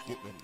Get ready.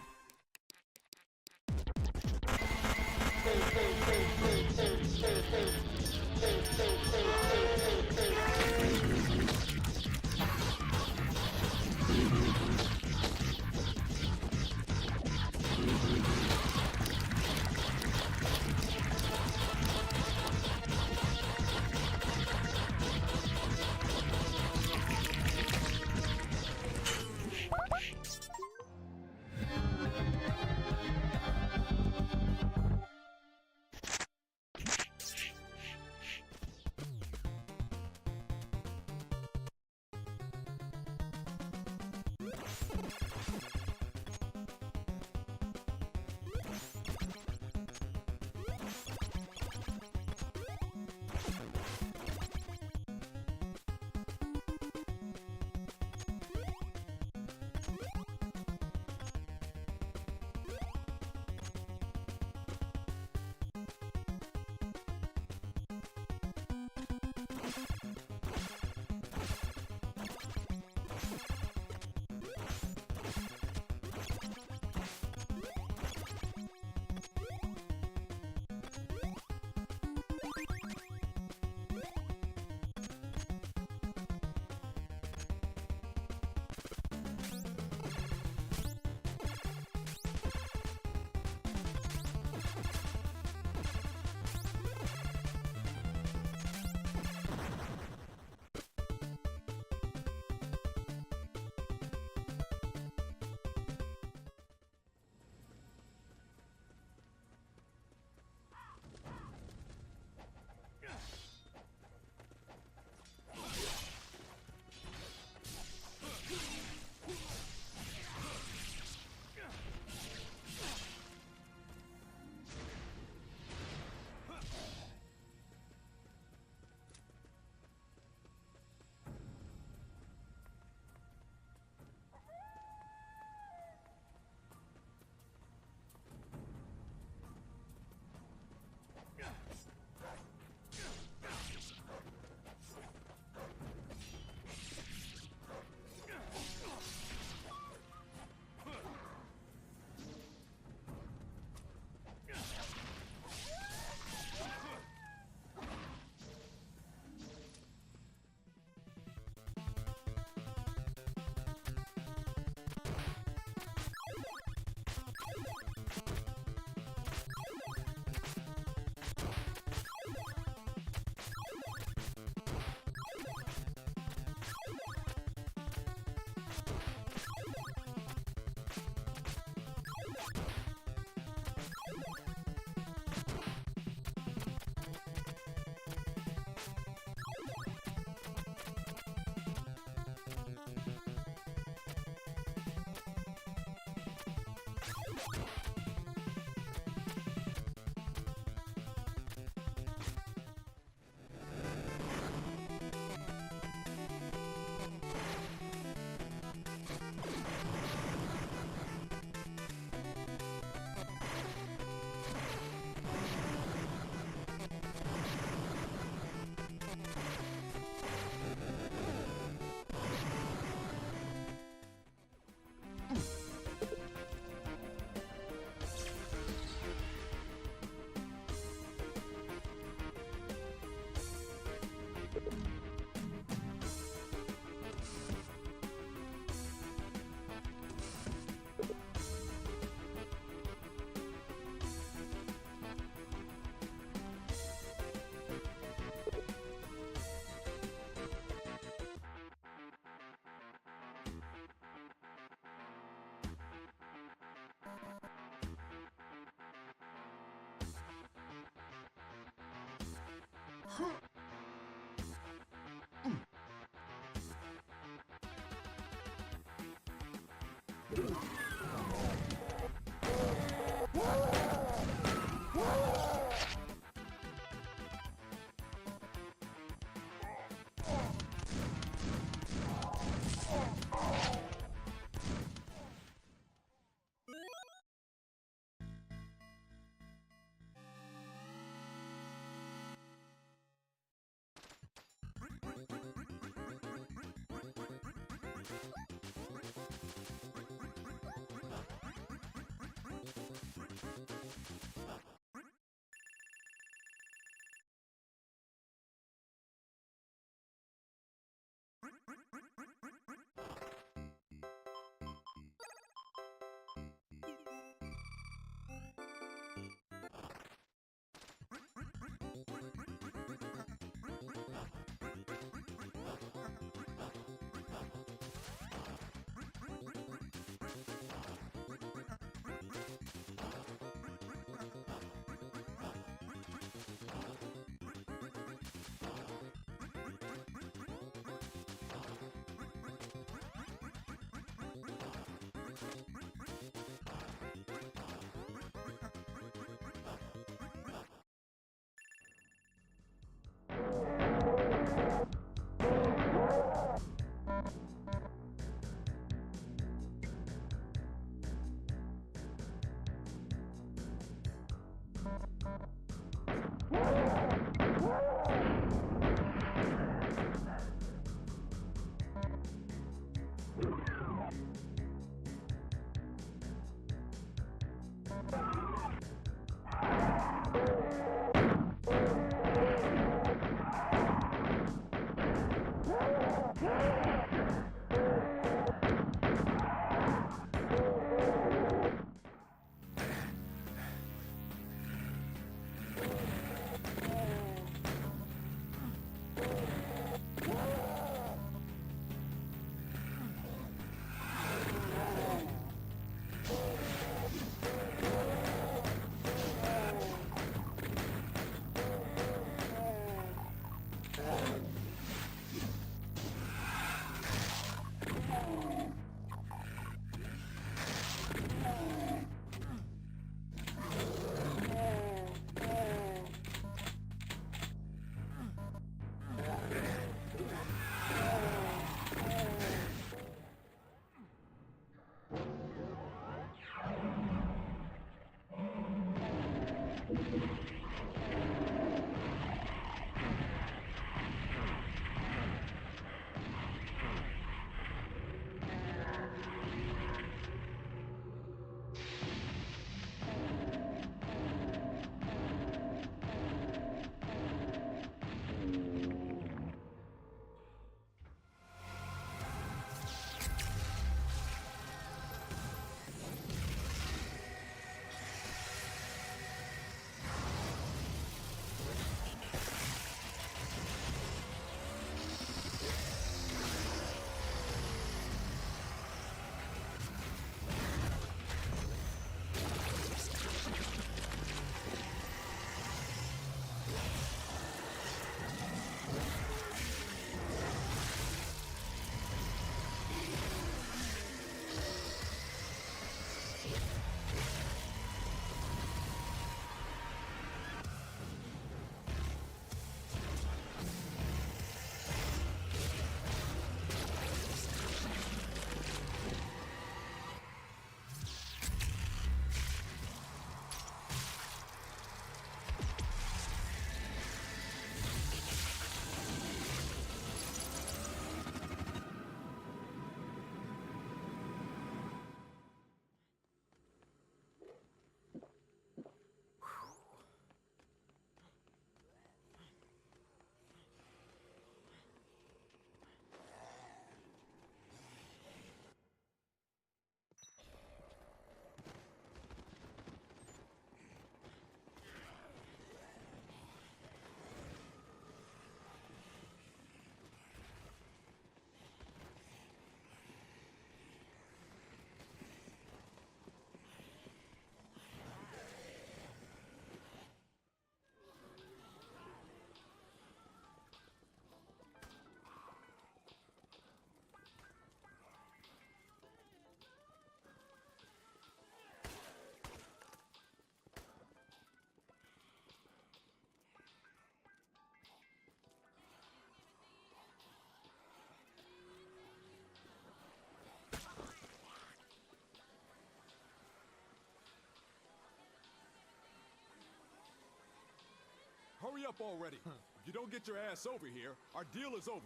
Hurry up already. If you don't get your ass over here, our deal is over.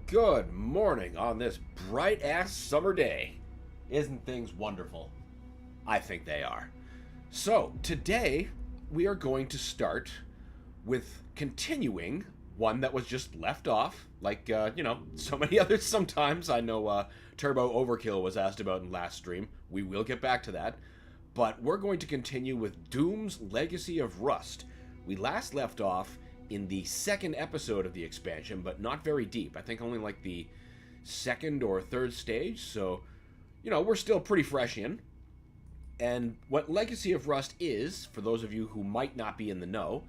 Good morning on this bright-ass summer day. Isn't things wonderful? I think they are. So, today we are going to start with continuing one that was just left off, like, so many others sometimes. I know Turbo Overkill was asked about in last stream. We will get back to that. But we're going to continue with Doom's Legacy of Rust. We last left off in the second episode of the expansion, but not very deep. I think only like the second or third stage, so, we're still pretty fresh in. And what Legacy of Rust is, for those of you who might not be in the know,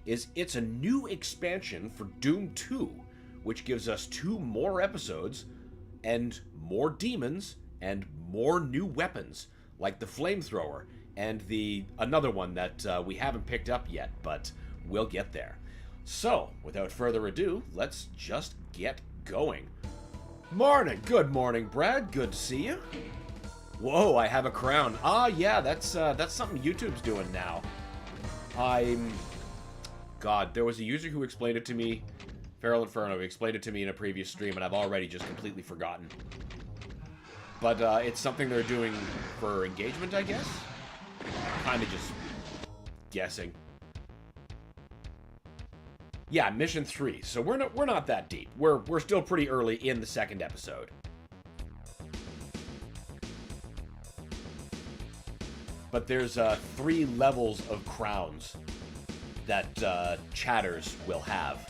is it's a new expansion for Doom 2, which gives us 2 more episodes, and more demons, and more new weapons, like the flamethrower, and another one that we haven't picked up yet, but we'll get there. So, without further ado, let's just get going. Morning! Good morning, Brad. Good to see you. Whoa, I have a crown. Ah, yeah, that's something YouTube's doing now. God, there was a user who explained it to me, Feral Inferno, who explained it to me in a previous stream, and I've already just completely forgotten. But it's something they're doing for engagement, I guess? Kinda just guessing. Yeah, mission 3. So we're not that deep. We're still pretty early in the second episode. But there's 3 levels of crowns that chatters will have.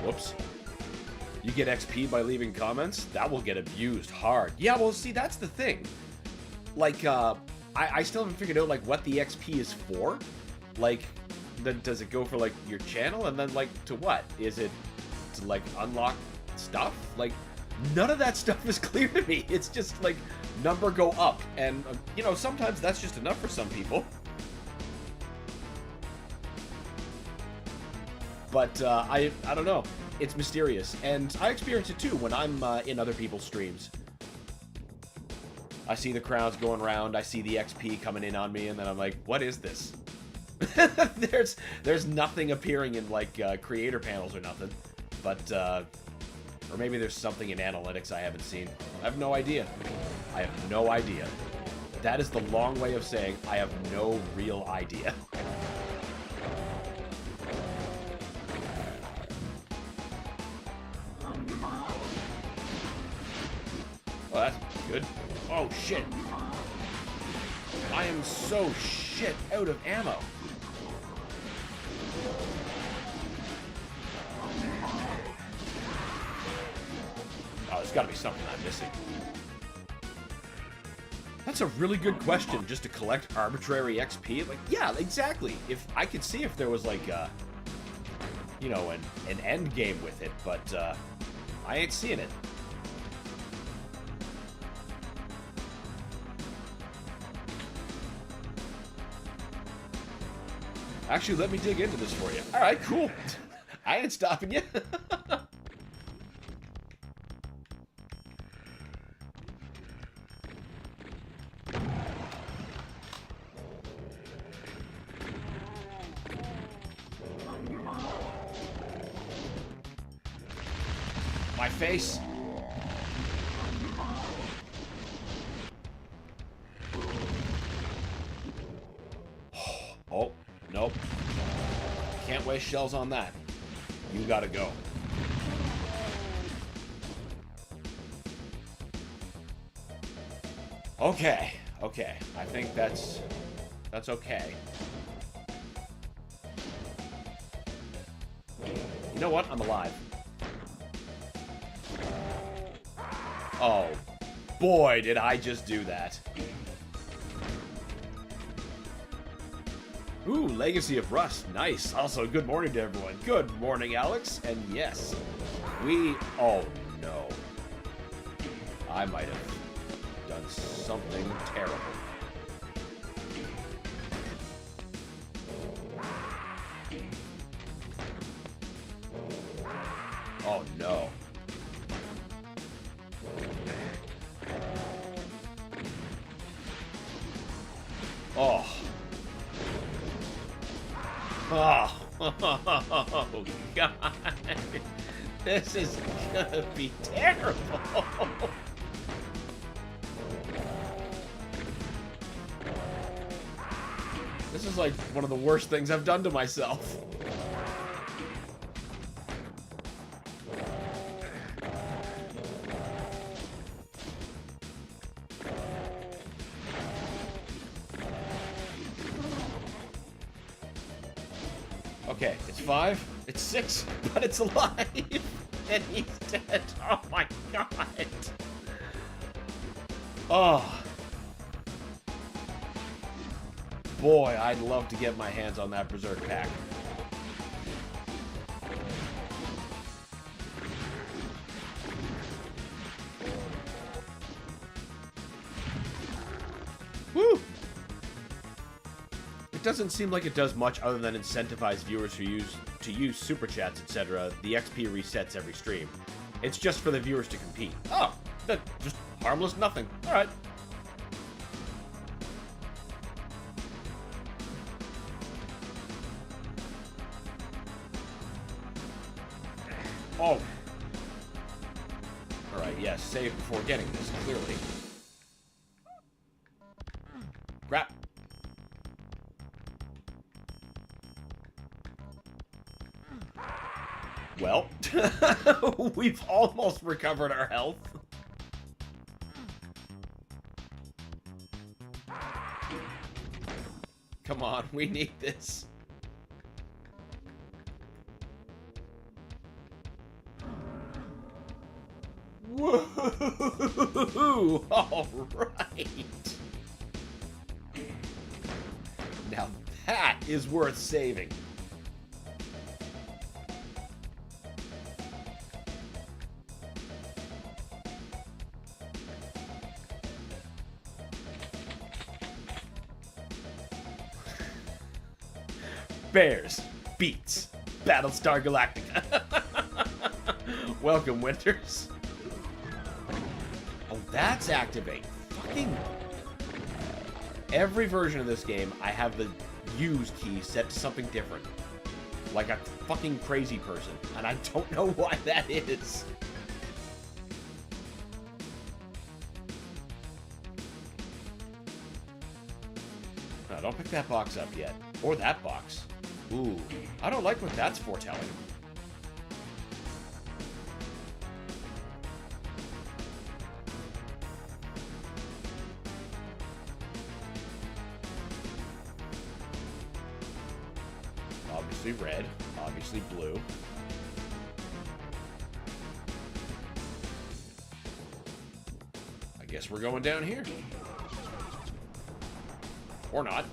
Whoops. You get XP by leaving comments? That will get abused hard. Yeah, well, see, that's the thing. Like, I still haven't figured out, like, what the XP is for. Like, then does it go for, like, your channel? And then, like, to what? Is it to, like, unlock stuff? Like, none of that stuff is clear to me. It's just, like, number go up. And, sometimes that's just enough for some people. But I don't know. It's mysterious. And I experience it too when I'm in other people's streams. I see the crowns going around, I see the XP coming in on me, and then I'm like, what is this? There's nothing appearing in, like, creator panels or nothing. But, or maybe there's something in analytics I haven't seen. I have no idea. I have no idea. That is the long way of saying I have no real idea. Oh, that's good. Oh, shit. I am so shit out of ammo. Oh, there's gotta be something I'm missing. That's a really good question, just to collect arbitrary XP. Like, yeah, exactly. If I could see if there was, like, an end game with it, but, I ain't seeing it. Actually, let me dig into this for you. All right, cool. I ain't stopping you. My face. Oh, nope. Can't waste shells on that. You gotta go. Okay, okay. I think that's okay. You know what? I'm alive. Oh, boy, did I just do that. Ooh, Legacy of Rust. Nice. Also, good morning to everyone. Good morning, Alex. And yes, oh, no. I might have done something terrible. Oh, no. Oh. Oh, God. This is gonna be terrible. This is like one of the worst things I've done to myself. Okay, it's 5, it's 6, but it's alive, and he's dead. Oh my God. Oh. Boy, I'd love to get my hands on that Berserk pack. Woo! It doesn't seem like it does much other than incentivize viewers who use super chats, etc. The XP resets every stream. It's just for the viewers to compete. Oh, that's just harmless nothing. All right. Oh. All right. Yes. Save before getting this. Clearly. Crap. Well, we've almost recovered our health. Come on, we need this. Woohoo! All right. Now that is worth saving. Bears beats Battlestar Galactica. Welcome, Winters. Oh, that's activate. Fucking every version of this game, I have the use key set to something different. Like a fucking crazy person. And I don't know why that is. No, don't pick that box up yet. Or that box. Ooh, I don't like what that's foretelling. Obviously red, obviously blue. I guess we're going down here. Or not.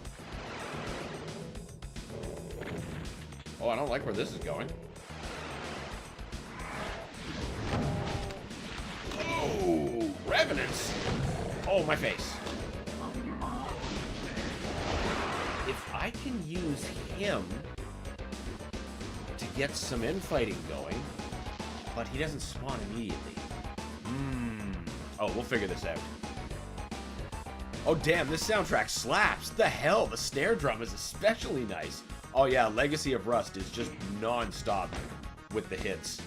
Oh, I don't like where this is going. Oh, revenants! Oh, my face. If I I can use him to get some infighting going, but he doesn't spawn immediately. Oh, we'll figure this out. Oh, damn, this soundtrack slaps. The hell, the snare drum is especially nice. Oh, yeah, Legacy of Rust is just non-stop with the hits.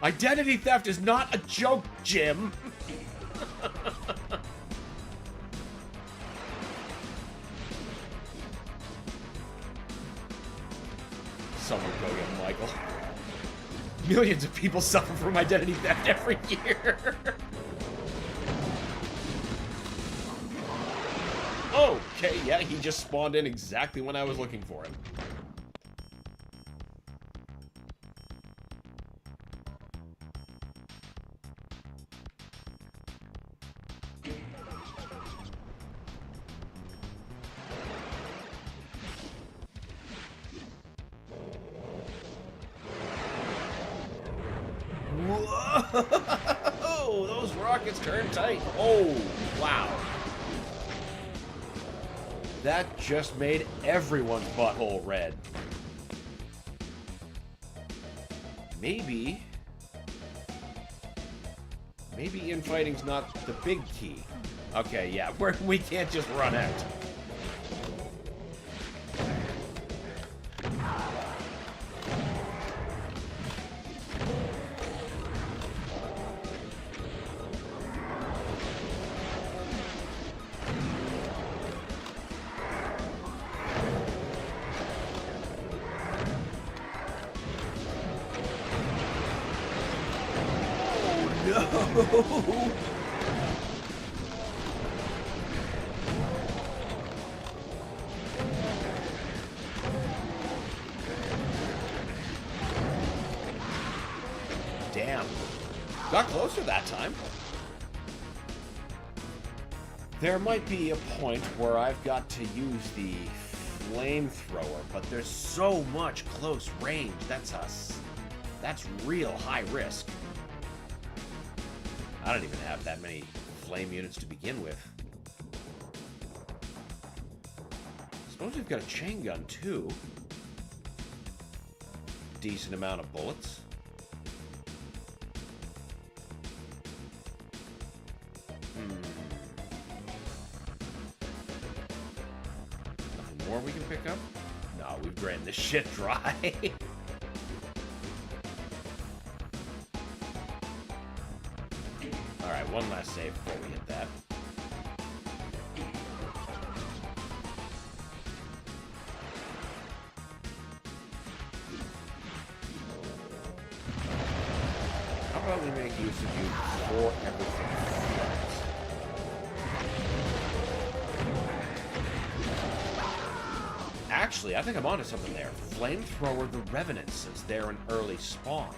Identity theft is not a joke, Jim. Someone go get Michael. Millions of people suffer from identity theft every year. Okay, yeah, he just spawned in exactly when I was looking for him. Whoa! Those rockets turn tight. Oh, wow. That just made everyone's butthole red. Maybe infighting's not the big key. Okay, yeah, we can't just run out. No! Damn. Got closer that time. There might be a point where I've got to use the flamethrower, but there's so much close range. That's real high risk. I don't even have that many flame units to begin with. Suppose we've got a chain gun too. Decent amount of bullets. Nothing more we can pick up? No, we've drained this shit dry. Alright, one last save before we hit that. How about we make use of you before everything starts? Actually, I think I'm onto something there. Flamethrower the Revenants, since they're an early spawn.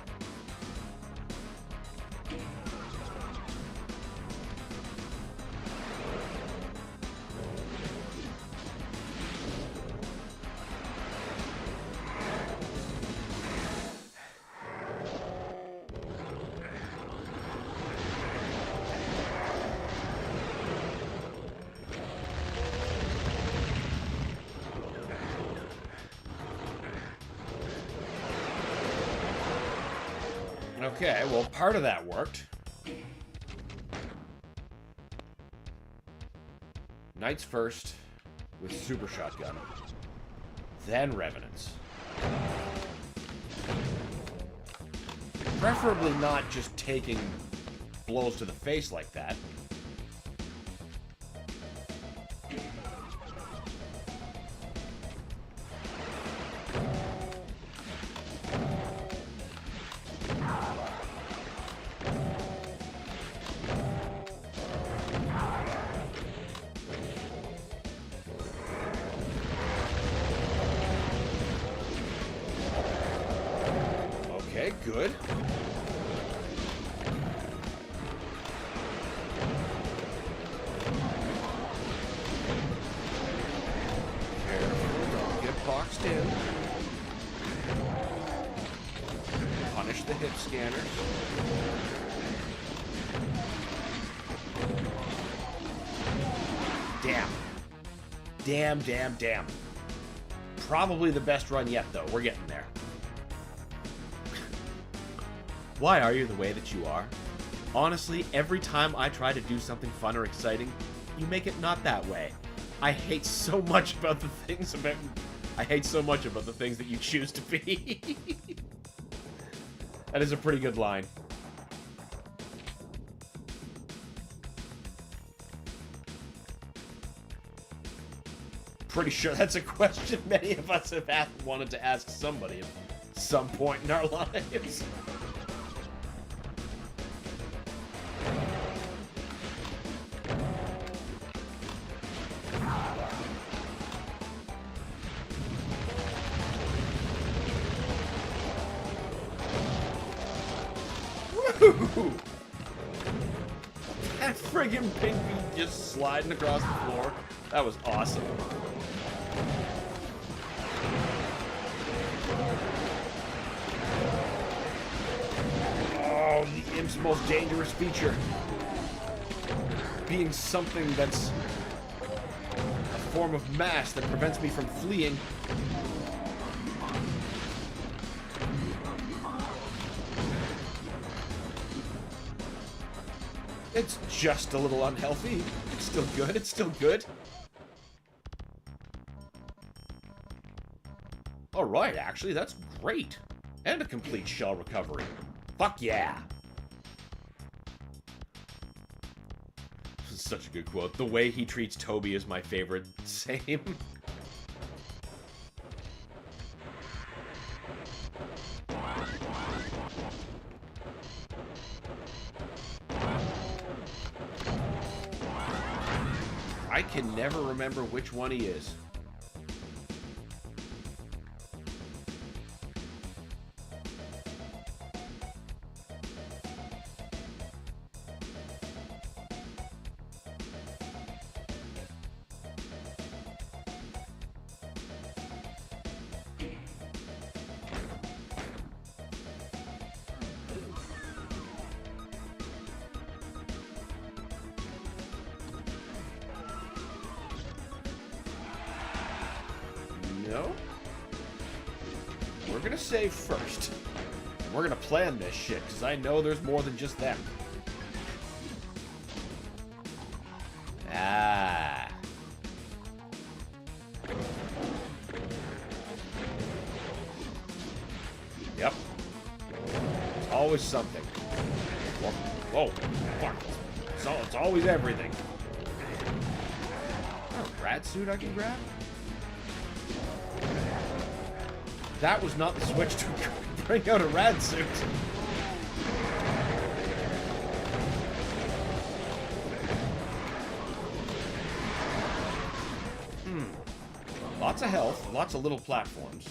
Okay, well, part of that worked. Knights first with super shotgun. Then Revenants. Preferably not just taking blows to the face like that. Okay, good. Careful, don't get boxed in. Punish the hit scanners. Damn, damn, damn. Probably the best run yet, though. We're getting there. Why are you the way that you are? Honestly, every time I try to do something fun or exciting, you make it not that way. I hate so much about the things that you choose to be. That is a pretty good line. Pretty sure that's a question many of us have wanted to ask somebody at some point in our lives. Woohoo! That friggin' pygmy just sliding across the floor. That was awesome. Oh, the Imp's most dangerous feature. Being something that's a form of mass that prevents me from fleeing. It's just a little unhealthy. It's still good. It's still good. Alright, actually, that's great. And a complete shell recovery. Fuck yeah. This is such a good quote. The way he treats Toby is my favorite. Same. I can never remember which one he is. No? We're gonna save first. We're gonna plan this shit, because I know there's more than just them. Ah. Yep. There's always something. Whoa. Fuck. It's always everything. Oh, rat suit I can grab? That was not the switch to bring out a rad suit. Lots of health, lots of little platforms.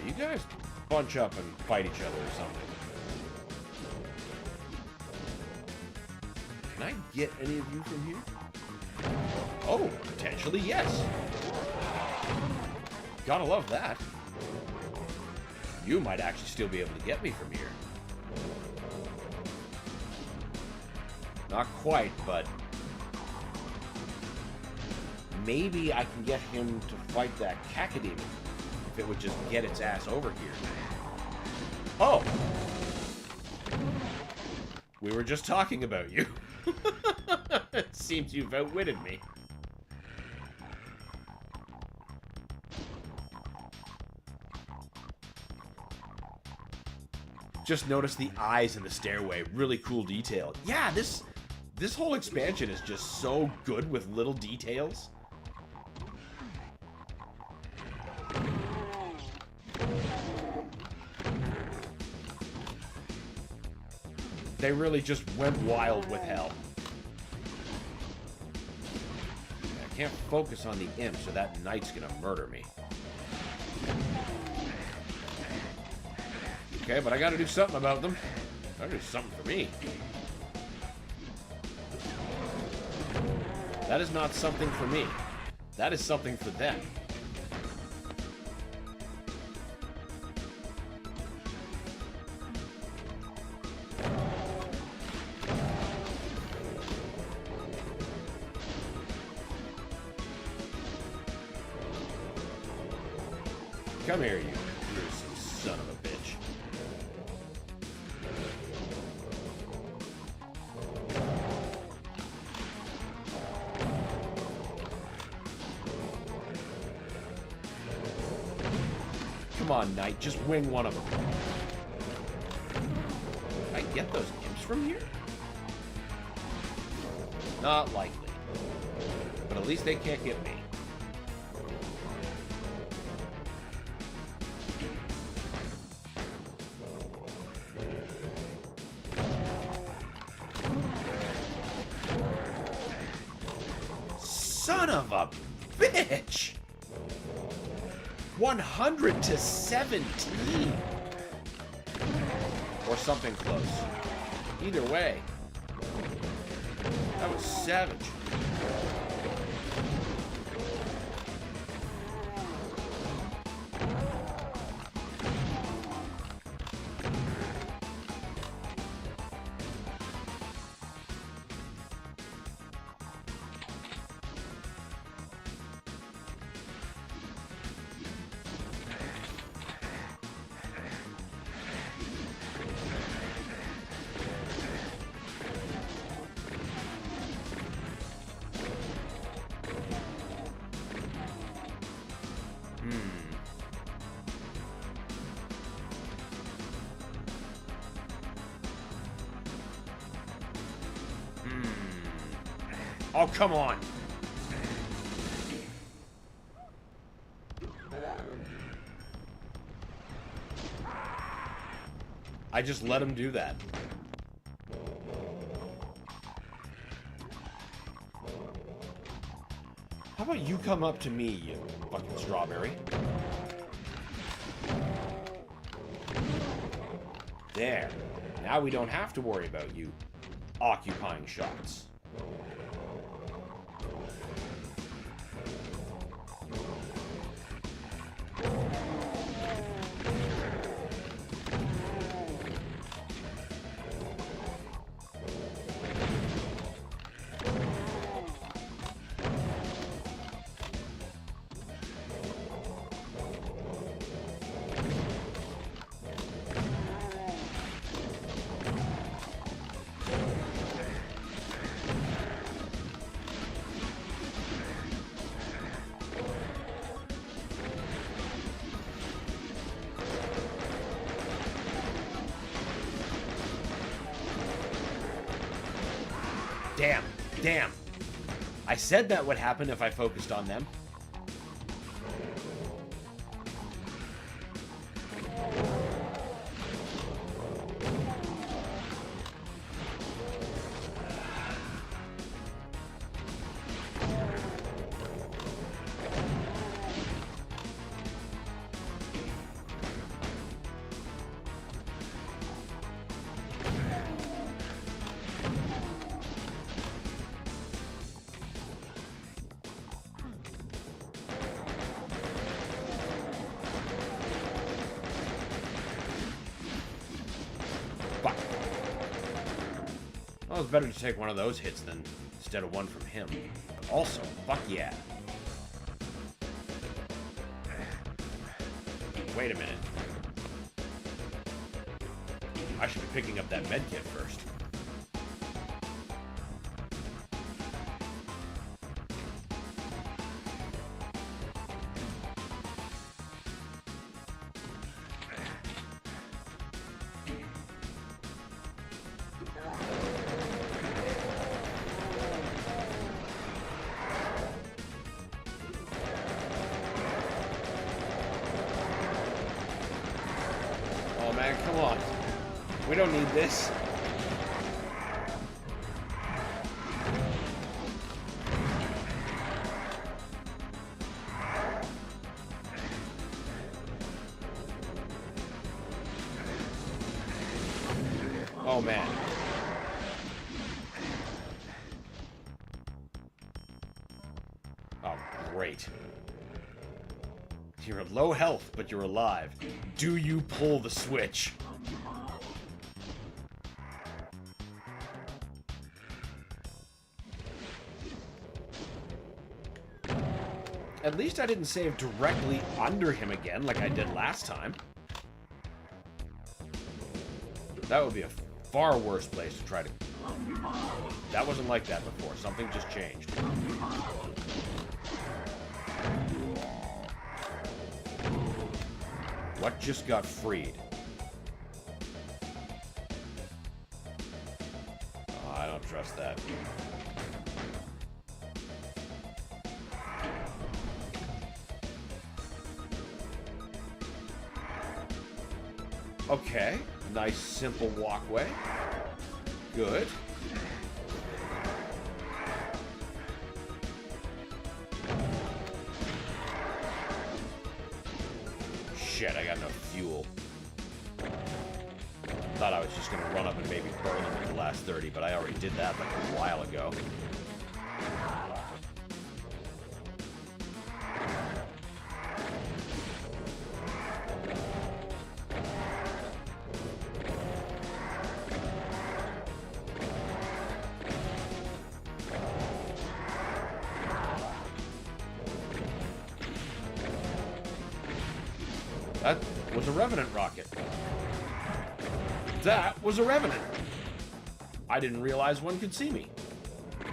You guys bunch up and fight each other or something. Can I get any of you from here? Oh, potentially yes. Gotta love that. You might actually still be able to get me from here. Not quite, but maybe I can get him to fight that cacodemon. If it would just get its ass over here. Oh! We were just talking about you. It seems you've outwitted me. Just notice the eyes in the stairway. Really cool detail. Yeah, this whole expansion is just so good with little details. They really just went wild with hell. Yeah, can't focus on the imp, so that knight's gonna murder me. Okay, but I gotta do something about them. I gotta do something for me. That is not something for me. That is something for them. Come here, you gruesome son of a bitch. Come on, knight, just wing one of them. Can I get those imps from here? Not likely. But at least they can't get me. Son of a bitch! 100 to 17! Or something close. Either way. That was savage. Oh, come on. I just let him do that. How about you come up to me, you fucking strawberry? There. Now we don't have to worry about you occupying shots. Damn. I said that would happen if I focused on them. Well, it's better to take one of those hits than instead of one from him. Also, fuck yeah. Wait a minute. I should be picking up that medkit first. Man, come on. We don't need this. Oh, man. Oh, great. You're at low health, but you're alive. Do you pull the switch? At least I didn't save directly under him again like I did last time. That would be a far worse place to try to... That wasn't like that before. Something just changed. What just got freed? Oh, I don't trust that. Okay, nice simple walkway. Good. Shit, I got no fuel. Thought I was just gonna run up and maybe burn them in the last 30, but I already did that like a while ago. That was a Revenant rocket. That was a Revenant. I didn't realize one could see me. At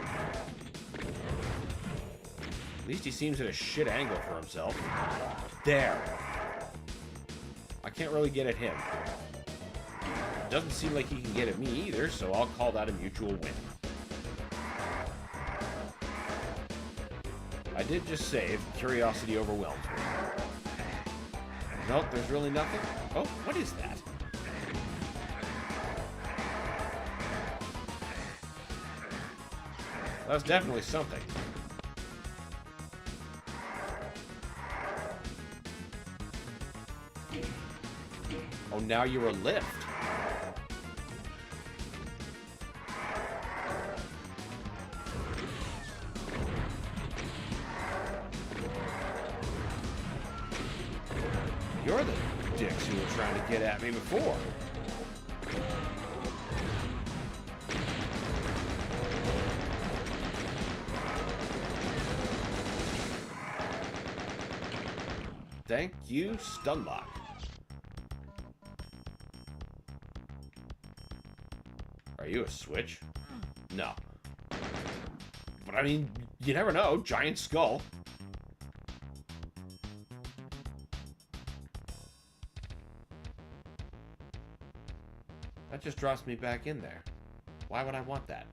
least he seems at a shit angle for himself. There. I can't really get at him. Doesn't seem like he can get at me either, so I'll call that a mutual win. I did just save. Curiosity overwhelmed me. Nope, there's really nothing. Oh, what is that? That's definitely something. Oh, now you're a lift. You're the dicks who were trying to get at me before. Thank you, Stunlock. Are you a switch? No. But I mean, you never know. Giant skull. That just drops me back in there. Why would I want that?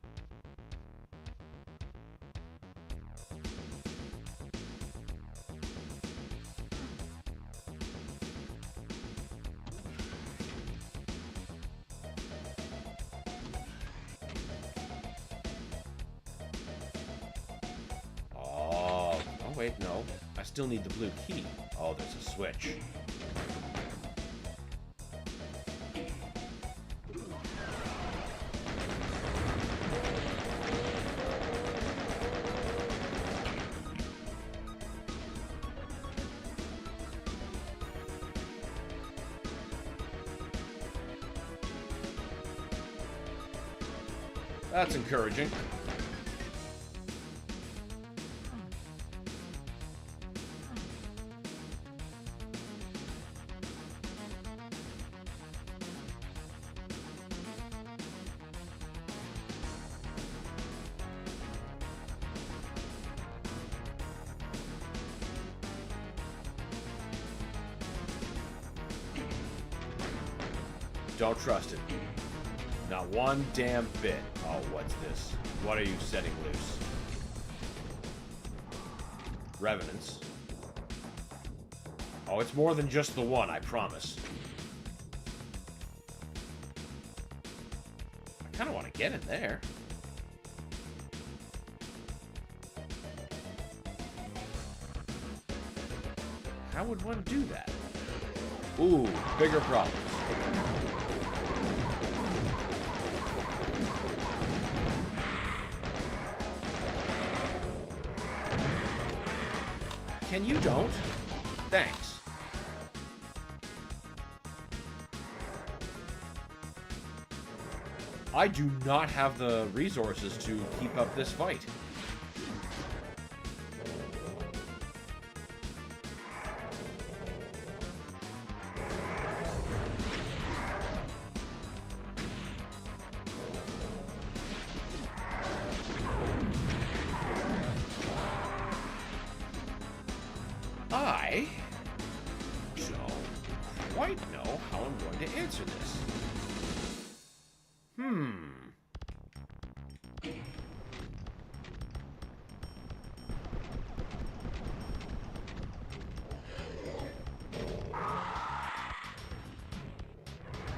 Oh, wait, no. I still need the blue key. Oh, there's a switch. That's encouraging. Don't trust it. Not one damn bit. Oh, what's this? What are you setting loose? Revenants. Oh, it's more than just the one, I promise. I kind of want to get in there. How would one do that? Ooh, bigger problems. Can you don't? Thanks. I do not have the resources to keep up this fight. I don't quite know how I'm going to answer this.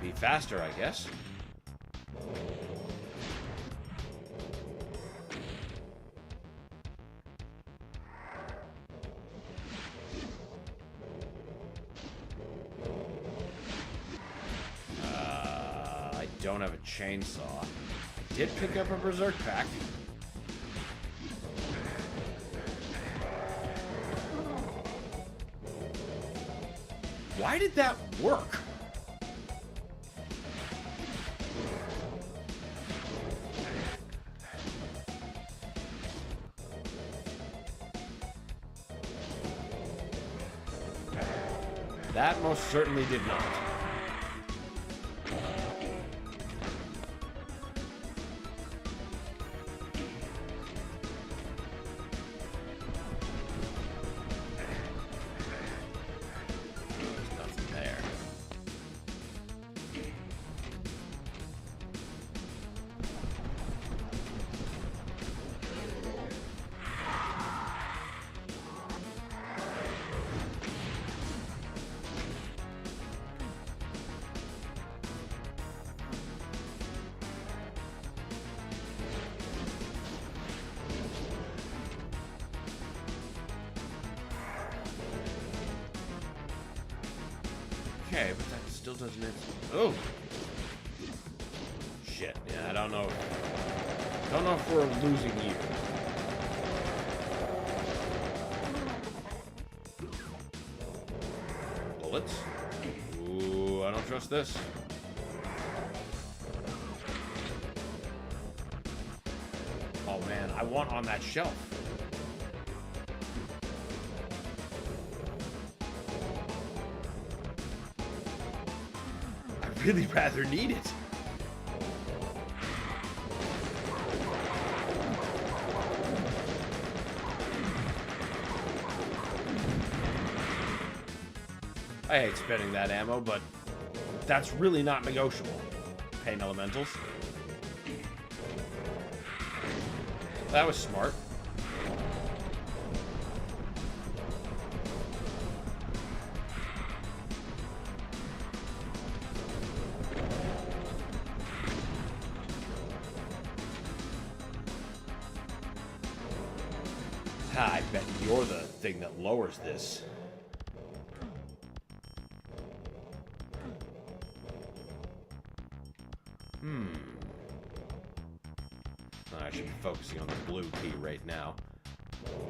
Be faster, I guess. I don't have a chainsaw. I did pick up a berserk pack. Why did that work? That most certainly did not. There's nothing there. Okay, but that still doesn't answer. Oh! Shit, yeah, I don't know. Don't know if we're losing you. Bullets? Ooh, I don't trust this. Oh man, I want on that shelf. Really rather need it. I hate spending that ammo, but that's really not negotiable. Pain elementals. That was smart. I bet you're the thing that lowers this. I should be focusing on the blue key right now,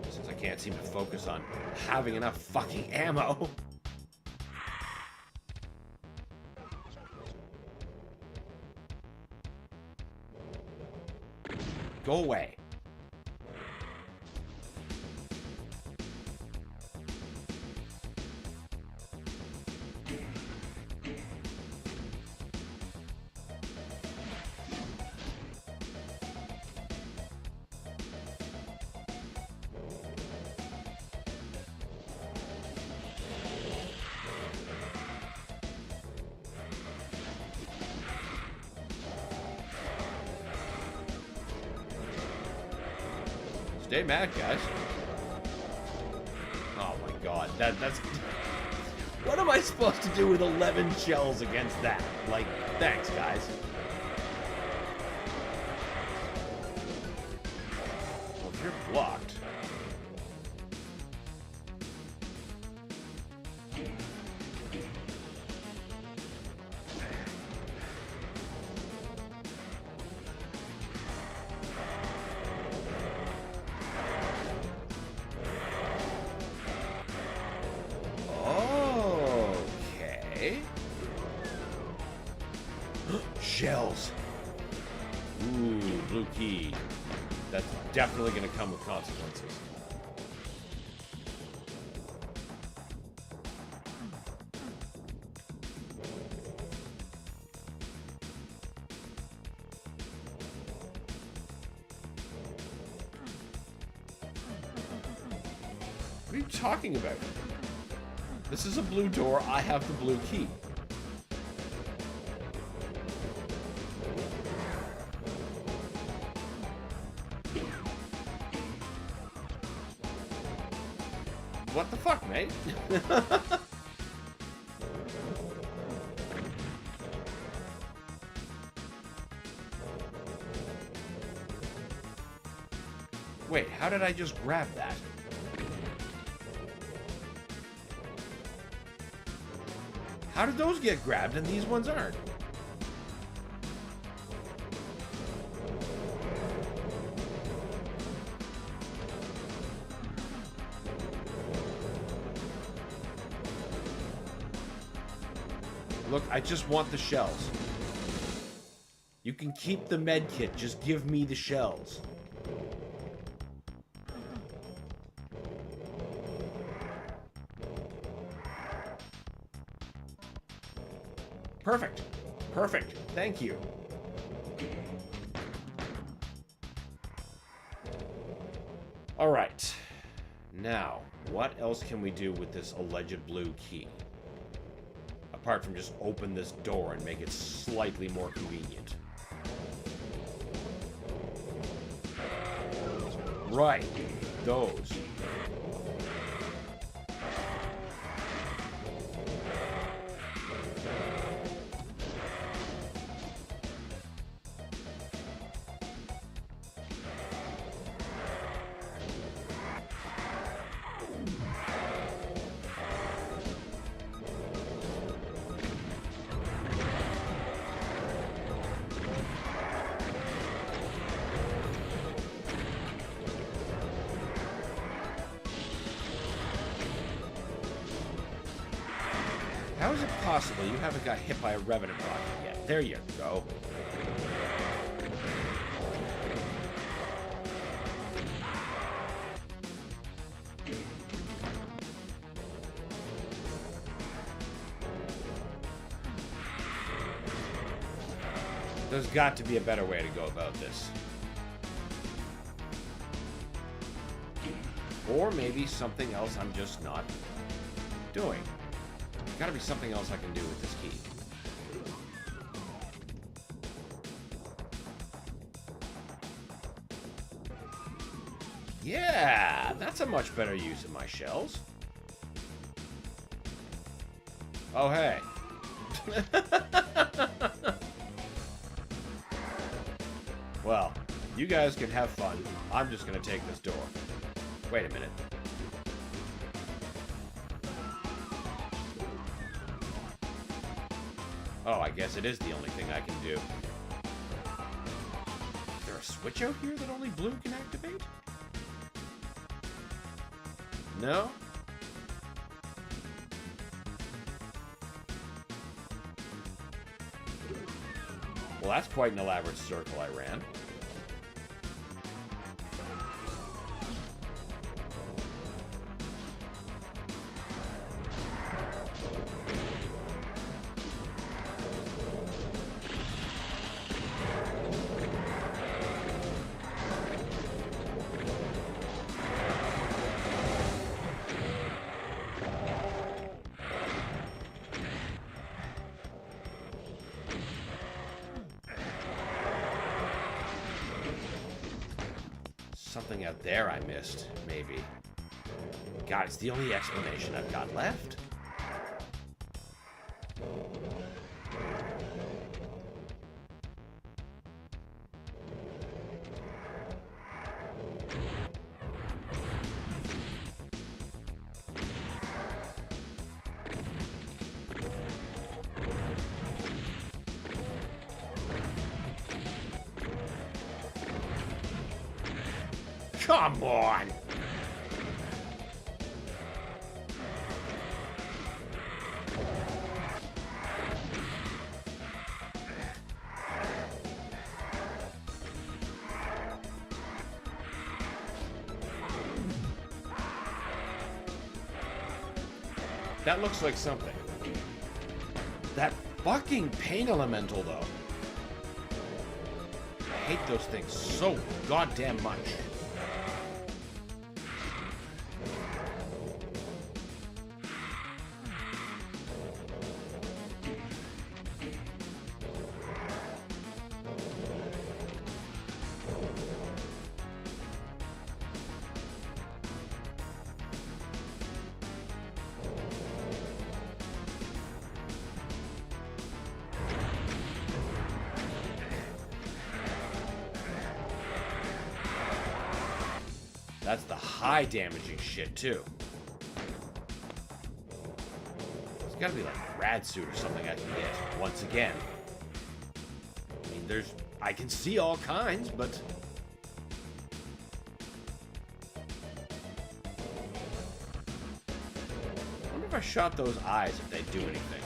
since I can't seem to focus on having enough fucking ammo. Go away. Stay mad, guys. Oh my god, that's... What am I supposed to do with 11 shells against that? Like, thanks, guys. Well, if you're blocked... key, that's definitely going to come with consequences. What are you talking about? This is a blue door. I have the blue key. What the fuck, mate? Wait, how did I just grab that? How did those get grabbed and these ones aren't? Look, I just want the shells. You can keep the med kit, just give me the shells. Perfect. Perfect. Thank you. All right. Now, what else can we do with this alleged blue key? Apart from just open this door and make it slightly more convenient. Right. Those. How is it possible you haven't got hit by a revenant rocket yet? There you go. There's got to be a better way to go about this. Or maybe something else I'm just not doing. Gotta be something else I can do with this key. Yeah, that's a much better use of my shells. Oh, hey. Well, you guys can have fun. I'm just gonna take this door. Wait a minute. Oh, I guess it is the only thing I can do. Is there a switch out here that only blue can activate? No? Well, that's quite an elaborate circle I ran. Something out there I missed, maybe. God, it's the only explanation I've got left. Come on! That looks like something. That fucking pain elemental, though. I hate those things so goddamn much. That's the high damaging shit, too. There's gotta be like a rad suit or something I can get, once again. I mean, I can see all kinds, but... I wonder if I shot those eyes, if they do anything.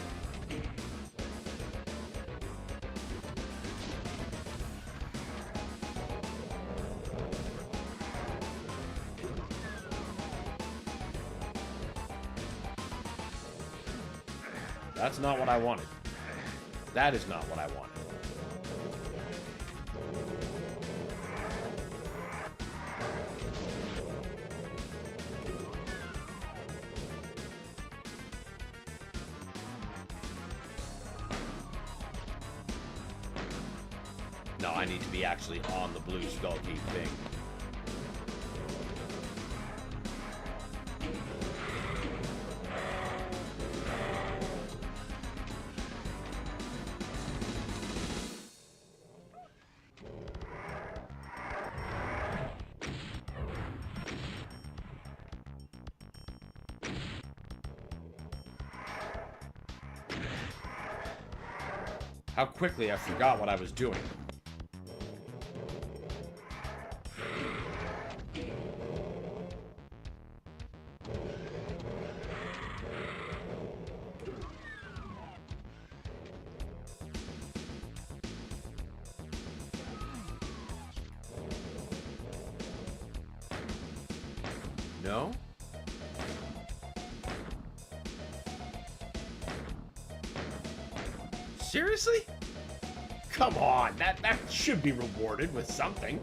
That's not what I wanted. That is not what I wanted. No, I need to be actually on the blue skull key thing. How quickly I forgot what I was doing. No? Seriously? Come on, that should be rewarded with something.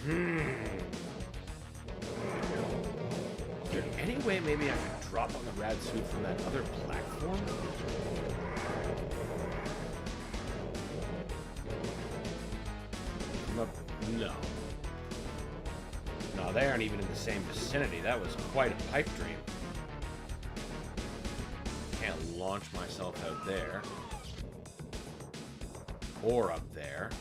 Is there any way maybe I could drop on the rad suit from that other platform? No. No, they aren't even in the same vicinity. That was quite a pipe dream. Can't launch myself out there. Or up there.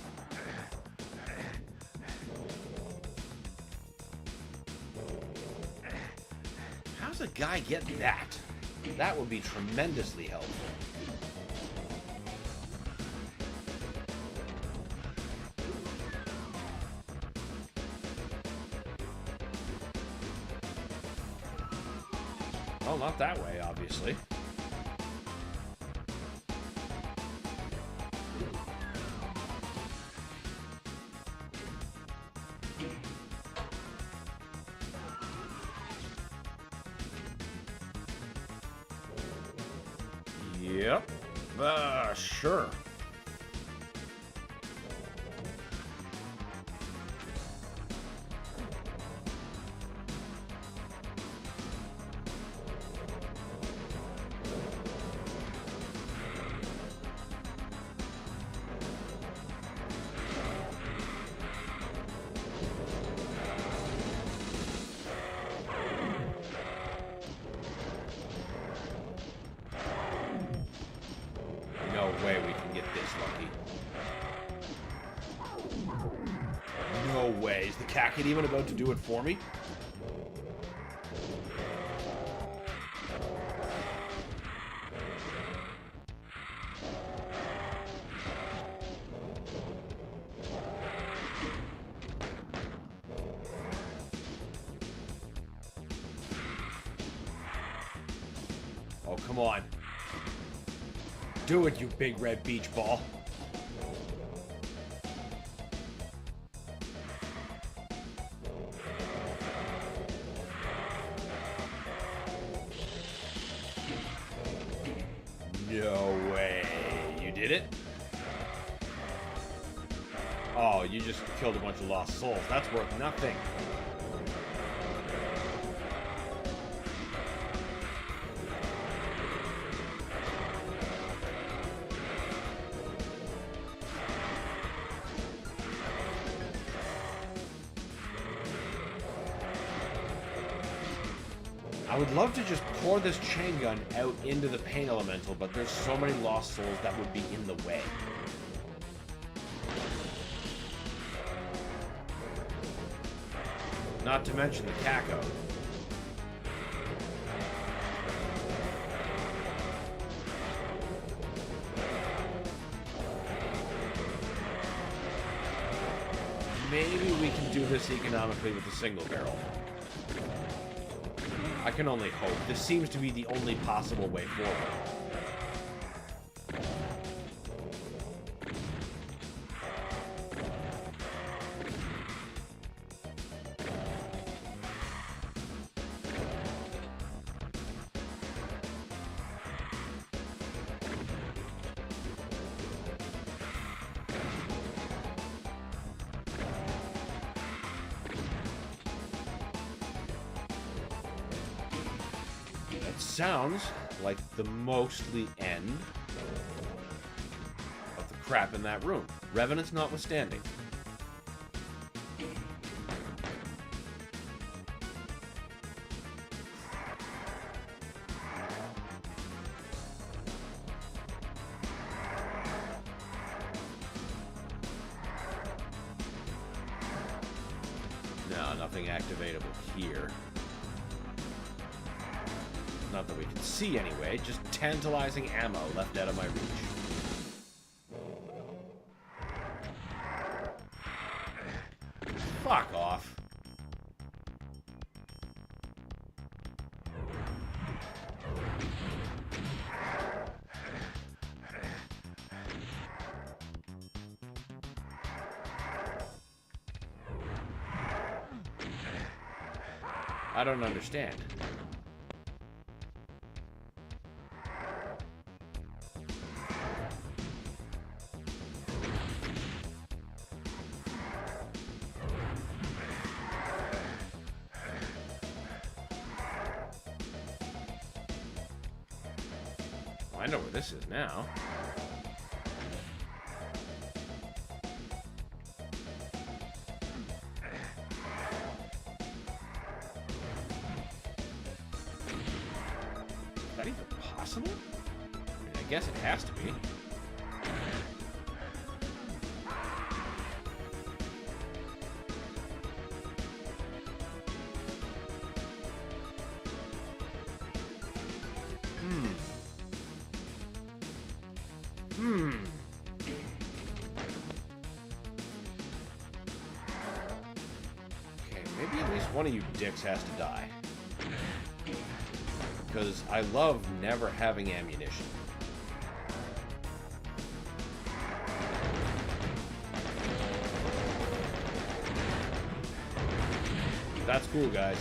How's a guy get that? That would be tremendously helpful. Well, not that way, obviously. Yep. Sure. No way we can get this lucky. No way. Is the Kakat even about to do it for me? come on. Do it, you big red beach ball. No way. You did it? Oh, you just killed a bunch of lost souls. That's worth nothing. I would love to just pour this chain gun out into the pain elemental, but there's so many lost souls that would be in the way. Not to mention the Caco. Maybe we can do this economically with a single barrel. I can only hope. This seems to be the only possible way forward. Sounds like the mostly end of the crap in that room. Revenants notwithstanding. No, nothing activatable here. Not that we can see anyway, just tantalizing ammo left out of my reach. Fuck off. I don't understand. I know where this is now. Is that even possible? I mean, I guess it has to be. Okay, maybe at least one of you dicks has to die. Because I love never having ammunition. That's cool, guys.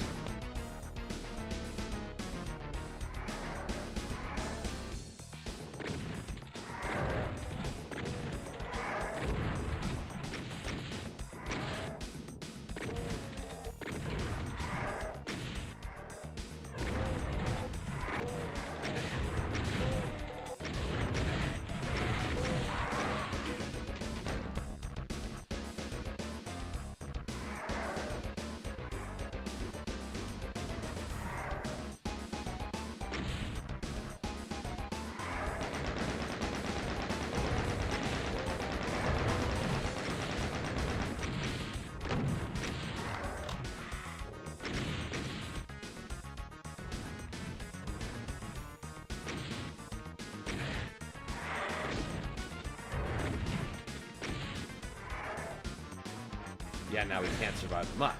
Yeah, now we can't survive the muck.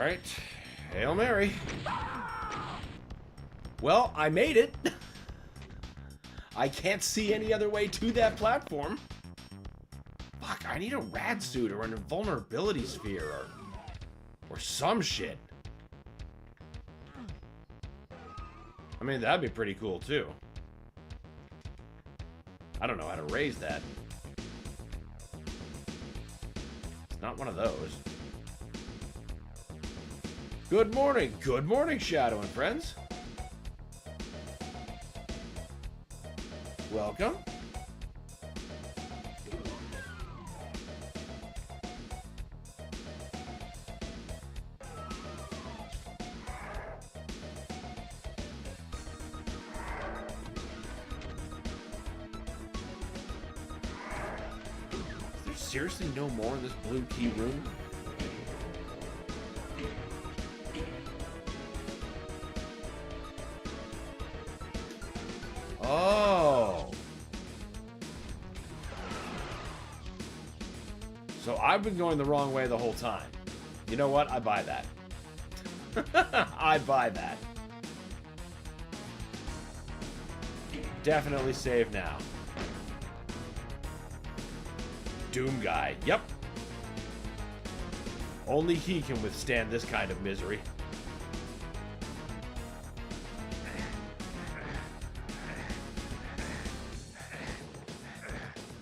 Alright. Hail Mary. Well, I made it. I can't see any other way to that platform. Fuck, I need a rad suit or an invulnerability sphere or some shit. I mean, that'd be pretty cool, too. I don't know how to raise that. It's not one of those. Good morning, Shadow and friends. Welcome. Is there seriously no more in this blue key room? Oh. So I've been going the wrong way the whole time. You know what? I buy that. I buy that. Definitely save now. Doom guy. Yep. Only he can withstand this kind of misery.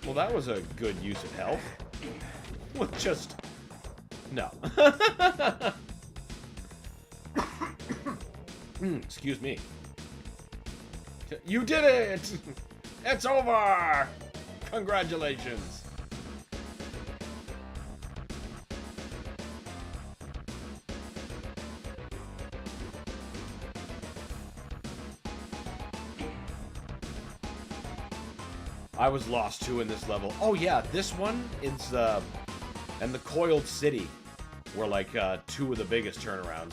Well, that was a good use of health. Well, just... no. Excuse me. You did it! It's over! Congratulations. I was lost too in this level. Oh yeah, this one is and the Coiled City were like two of the biggest turnarounds.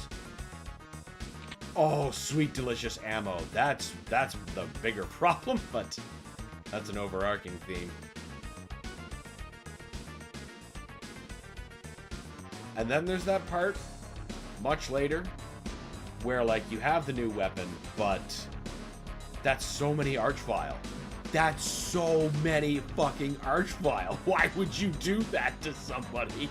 Oh, sweet delicious ammo. That's the bigger problem, but that's an overarching theme. And then there's that part much later where like you have the new weapon, but that's so many archvile. That's so many fucking archvile. Why would you do that to somebody?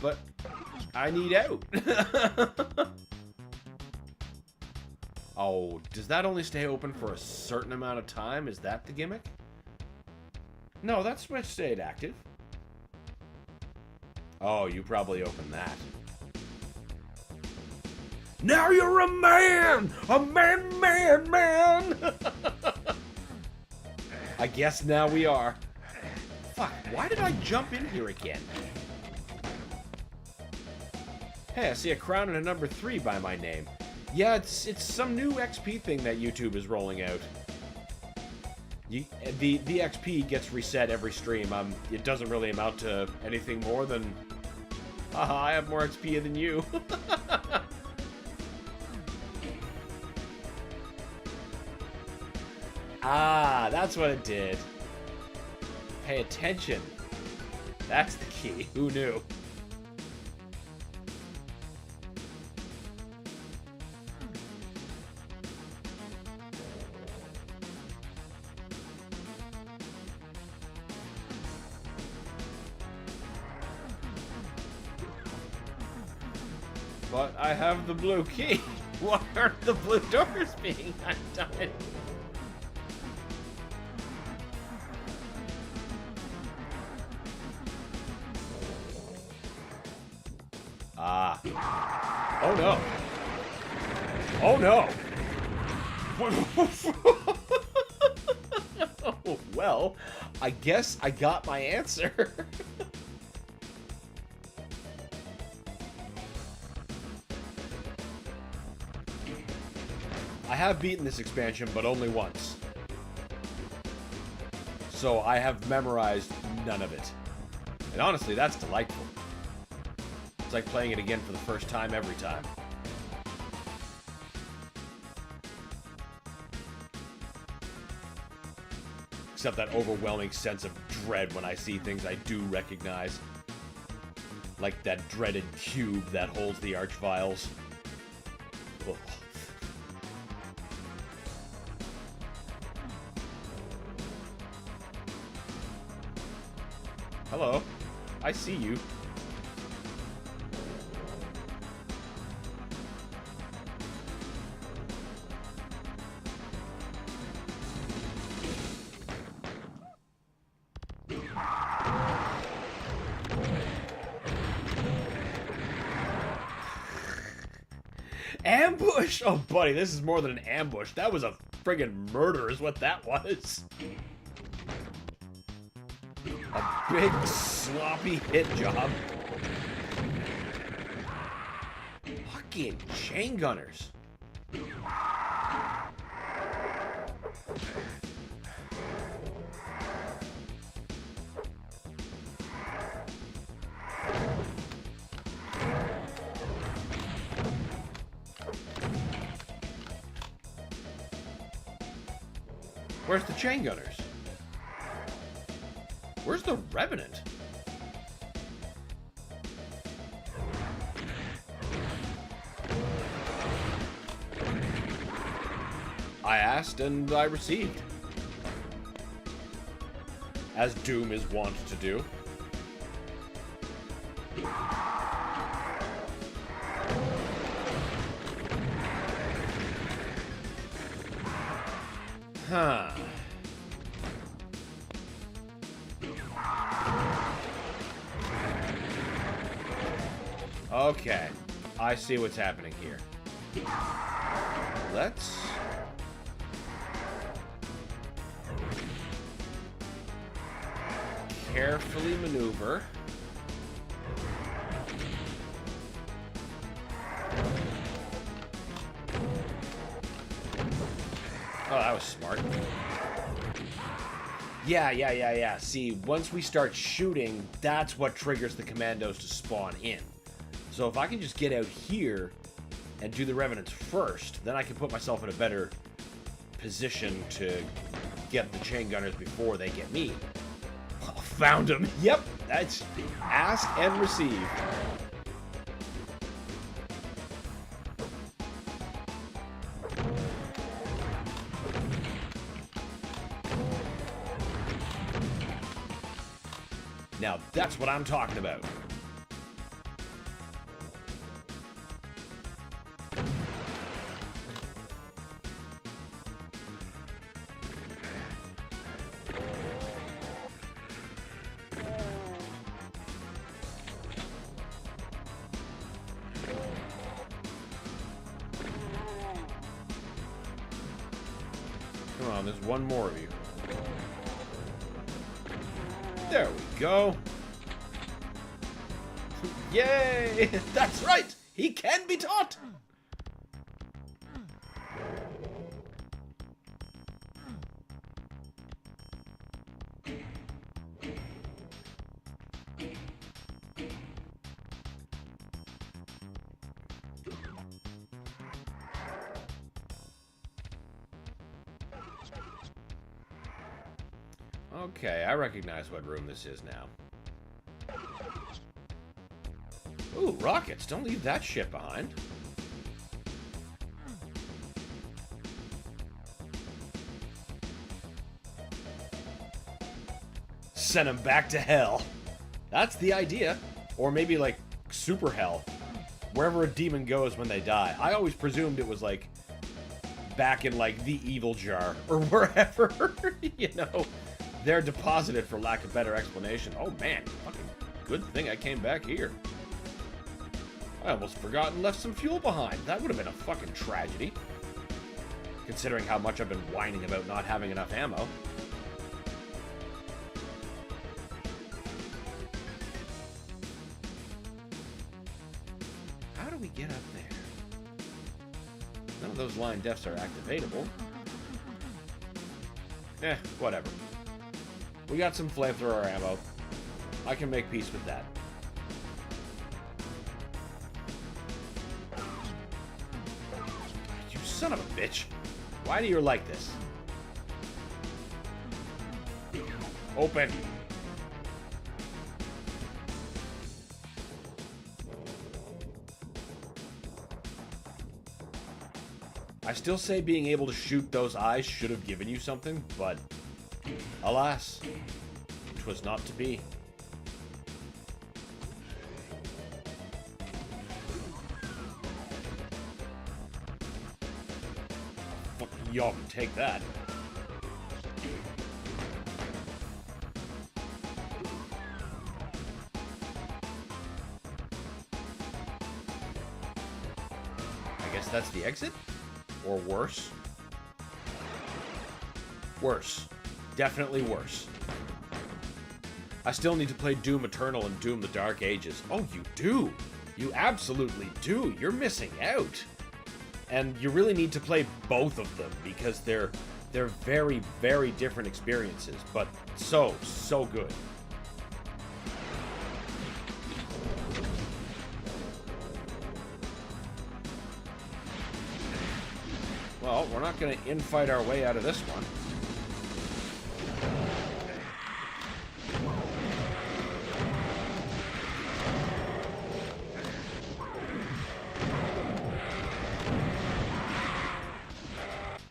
But I need out. Oh, does that only stay open for a certain amount of time? Is that the gimmick? No, that switch stayed active. Oh, you probably opened that. Now you're a man! A man! I guess now we are. Fuck, why did I jump in here again? Hey, I see a crown and a number 3 by my name. Yeah, it's some new XP thing that YouTube is rolling out. The XP gets reset every stream. It doesn't really amount to anything more than, haha, I have more XP than you. Ah, that's what it did. Pay attention. That's the key. Who knew? But I have the blue key. Why aren't the blue doors being undone? Ah. Oh no. Oh no. Oh, well, I guess I got my answer. I have beaten this expansion, but only once. So I have memorized none of it. And honestly, that's delightful. It's like playing it again for the first time every time. Except that overwhelming sense of dread when I see things I do recognize. Like that dreaded cube that holds the archvials. Ugh. Hello. I see you. Ambush! Oh, buddy, this is more than an ambush. That was a friggin' murder is what that was. A big, sloppy hit job. Fucking chain gunners. Where's the chain gunners? Where's the Revenant? I asked and I received. As Doom is wont to do. Huh. Okay. I see what's happening here. Let's... carefully maneuver. Oh, that was smart. Yeah. See, once we start shooting, that's what triggers the commandos to spawn in. So if I can just get out here and do the Revenants first, then I can put myself in a better position to get the chain gunners before they get me. Oh, found him. Yep, that's ask and receive. Now, that's what I'm talking about. Come on, there's one more of you. There we go. Yay! That's right! He can be taught! Okay, I recognize what room this is now. Ooh, rockets. Don't leave that shit behind. Send him back to hell. That's the idea. Or maybe, like, super hell. Wherever a demon goes when they die. I always presumed it was, like, back in, like, the evil jar. Or wherever, you know, they're deposited, for lack of better explanation. Oh, man. Fucking good thing I came back here. I almost forgot and left some fuel behind. That would have been a fucking tragedy. Considering how much I've been whining about not having enough ammo. How do we get up there? None of those line defs are activatable. Eh, whatever. We got some flamethrower ammo. I can make peace with that. Son of a bitch. Why do you like this? Open. I still say being able to shoot those eyes should have given you something, but alas, 'twas not to be. Fuck y'all can take that. I guess that's the exit? Or worse? Worse. Definitely worse. I still need to play Doom Eternal and Doom the Dark Ages. Oh, you do! You absolutely do! You're missing out! And you really need to play both of them, because they're very, very different experiences, but so good. Well, we're not going to infight our way out of this one.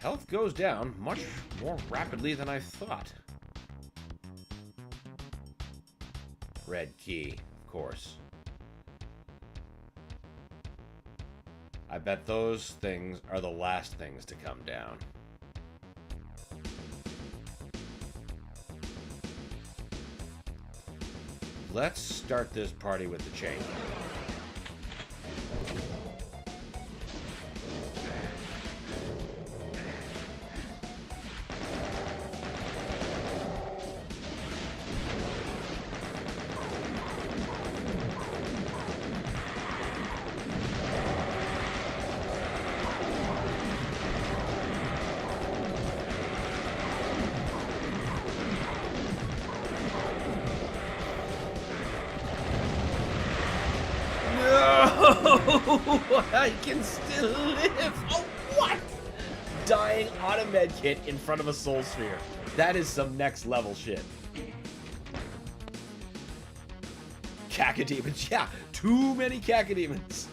Health goes down much more rapidly than I thought. Red key, of course. I bet those things are the last things to come down. Let's start this party with the chain. I can still live! Oh, what? Dying on a medkit in front of a soul sphere. That is some next level shit. Cacodemons. Yeah, too many cacodemons.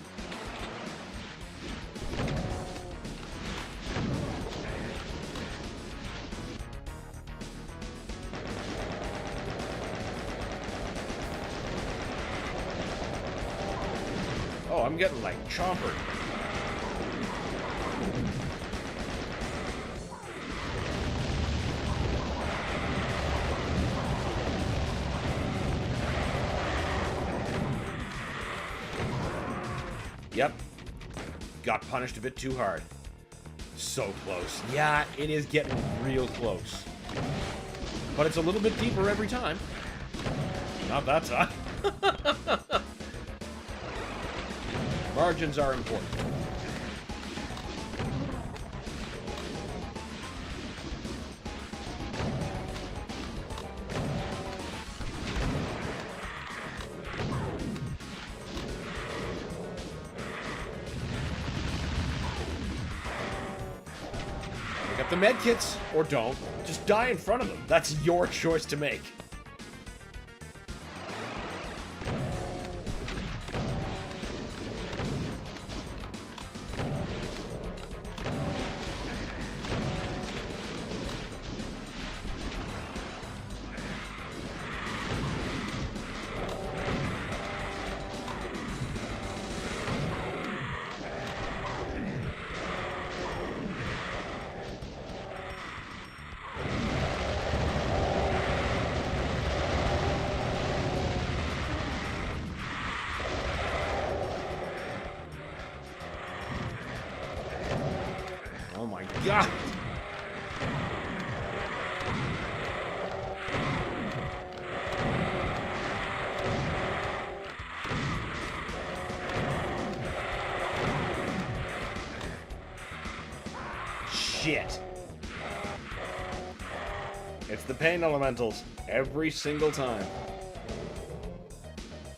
Oh, I'm getting like chompered. Yep. Got punished a bit too hard. So close. Yeah, it is getting real close. But it's a little bit deeper every time. Not that time. Margins are important. Pick up the medkits, or don't. Just die in front of them. That's your choice to make. Oh my god! Shit! It's the pain elementals, every single time.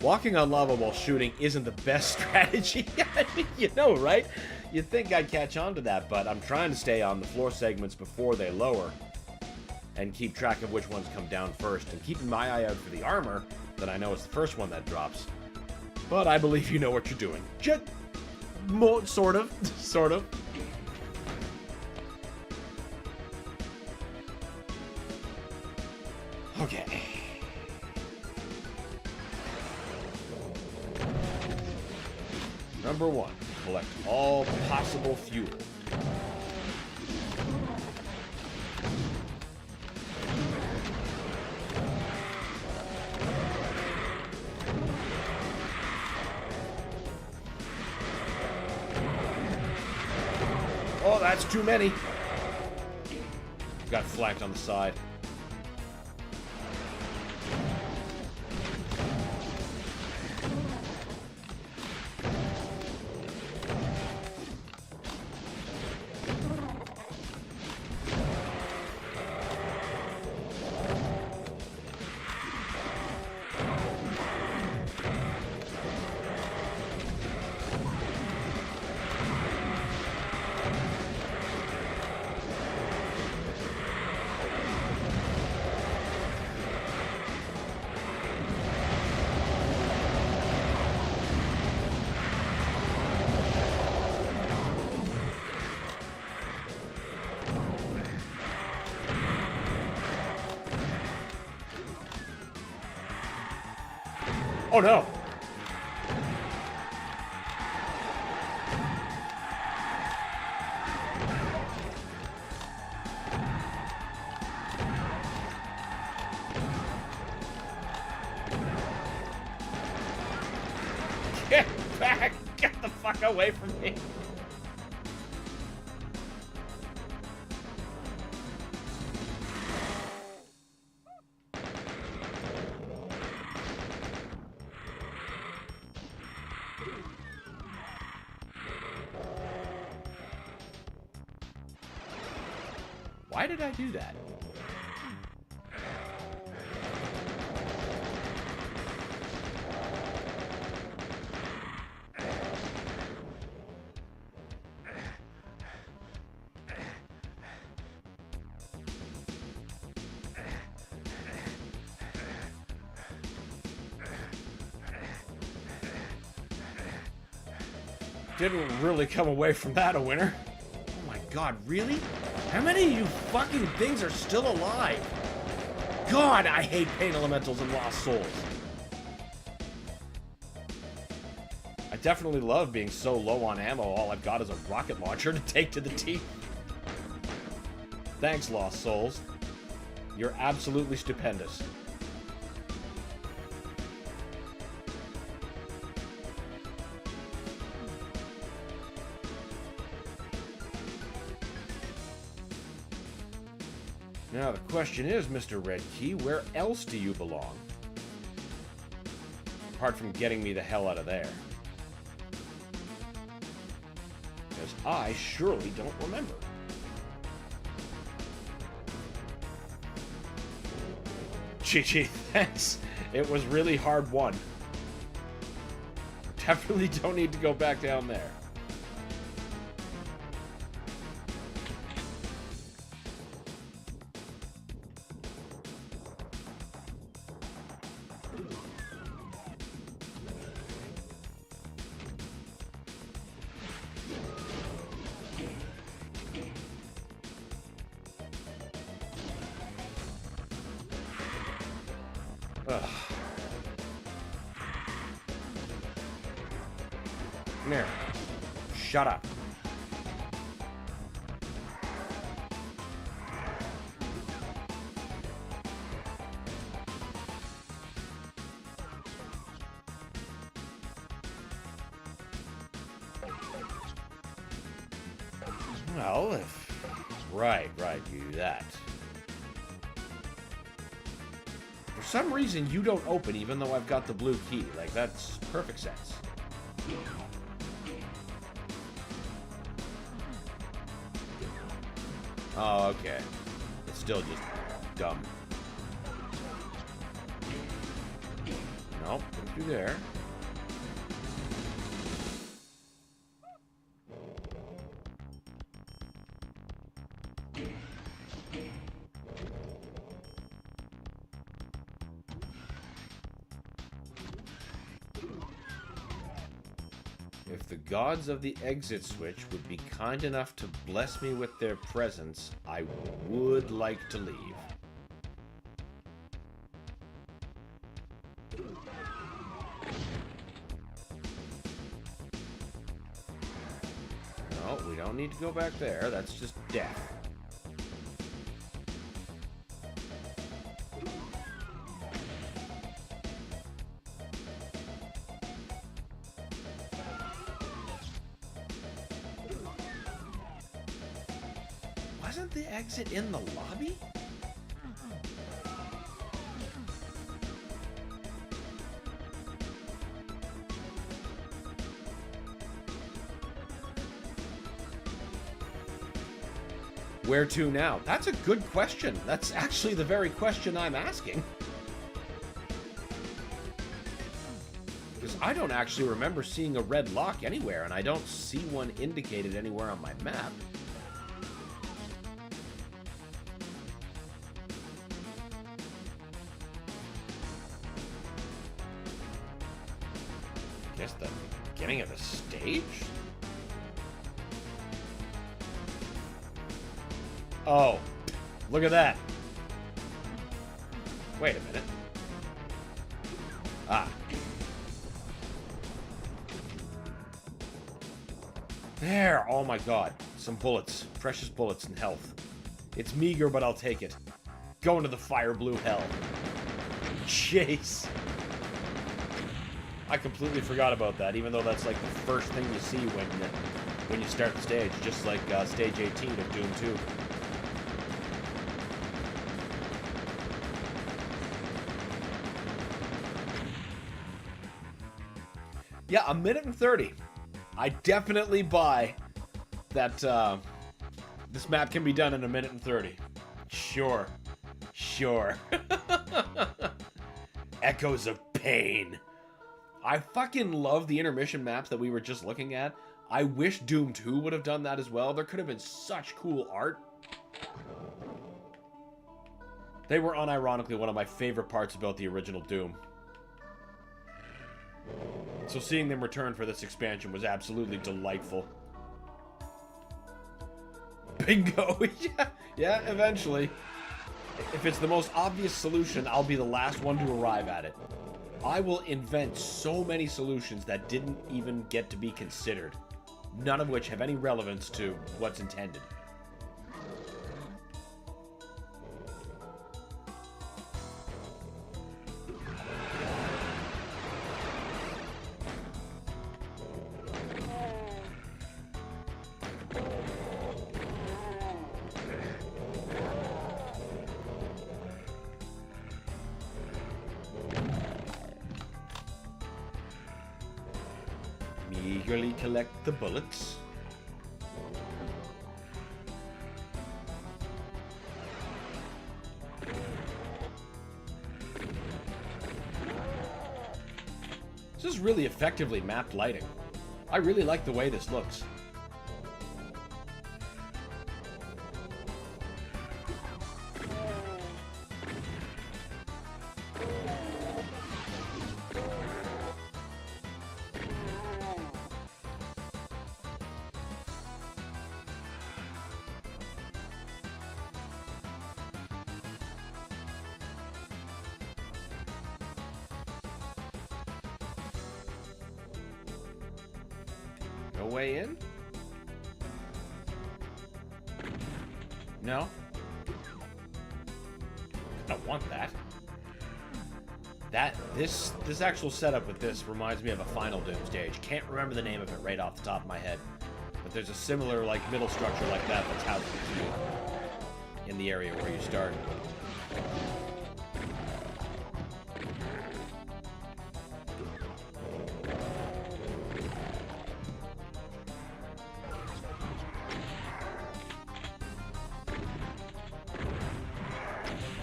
Walking on lava while shooting isn't the best strategy. I mean, you know, right? You'd think I'd catch on to that, but I'm trying to stay on the floor segments before they lower and keep track of which ones come down first, and keeping my eye out for the armor that I know is the first one that drops. But I believe you know what you're doing. Just sort of. Sort of. Okay. Number 1, collect all possible fuel. Oh, that's too many. Got flanked on the side. Oh no! Get back! Get the fuck away from me! Why did I do that? Didn't really come away from that a winner. Oh my god, really? How many of you fucking things are still alive? God, I hate pain elementals and Lost Souls. I definitely love being so low on ammo, all I've got is a rocket launcher to take to the teeth. Thanks, Lost Souls. You're absolutely stupendous. Now the question is, Mr. Red Key, where else do you belong? Apart from getting me the hell out of there. Because I surely don't remember. Chi-Chi, thanks. It was really hard won. Definitely don't need to go back down there. Ugh. Come here. Shut up. Well, if... Right, you do that. For some reason, you don't open even though I've got the blue key. Like, that's perfect sense. Oh, okay. It's still just dumb. Nope, don't do there. If the gods of the exit switch would be kind enough to bless me with their presence, I would like to leave. No, we don't need to go back there. That's just death. Wasn't the exit in the lobby? Where to now? That's a good question. That's actually the very question I'm asking. Because I don't actually remember seeing a red lock anywhere, and I don't see one indicated anywhere on my map. I guess the beginning of the stage? Oh, look at that. Wait a minute. Ah. There! Oh my god. Some bullets. Precious bullets and health. It's meager, but I'll take it. Go into the fire blue hell. Chase! I completely forgot about that, even though that's like the first thing you see when you start the stage, just like stage 18 of Doom 2. Yeah, 1:30. I definitely buy that this map can be done in 1:30. Sure. Sure. Echoes of pain. I fucking love the intermission maps that we were just looking at. I wish Doom 2 would have done that as well. There could have been such cool art. They were unironically one of my favorite parts about the original Doom. So seeing them return for this expansion was absolutely delightful. Bingo! Yeah, eventually. If it's the most obvious solution, I'll be the last one to arrive at it. I will invent so many solutions that didn't even get to be considered, none of which have any relevance to what's intended. Eagerly collect the bullets. This is really effectively mapped lighting. I really like the way this looks. No way in? No? I don't want that. This actual setup with this reminds me of a Final Doom stage. Can't remember the name of it right off the top of my head. But there's a similar, like, middle structure like that that's housed in the area where you start.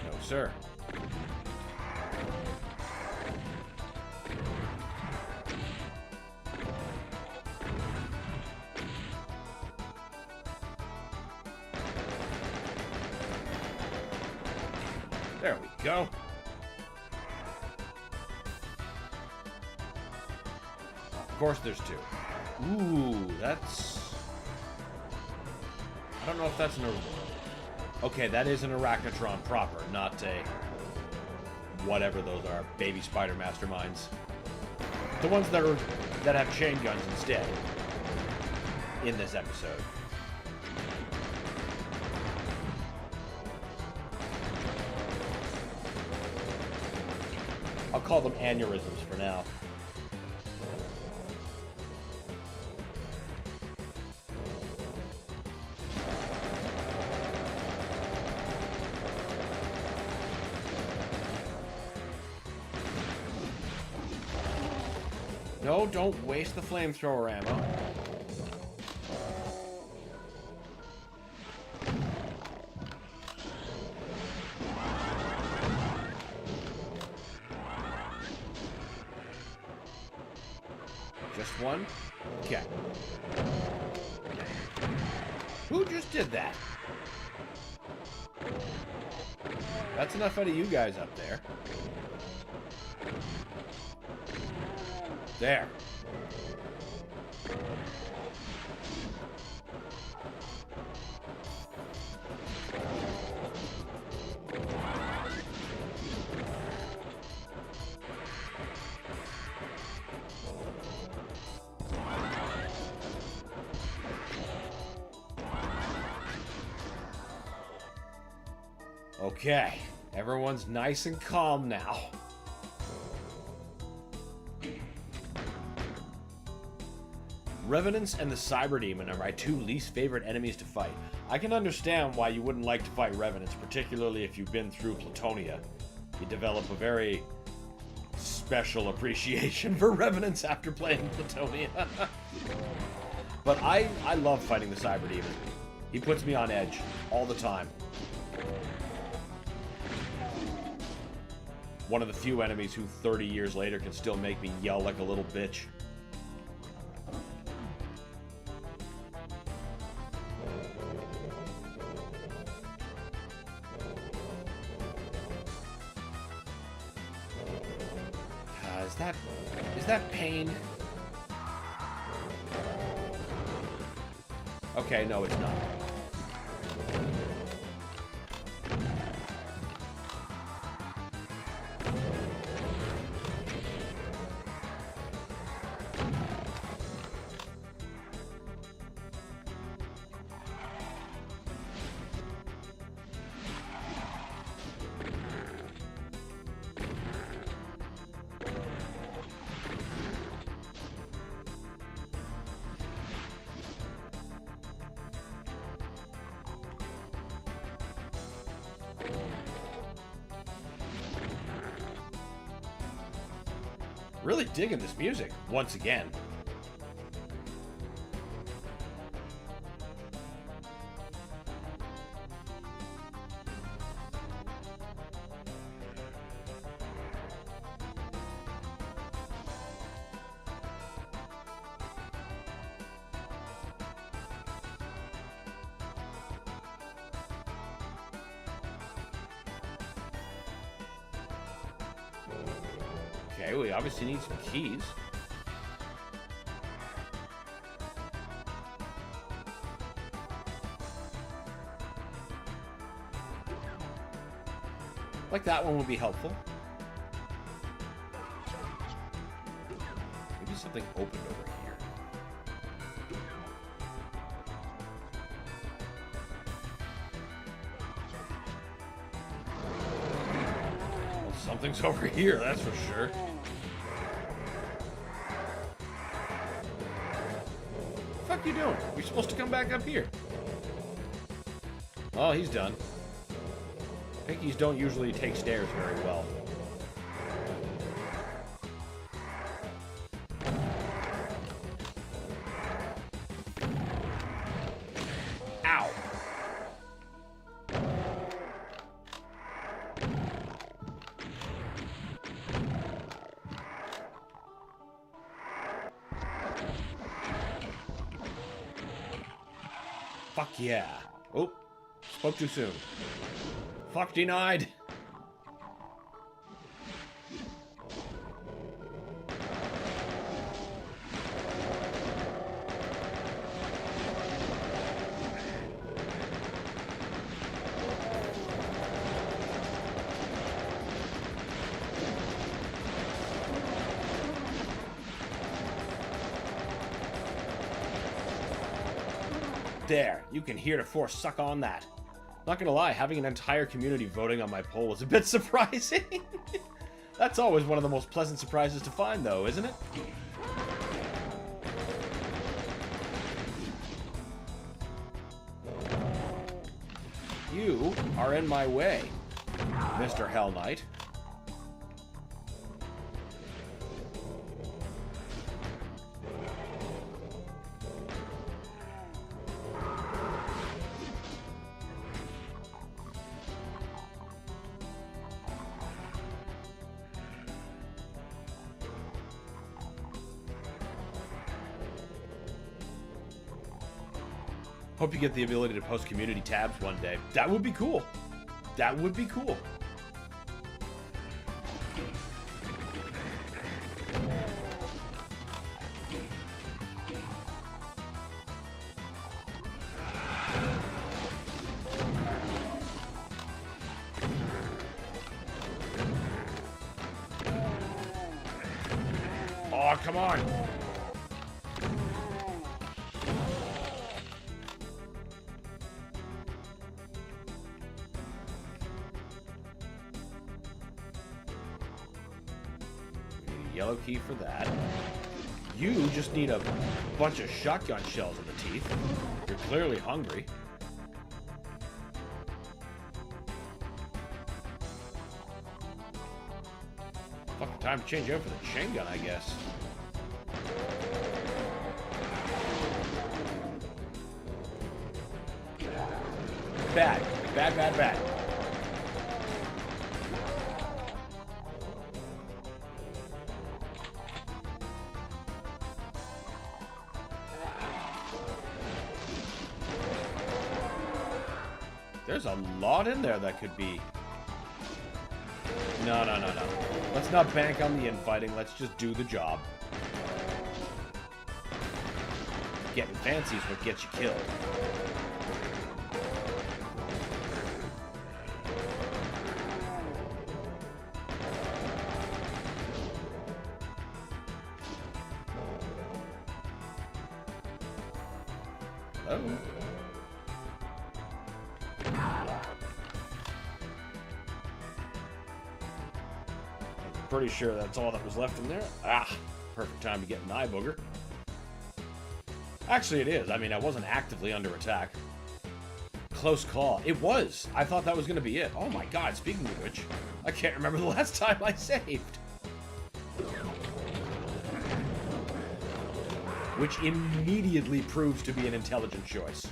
No, sir. There we go. Of course there's two. Ooh, that's... I don't know if that's an... Okay, that is an Arachnotron proper, not a... whatever those are, baby spider masterminds. The ones that have chain guns instead in this episode. I'll call them aneurysms for now. No, don't waste the flamethrower ammo. Just one? Okay. Who just did that? That's enough out of you guys up there. There. Okay, everyone's nice and calm now. Revenants and the Cyber Demon are my two least favorite enemies to fight. I can understand why you wouldn't like to fight Revenants, particularly if you've been through Plutonia. You develop a very special appreciation for Revenants after playing Plutonia. But I love fighting the Cyber Demon. He puts me on edge all the time. One of the few enemies who 30 years later can still make me yell like a little bitch. Is that pain? Okay, no, it's not. Really digging this music, once again. Okay, we obviously need some keys. Like that one would be helpful. Maybe something opened over here. Well, something's over here, that's for sure. What the fuck you doing? You're supposed to come back up here. Oh, he's done. Pinkies don't usually take stairs very well. Ow! Fuck yeah. Oh, spoke too soon. Fuck denied. There, you can hear the force suck on that. Not gonna lie, having an entire community voting on my poll was a bit surprising. That's always one of the most pleasant surprises to find, though, isn't it? You are in my way, Mr. Hell Knight. Hope you get the ability to post community tabs one day. That would be cool. That would be cool. Oh, come on. Yellow key for that. You just need a bunch of shotgun shells in the teeth. You're clearly hungry. Fucking time to change out for the chain gun, I guess. Bad. Bad, bad, bad. There's a lot in there that could be... No. Let's not bank on the infighting. Let's just do the job. Getting fancy is what gets you killed. Oh. Pretty sure that's all that was left in there. Ah, perfect time to get an eye booger. Actually, it is. I mean, I wasn't actively under attack. Close call. It was. I thought that was going to be it. Oh my god, speaking of which, I can't remember the last time I saved. Which immediately proves to be an intelligent choice.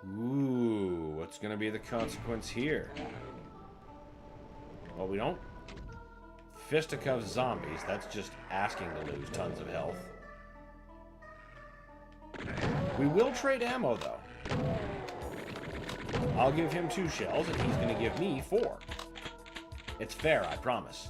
Ooh, what's gonna be the consequence here? Well, we don't fisticuff zombies. That's just asking to lose tons of health. We will trade ammo, though. I'll give him 2 shells, and he's gonna give me 4. It's fair, I promise.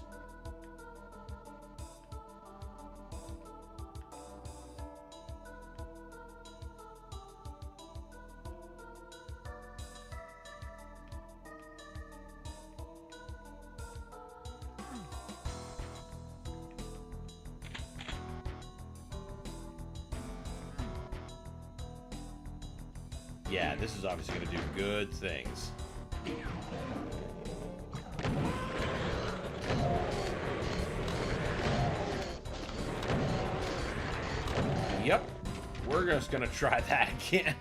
Yeah, this is obviously going to do good things. Yep, we're just going to try that again.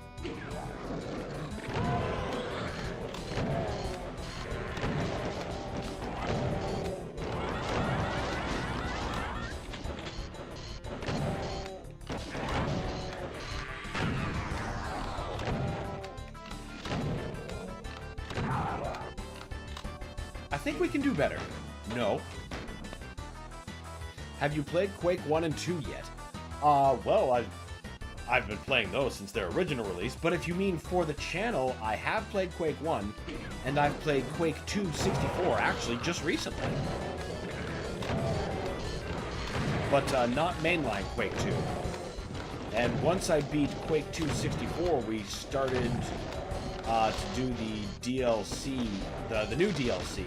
I think we can do better. No. Have you played Quake 1 and 2 yet? Well, I've been playing those since their original release, but if you mean for the channel, I have played Quake 1, and I've played Quake 2 64, actually, just recently. but not mainline Quake 2. And once I beat Quake 2 64, we started to do the DLC, the new DLC,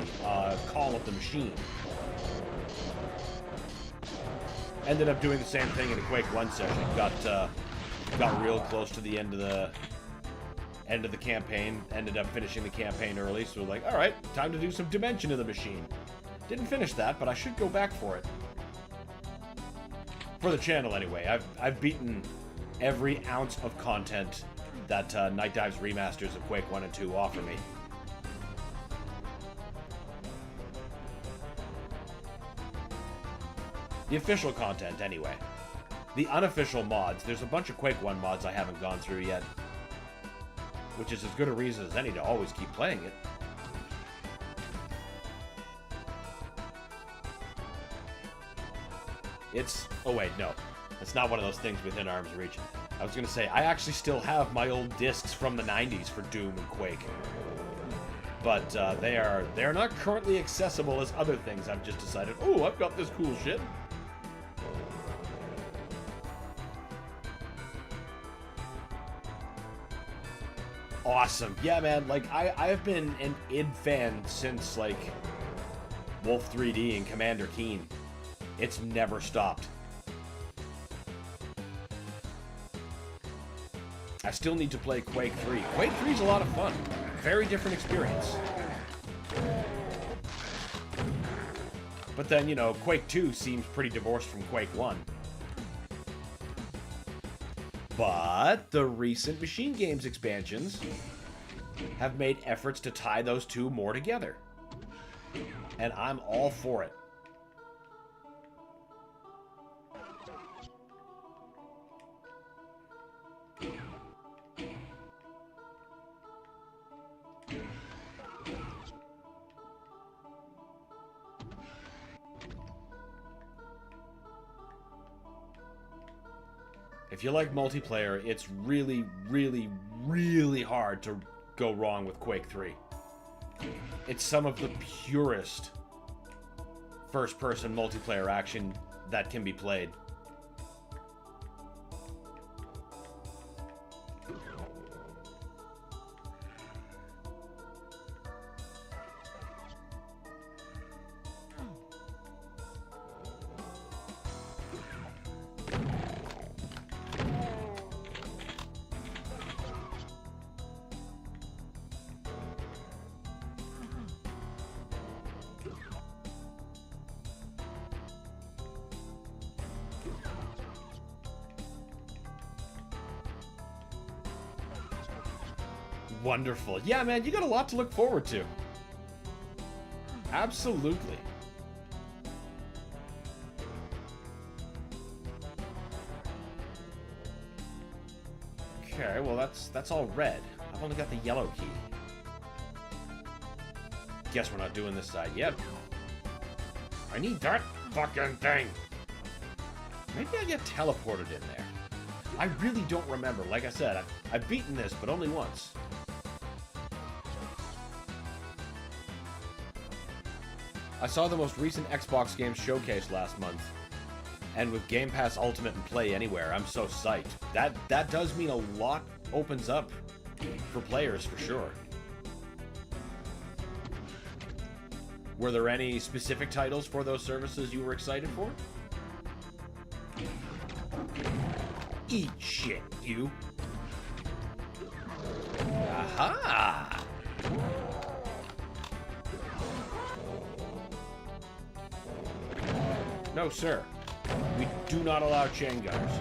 Call of the Machine. Ended up doing the same thing in a Quake 1 session. Got real close to the end of the campaign. Ended up finishing the campaign early, so we're like, all right, time to do some Dimension of the Machine. Didn't finish that, but I should go back for it. For the channel, anyway. I've beaten every ounce of content that Night Dive's remasters of Quake 1 and 2 offer me. The official content, anyway. The unofficial mods, there's a bunch of Quake 1 mods I haven't gone through yet. Which is as good a reason as any to always keep playing it. It's... oh wait, no. It's not one of those things within arm's reach. I was gonna say, I actually still have my old discs from the 90s for Doom and Quake. But they're not currently accessible as other things. I've just decided, oh, I've got this cool shit. Awesome. Yeah, man, like, I've been an id fan since, like, Wolf 3D and Commander Keen. It's never stopped. I still need to play Quake 3. Quake 3 is a lot of fun. Very different experience. But then, you know, Quake 2 seems pretty divorced from Quake 1. But the recent Machine Games expansions have made efforts to tie those two more together. And I'm all for it. If you like multiplayer, it's really, really, really hard to go wrong with Quake 3. It's some of the purest first-person multiplayer action that can be played. Wonderful. Yeah, man, you got a lot to look forward to. Absolutely. Okay, well that's all red. I've only got the yellow key. Guess we're not doing this side yet. I need that fucking thing. Maybe I get teleported in there. I really don't remember. Like I said, I've beaten this, but only once. I saw the most recent Xbox games showcase last month, and with Game Pass Ultimate and Play Anywhere, I'm so psyched. That does mean a lot opens up for players, for sure. Were there any specific titles for those services you were excited for? Eat shit, you. Aha! No, sir. We do not allow chain gunners.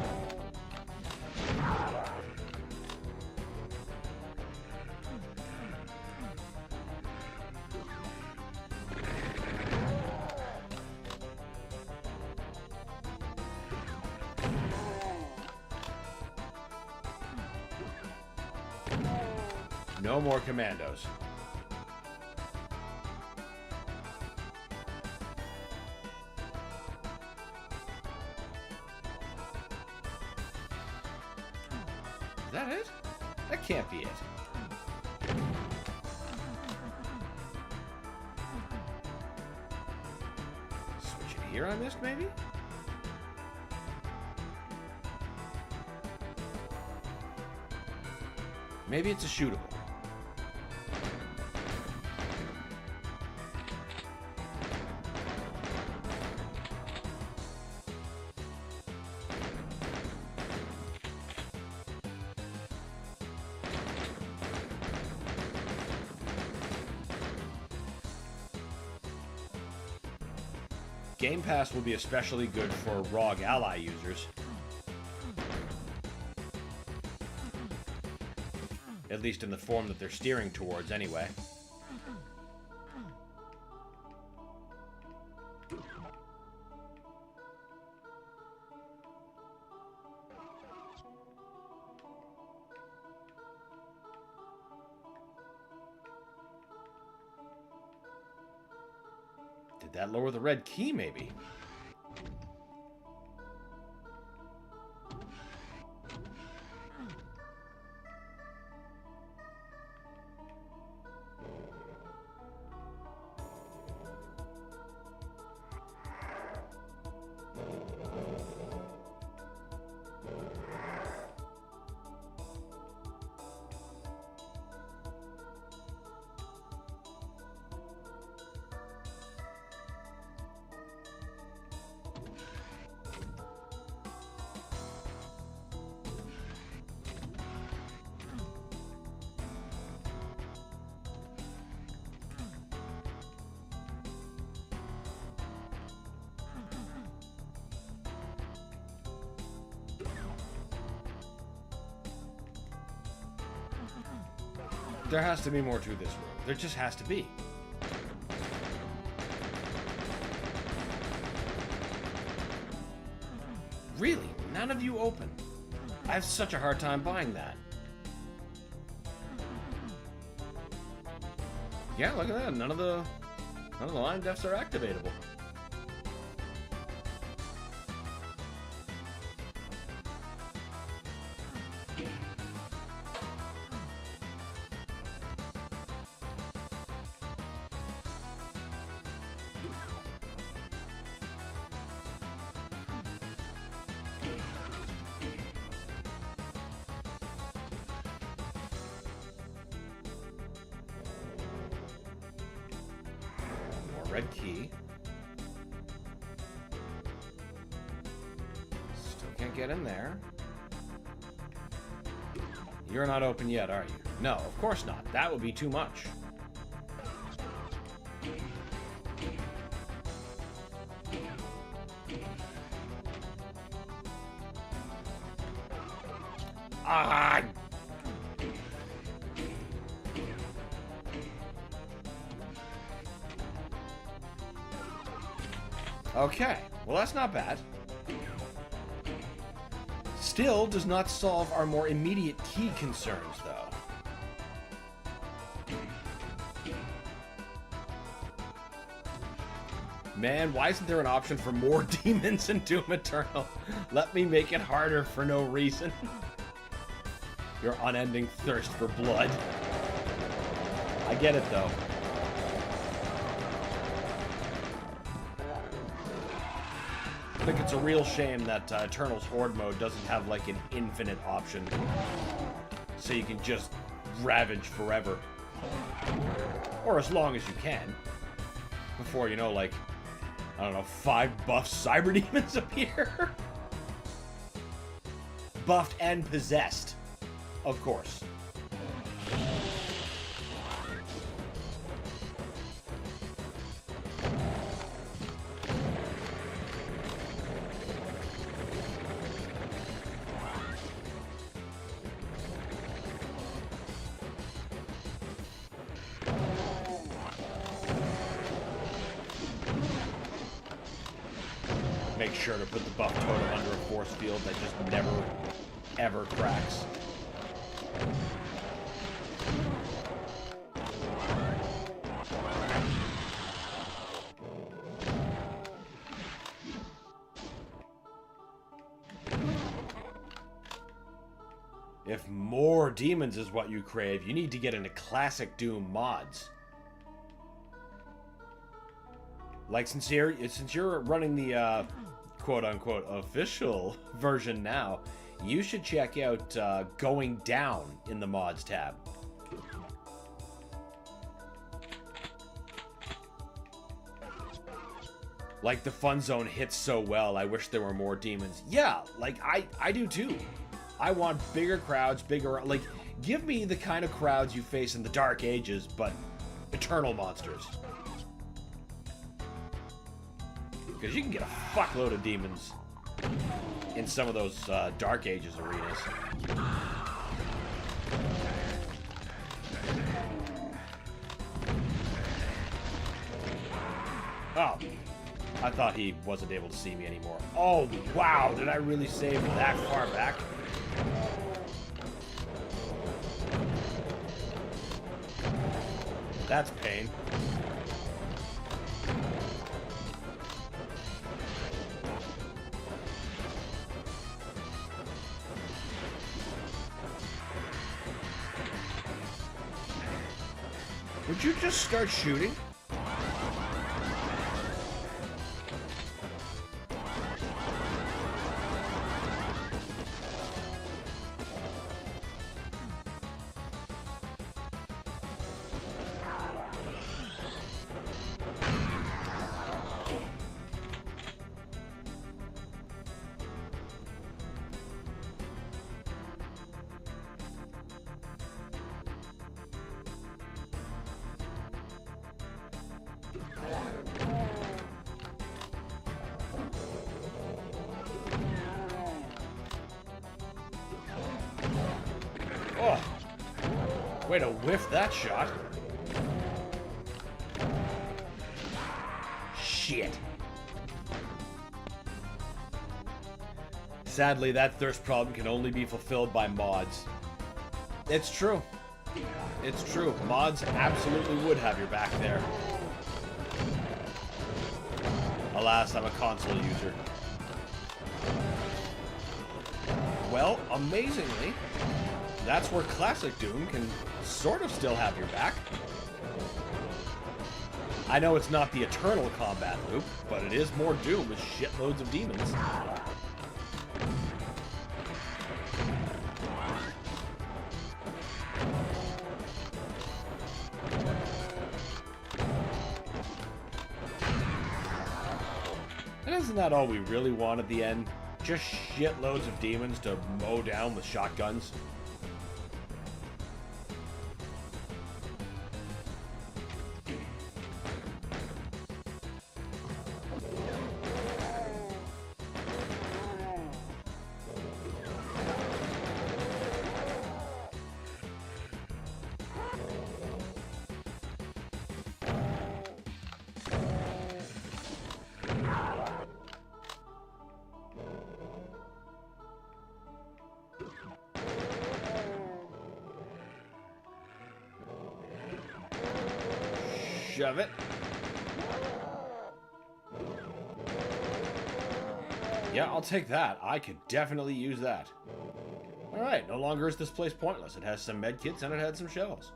No more commandos. Is that it? That can't be it. Switch it here I missed, maybe? Maybe it's a shootable. Game Pass will be especially good for ROG Ally users. At least in the form that they're steering towards, anyway. Did that lower the red key, maybe? There has to be more to this room. There just has to be. Really? None of you open? I have such a hard time buying that. Yeah, look at that. None of the line defs are activatable. Red key. Still can't get in there. You're not open yet, are you? No, of course not. That would be too much. Ah! Okay, well that's not bad. Still does not solve our more immediate key concerns, though. Man, why isn't there an option for more demons in Doom Eternal? Let me make it harder for no reason. Your unending thirst for blood. I get it, though. I think it's a real shame that Eternal's Horde mode doesn't have like an infinite option. So you can just ravage forever. Or as long as you can. Before, you know, like, I don't know, 5 buff cyber demons appear? Buffed and possessed. Of course. Make sure to put the buff totem under a force field that just never, ever cracks. If more demons is what you crave, you need to get into classic Doom mods. Like, since you're running the quote-unquote official version now, you should check out Going Down in the Mods tab. Like, the fun zone hits so well, I wish there were more demons. Yeah, like, I do too. I want bigger crowds, bigger... Like, give me the kind of crowds you face in the Dark Ages, but eternal monsters. Because you can get a fuckload of demons in some of those Dark Ages arenas. Oh, I thought he wasn't able to see me anymore. Oh, wow, did I really save that far back? That's pain. Would you just start shooting? Oh, way to whiff that shot. Shit. Sadly, that thirst problem can only be fulfilled by mods. It's true. It's true. Mods absolutely would have your back there. Alas, I'm a console user. Well, amazingly, that's where Classic Doom can sort of still have your back. I know it's not the eternal combat loop, but it is more Doom with shitloads of demons. And isn't that all we really want at the end? Just shitloads of demons to mow down with shotguns? Shove it. Yeah, I'll take that. I could definitely use that. Alright, no longer is this place pointless. It has some medkits and it had some shells.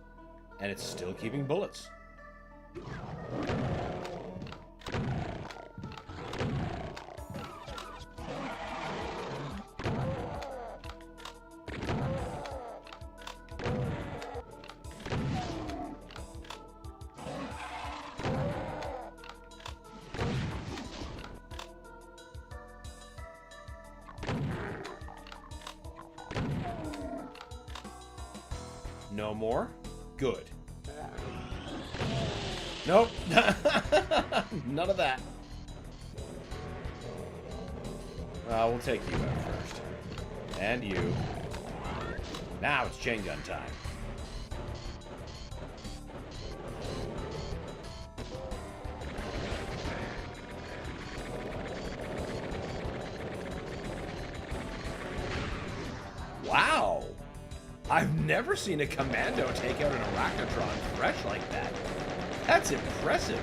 And it's still keeping bullets. No more? Good. Nope. None of that. We'll take you out first. And you. Now it's chain gun time. Wow! I've never seen a commando take out an arachnotron fresh like that. That's impressive.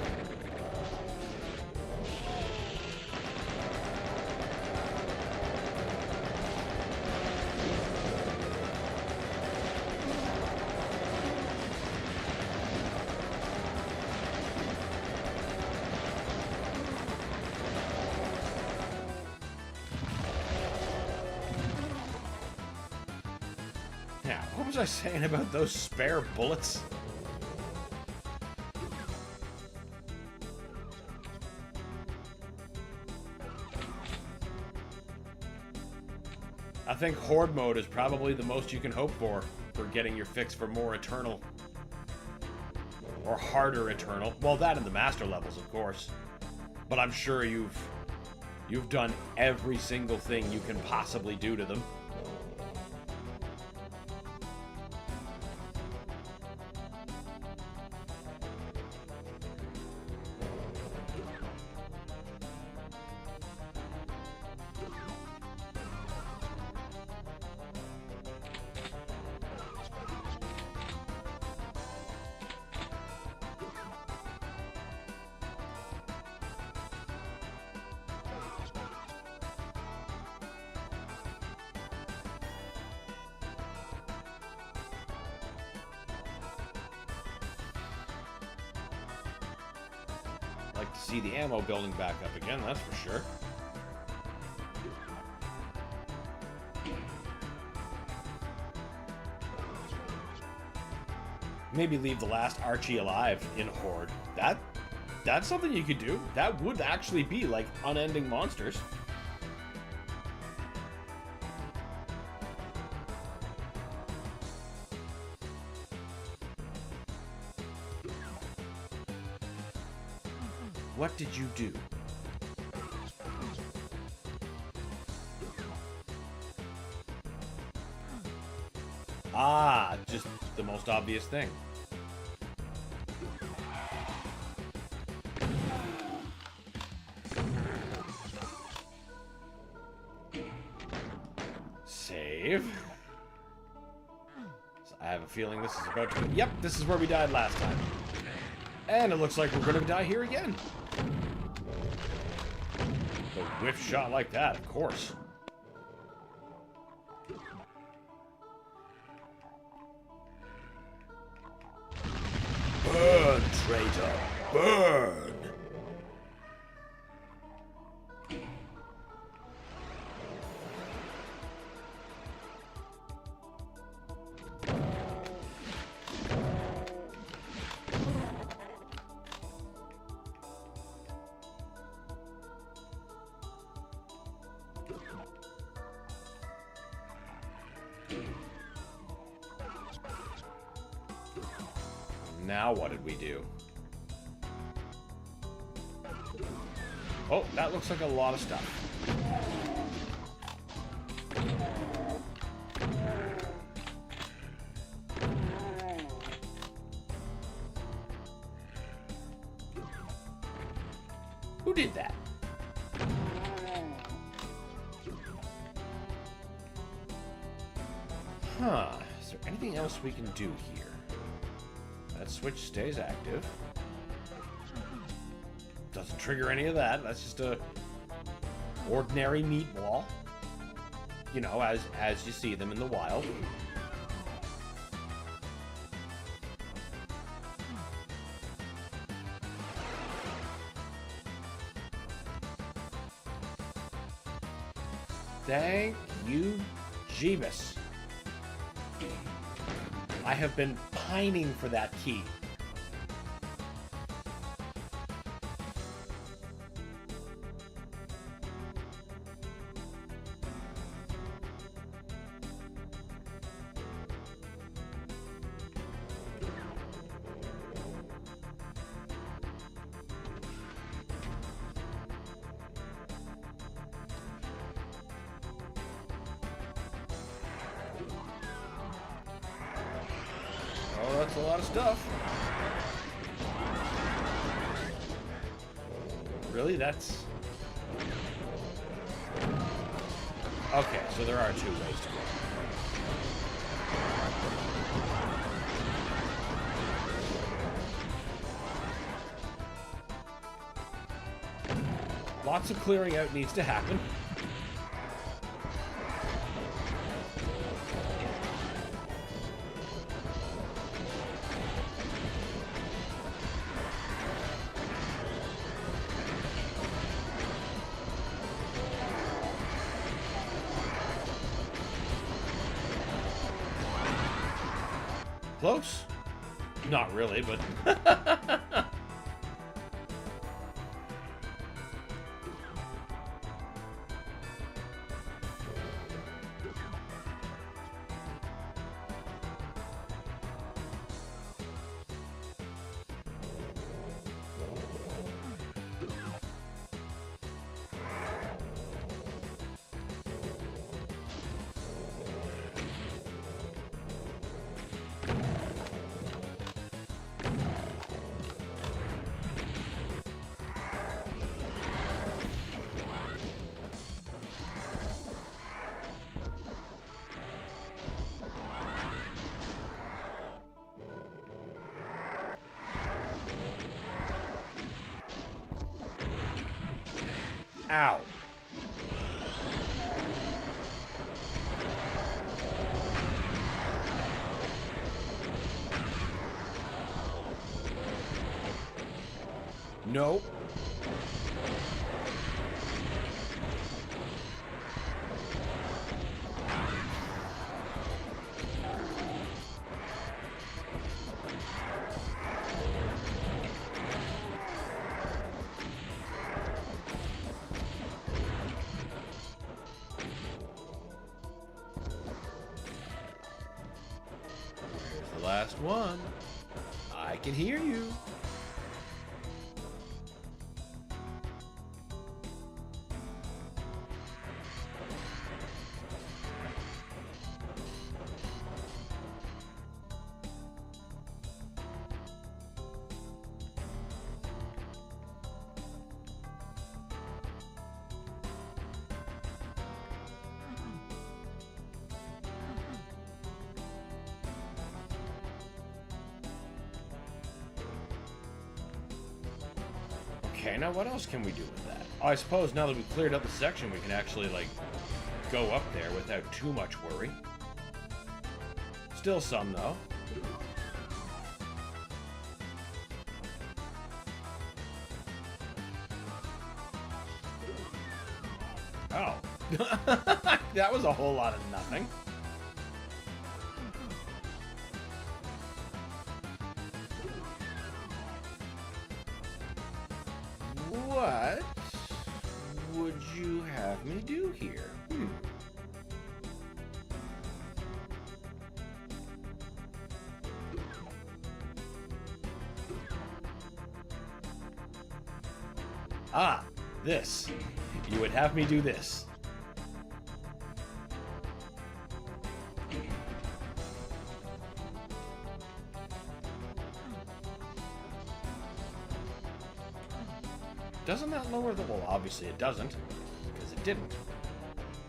was I saying about those spare bullets? I think Horde mode is probably the most you can hope for getting your fix for more Eternal. Or harder Eternal. Well, that and the Master levels, of course. But I'm sure you've done every single thing you can possibly do to them. Like to see the ammo building back up again, that's for sure. Maybe leave the last Archie alive in Horde. That's something you could do. That would actually be like unending monsters. What did you do? Ah, just the most obvious thing. Save. So I have a feeling this is about to... Yep, this is where we died last time. And it looks like we're going to die here again. A whiff shot like that, of course. Burn, traitor! Burn! Now what did we do? Oh, that looks like a lot of stuff. Who did that? Huh. Is there anything else we can do here? That switch stays active. Doesn't trigger any of that. That's just a ordinary meat wall. You know, as you see them in the wild. Thank you, Jeebus. I have been pining for that key. Oh, that's a lot of stuff. Really? That's... Okay, so there are 2 ways to go. Lots of clearing out needs to happen. Close? Not really, but... Ow. Nope. Here's the last one. I can hear you. Okay, now what else can we do with that? Oh, I suppose now that we've cleared up the section, we can actually, like, go up there without too much worry. Still some, though. Oh. That was a whole lot of nothing. What would you have me do here? Ah, this. You would have me do this. Doesn't that lower the... Well, obviously it doesn't, because it didn't.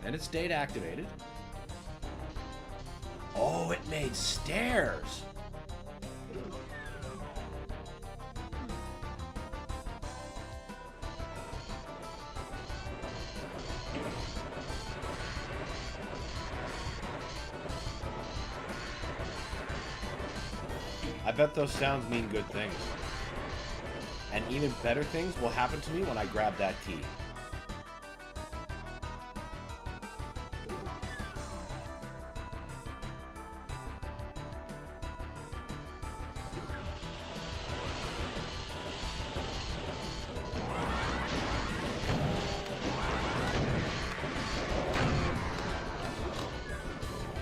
And it stayed activated. Oh, it made stairs! I bet those sounds mean good things. And even better things will happen to me when I grab that key.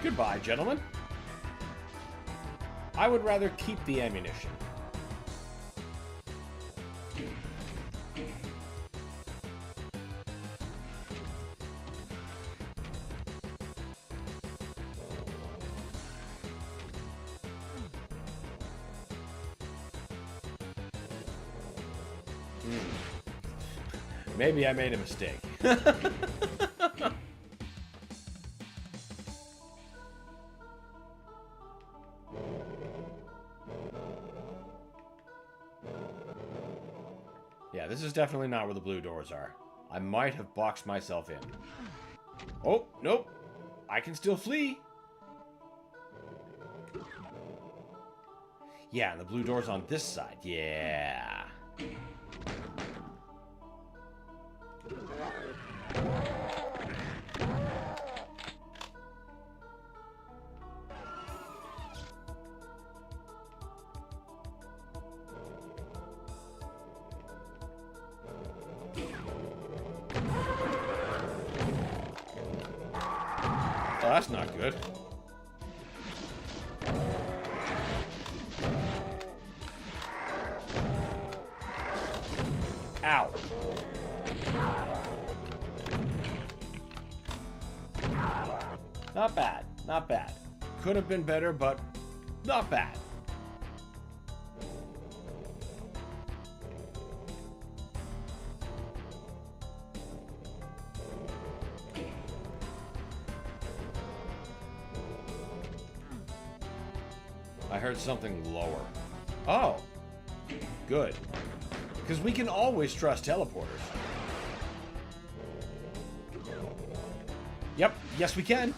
Goodbye, gentlemen. I would rather keep the ammunition. Maybe I made a mistake. Yeah, this is definitely not where the blue doors are. I might have boxed myself in. Oh, nope. I can still flee. Yeah, and the blue door's on this side. Yeah. that's not good. Ow. Not bad. Not bad. Could have been better, but not bad. I heard something lower. Oh. Good. Because we can always trust teleporters. Yep. Yes, we can.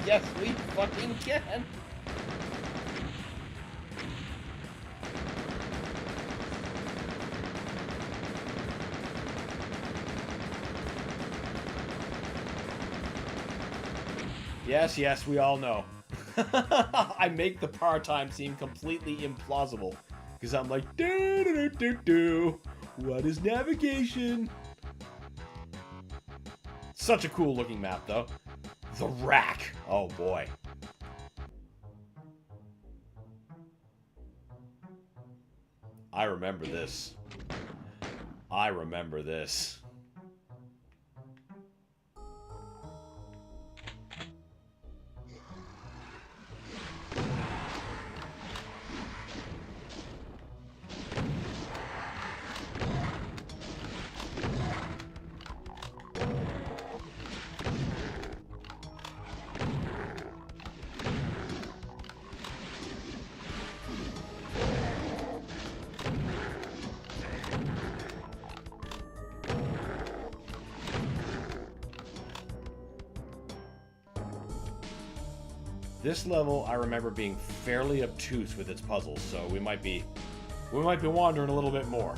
Yes, we fucking can. Yes, yes, we all know. I make the power time seem completely implausible. Because I'm like, do-do-do-do-do. What is navigation? Such a cool looking map, though. The rack. Oh, boy. I remember this. I remember this. This level, I remember being fairly obtuse with its puzzles, so we might be wandering a little bit more.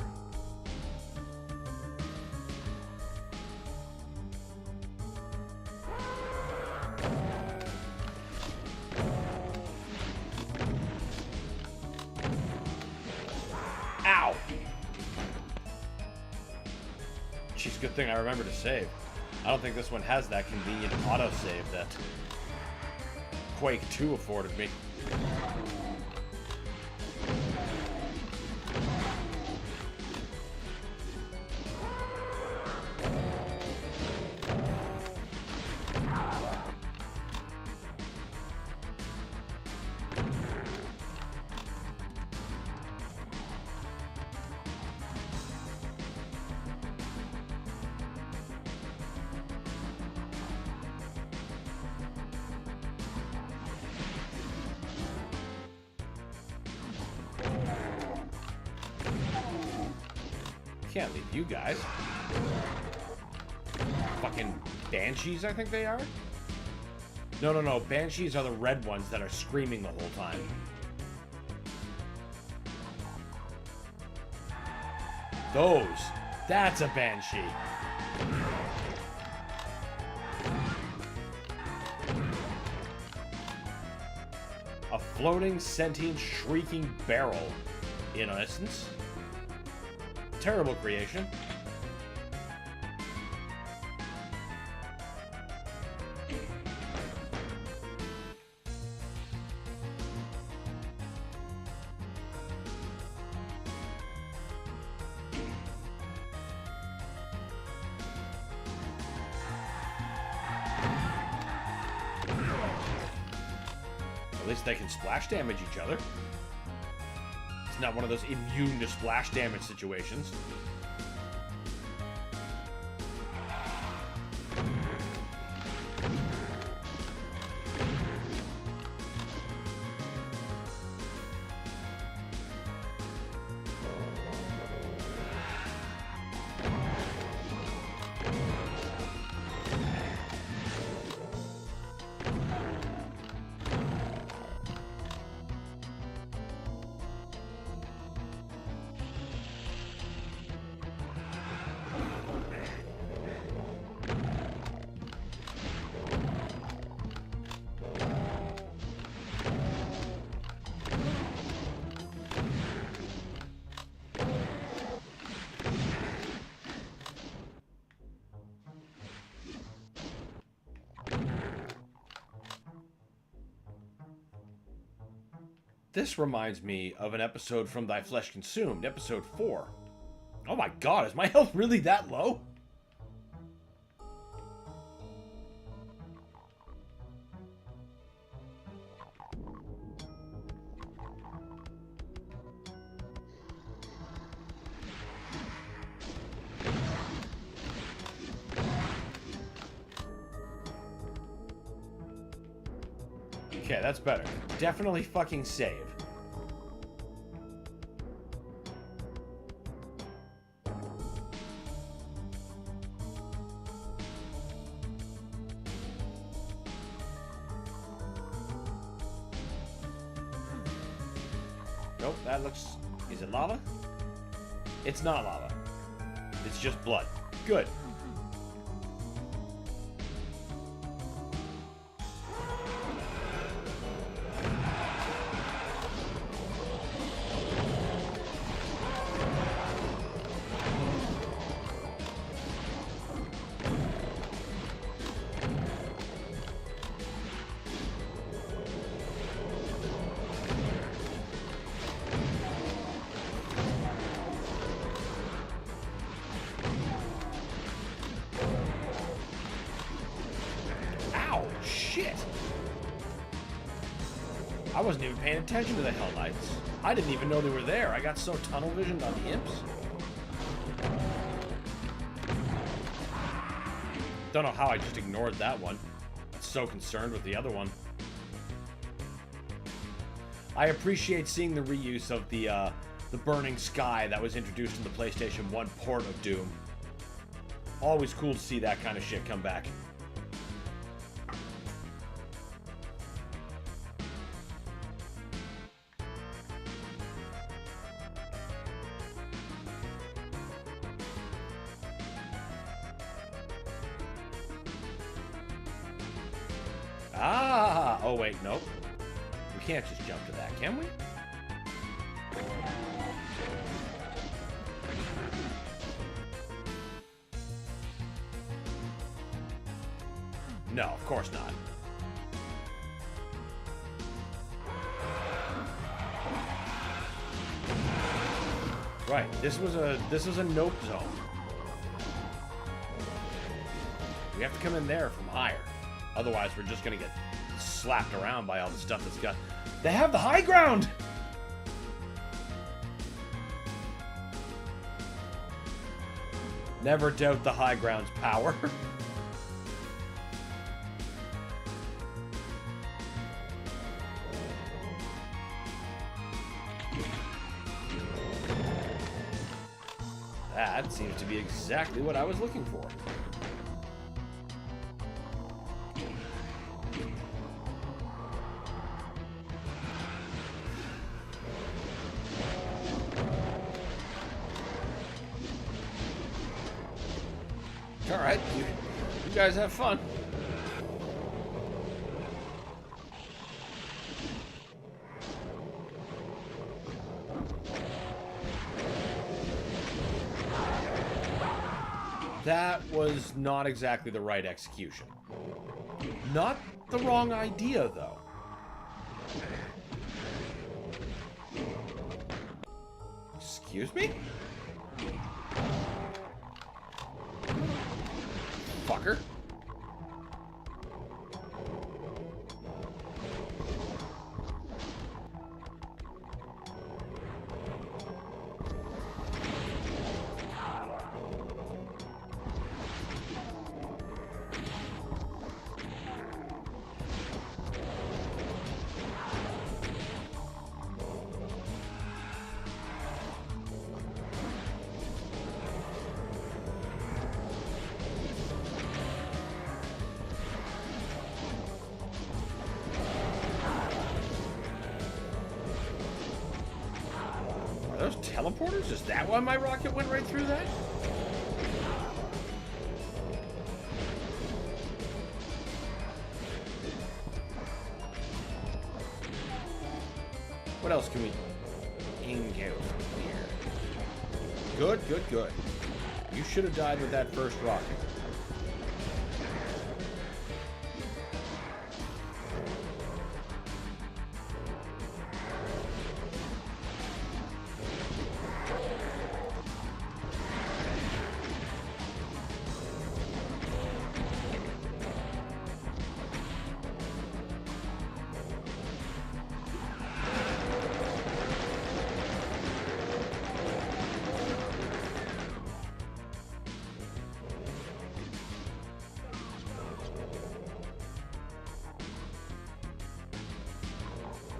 Ow! Jeez, good thing I remember to save. I don't think this one has that convenient autosave that Quake 2 afforded me. Can't leave you guys. Fucking banshees, I think they are? No. Banshees are the red ones that are screaming the whole time. Those. That's a banshee. A floating, sentient, shrieking barrel, in essence. Terrible creation. At least they can splash damage each other. It's not one of those immune to splash damage situations. This reminds me of an episode from Thy Flesh Consumed, episode 4. Oh my god, is my health really that low? Okay, that's better. Definitely fucking save. Nope, that looks... Is it lava? It's not lava. It's just blood. Good. Shit! I wasn't even paying attention to the Hell Knights. I didn't even know they were there. I got so tunnel visioned on the imps. Don't know how I just ignored that one. I'm so concerned with the other one. I appreciate seeing the reuse of the burning sky that was introduced in the PlayStation 1 port of Doom. Always cool to see that kind of shit come back. Ah! Oh wait, nope. We can't just jump to that, can we? No, of course not. Right, this was a nope zone. We have to come in there from higher. Otherwise, we're just gonna get slapped around by all the stuff that's got... They have the high ground! Never doubt the high ground's power. That seems to be exactly what I was looking for. Alright, you guys have fun. That was not exactly the right execution. Not the wrong idea, though. Excuse me? Fucker. Those teleporters? Is that why my rocket went right through that? What else can we ingo here? Good, good, good. You should have died with that first rocket.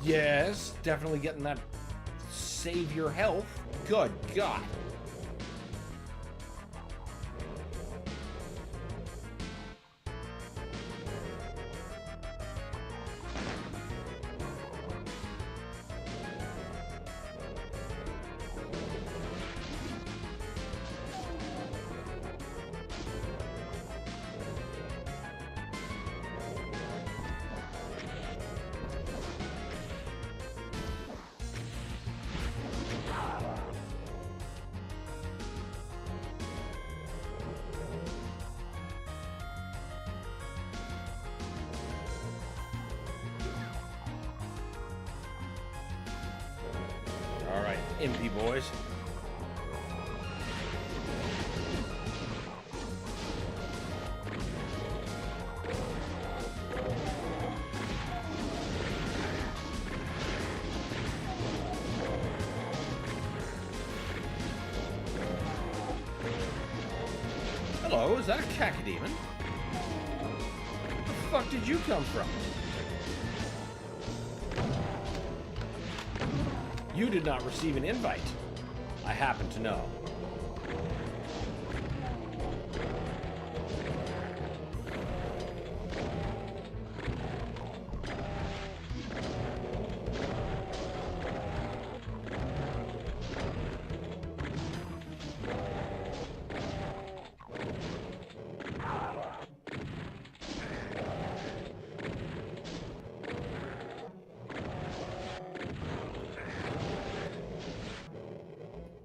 Yes, definitely getting that save your health. Good God. Alright, impy boys. Hello, is that a cacodemon? Where the fuck did you come from? You did not receive an invite. I happen to know.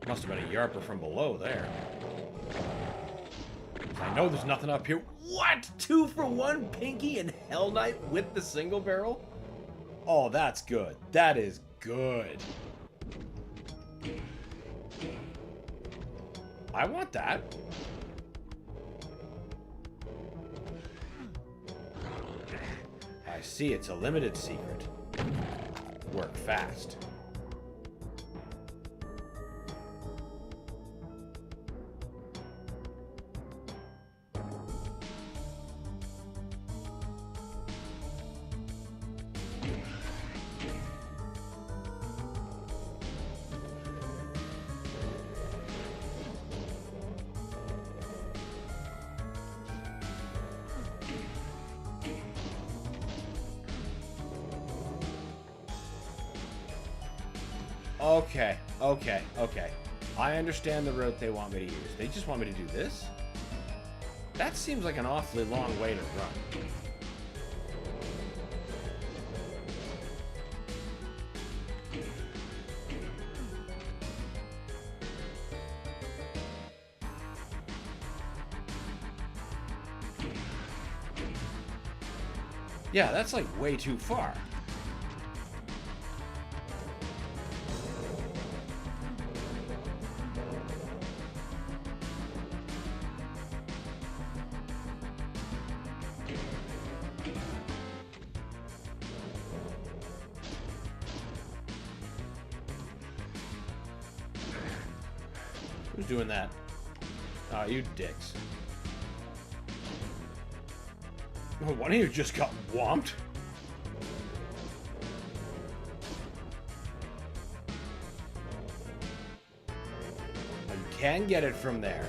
Must have been a yarper from below there. I know there's nothing up here. What? 2 for 1 Pinky and Hell Knight with the single barrel? Oh, that's good. That is good. I want that. I see, it's a limited secret. Work fast. Okay. I understand the route they want me to use. They just want me to do this? That seems like an awfully long way to run. Yeah, that's like way too far. Who's doing that? Oh, you dicks. Oh, one of you just got whomped. Oh, you can get it from there.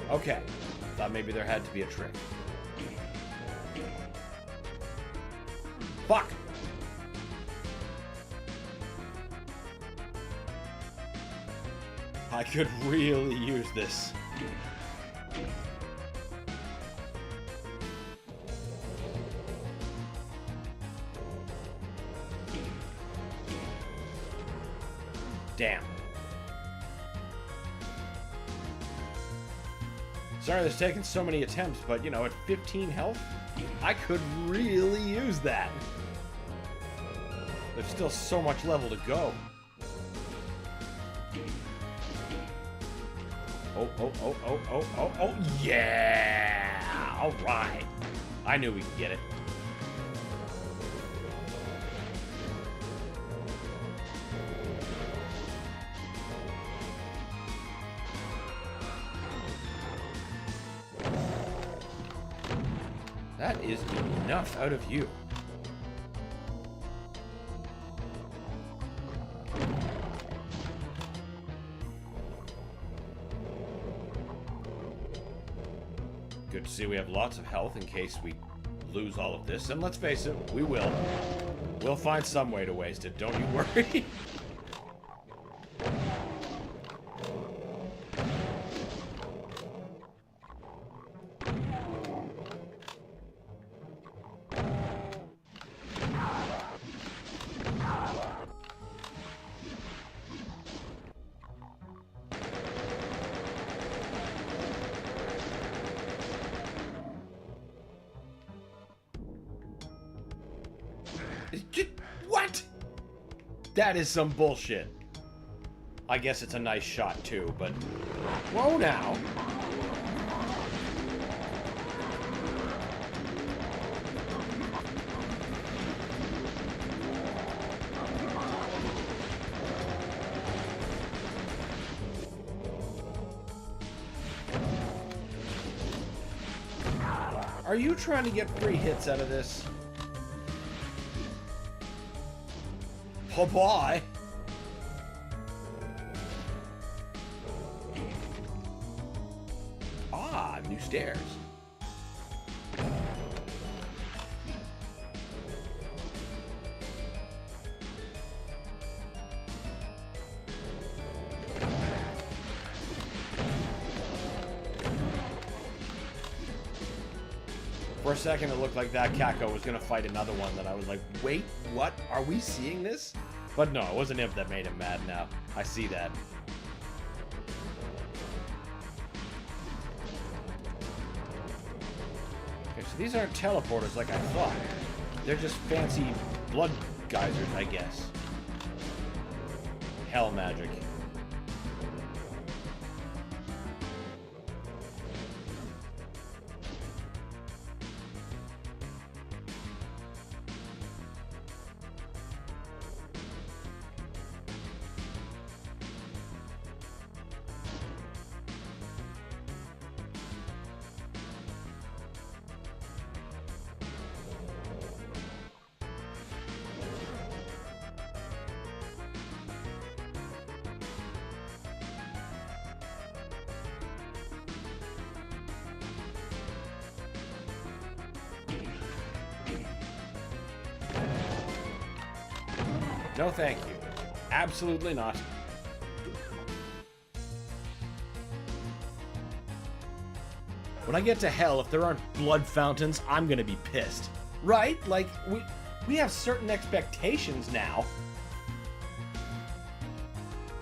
Okay. Thought maybe there had to be a trick. Fuck! I could really use this. Damn. Sorry this taking so many attempts, but you know, at 15 health, I could really use that. There's still so much level to go. Oh, yeah! Alright. I knew we could get it. That is enough out of you. Good to see we have lots of health in case we lose all of this. And let's face it, we will. We'll find some way to waste it, don't you worry. What? That is some bullshit. I guess it's a nice shot too, but... Whoa now. Are you trying to get free hits out of this? Oh boy! Ah, new stairs. For a second, it looked like that Kako was gonna fight another one that I was like, wait, what? Are we seeing this? But no, it wasn't him that made him mad now. I see that. Okay, so these aren't teleporters like I thought. They're just fancy blood geysers, I guess. Hell magic. No, thank you. Absolutely not. When I get to hell, if there aren't blood fountains, I'm gonna be pissed. Right? Like, we have certain expectations now.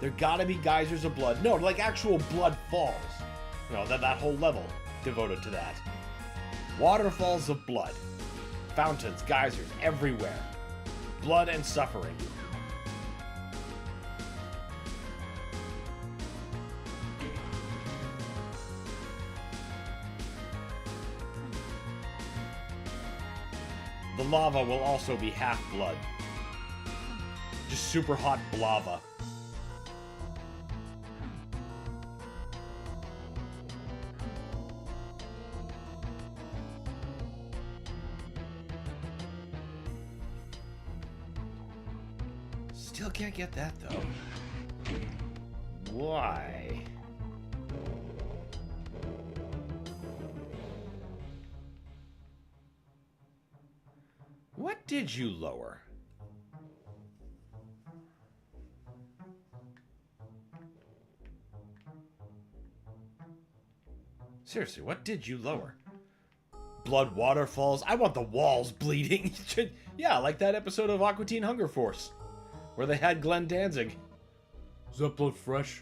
There gotta be geysers of blood. No, like actual blood falls. You know, that whole level devoted to that. Waterfalls of blood. Fountains, geysers, everywhere. Blood and suffering. The lava will also be half blood. Just super hot lava. Still can't get that though. Why? What did you lower? Seriously, what did you lower? Blood waterfalls? I want the walls bleeding. Yeah, like that episode of Aqua Teen Hunger Force, where they had Glenn Danzig. Is that blood fresh?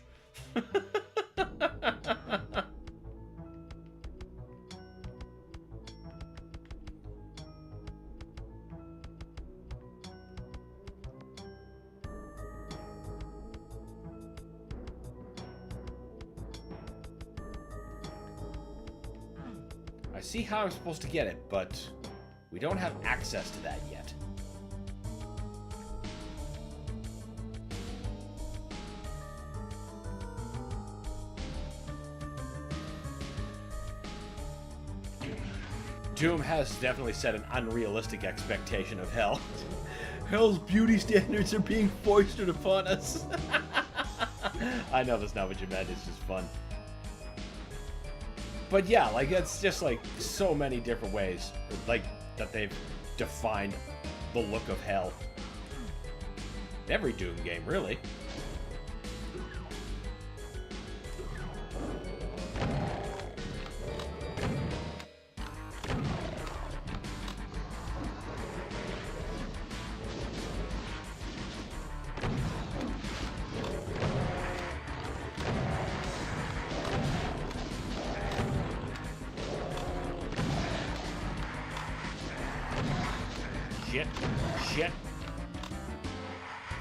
I see how I'm supposed to get it, but we don't have access to that yet. Doom has definitely set an unrealistic expectation of hell. Hell's beauty standards are being foisted upon us. I know that's not what you meant, it's just fun. But yeah, like, it's just, like, so many different ways, like, that they've defined the look of hell. Every Doom game, really. Shit.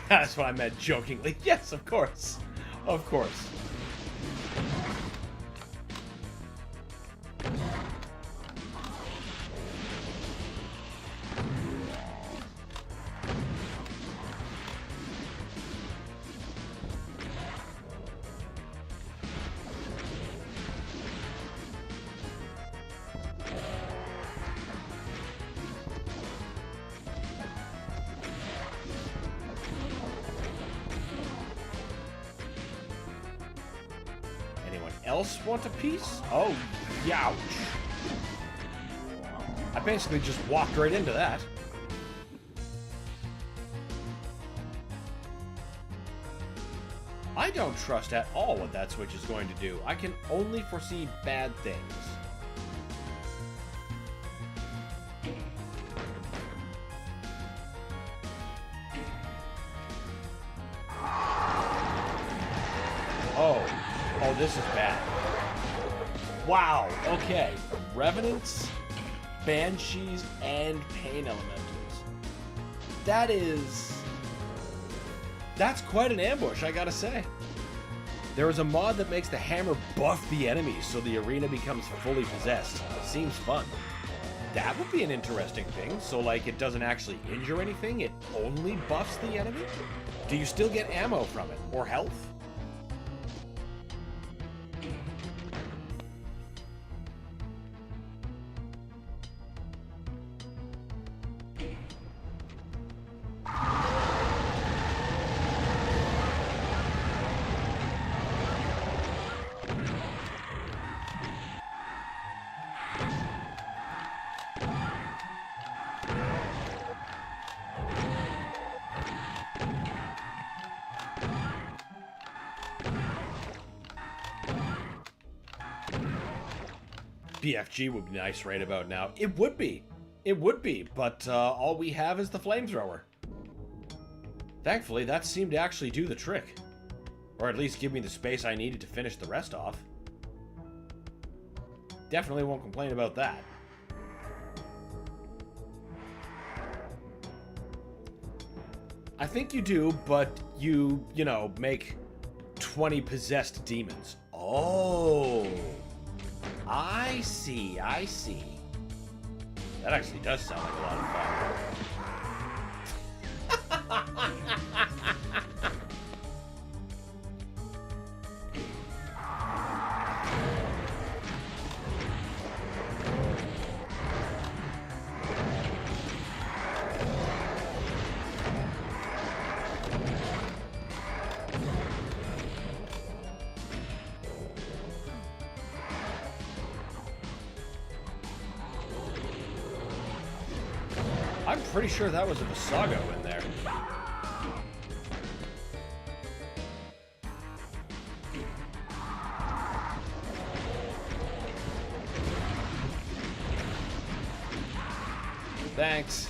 That's what I meant jokingly. Yes, of course. Of course. Else want a piece? Oh, youch. I basically just walked right into that. I don't trust at all what that switch is going to do. I can only foresee bad things. Oh, this is bad. Wow, okay. Revenants, Banshees, and Pain Elementals. That's quite an ambush, I gotta say. There is a mod that makes the hammer buff the enemies so the arena becomes fully possessed. Seems fun. That would be an interesting thing, so like it doesn't actually injure anything, it only buffs the enemy? Do you still get ammo from it, or health? BFG would be nice right about now. It would be. It would be, but all we have is the flamethrower. Thankfully, that seemed to actually do the trick. Or at least give me the space I needed to finish the rest off. Definitely won't complain about that. I think you do, but you know, make 20 possessed demons. Oh. I see. That actually does sound like a lot of fun. I'm pretty sure that was a Visago in there. Thanks.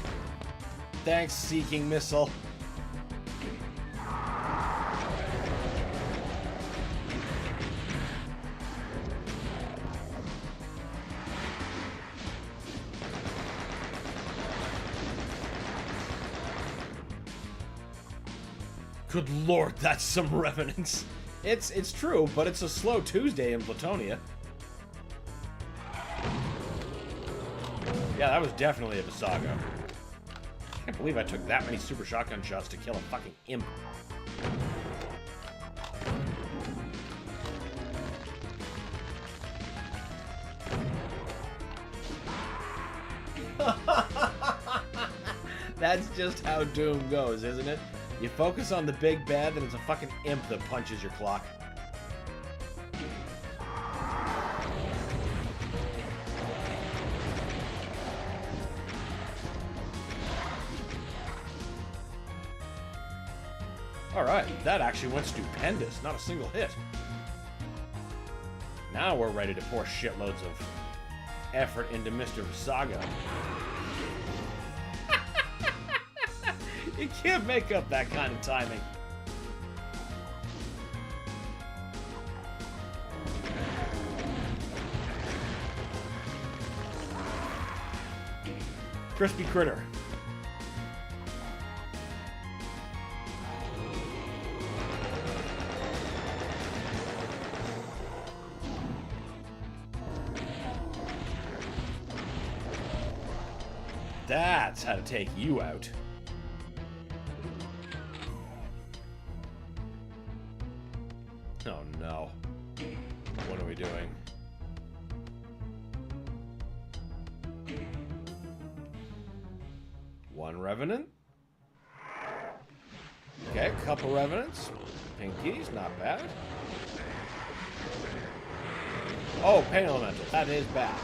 Thanks, Seeking Missile. Good lord, that's some revenants. It's true, but it's a slow Tuesday in Platonia. Yeah, that was definitely a Visago. I can't believe I took that many super shotgun shots to kill a fucking imp. That's just how Doom goes, isn't it? You focus on the big bad, then it's a fucking imp that punches your clock. Alright, that actually went stupendous. Not a single hit. Now we're ready to pour shitloads of effort into Mr. Saga. You can't make up that kind of timing. Crispy critter. That's how to take you out. Oh no. What are we doing? One Revenant. Okay, a couple Revenants. Pinkies, not bad. Oh, Pain Elemental. That is bad.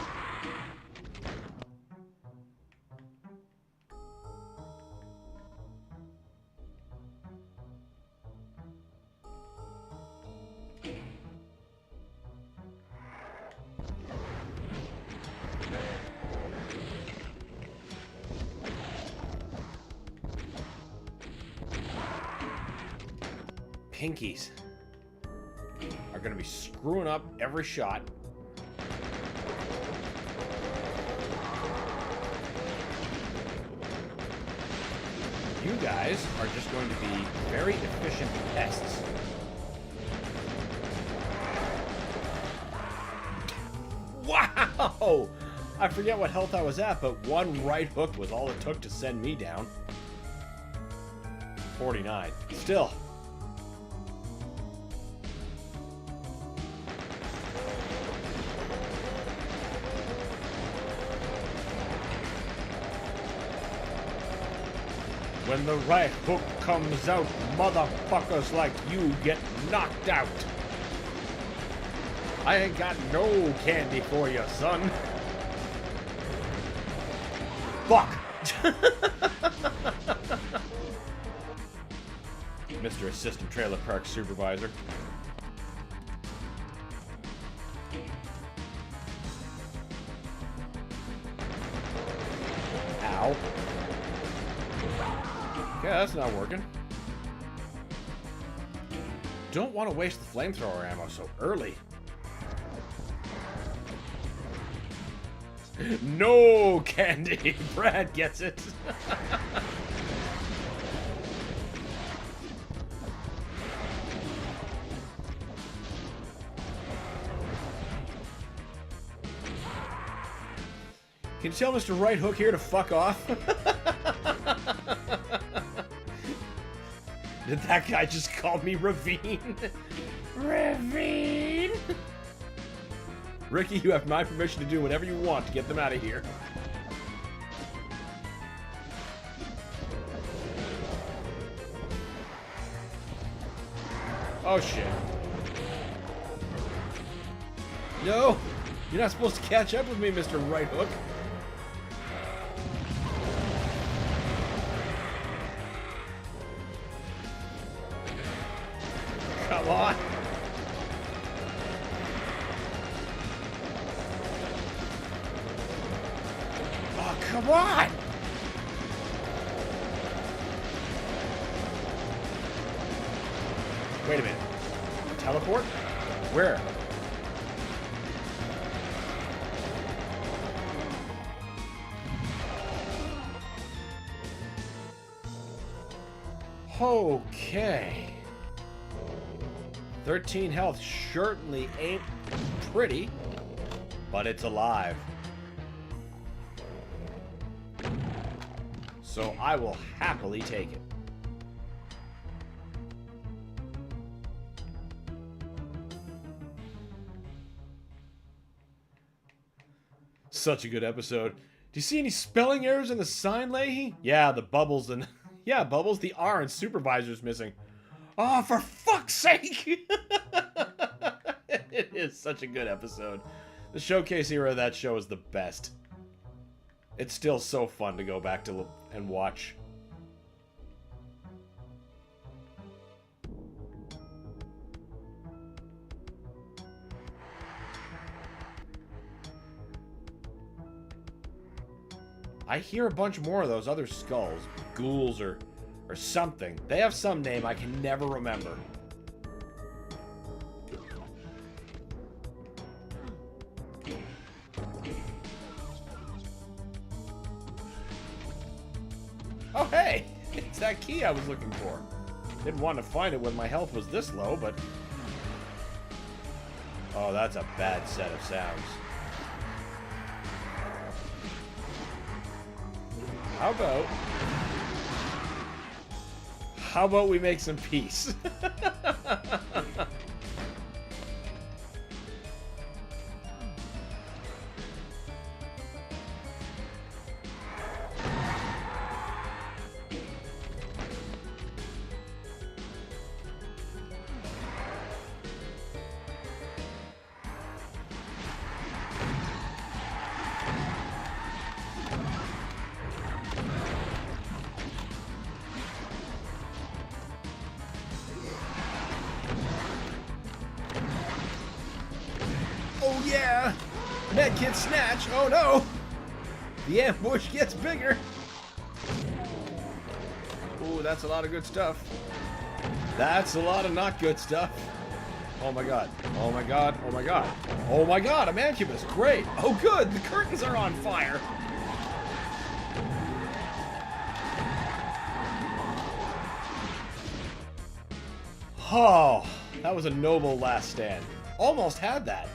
Pinkies are going to be screwing up every shot. You guys are just going to be very efficient pests. Wow! I forget what health I was at, but one right hook was all it took to send me down. 49. Still. When the right hook comes out, motherfuckers like you get knocked out. I ain't got no candy for you, son. Fuck. Mr. Assistant Trailer Park Supervisor. Ow. Okay, that's not working. Don't want to waste the flamethrower ammo so early. No candy! Brad gets it. Can you tell Mr. Right Hook here to fuck off? Did that guy just call me Ravine? Ravine! Ricky, you have my permission to do whatever you want to get them out of here. Oh shit. No! You're not supposed to catch up with me, Mr. Right Hook. Come on. Oh, come on. Wait a minute. Teleport? Where? Okay. 13 health certainly ain't pretty, but it's alive. So I will happily take it. Such a good episode. Do you see any spelling errors in the sign, Leahy? Yeah, the bubbles and... yeah, Bubbles, the R in Supervisor's missing. Oh, for fuck's sake! It is such a good episode. The showcase era of that show is the best. It's still so fun to go back to and watch. I hear a bunch more of those other skulls. Ghouls or something. They have some name I can never remember. Oh, hey! It's that key I was looking for. Didn't want to find it when my health was this low, but... Oh, that's a bad set of sounds. How about we make some peace? Oh yeah! Medkit snatch! Oh no! The ambush gets bigger! Ooh, that's a lot of good stuff. That's a lot of not good stuff. Oh my god. Oh my god. Oh my god. Oh my god, a mancubus! Great! Oh good! The curtains are on fire! Oh, that was a noble last stand. Almost had that.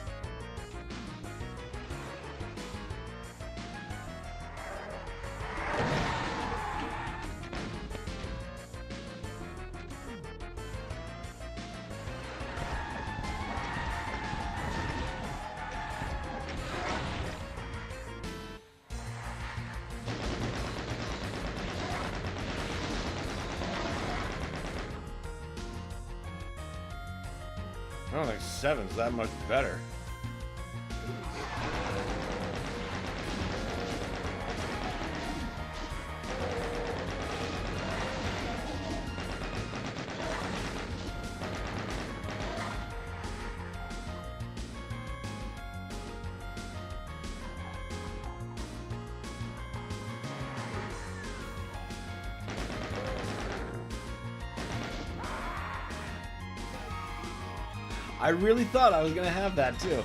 I don't think 7's that much better. I really thought I was gonna have that too.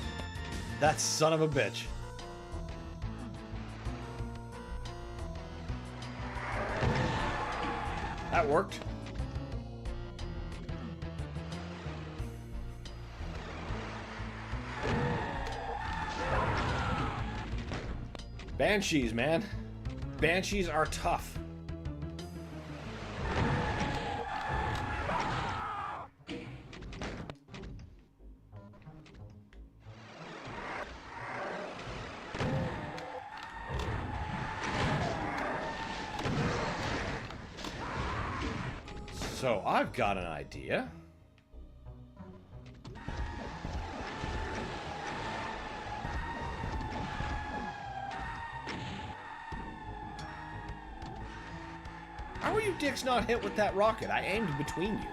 That son of a bitch. That worked. Banshees, man. Banshees are tough. So, I've got an idea. How are you dicks not hit with that rocket? I aimed between you.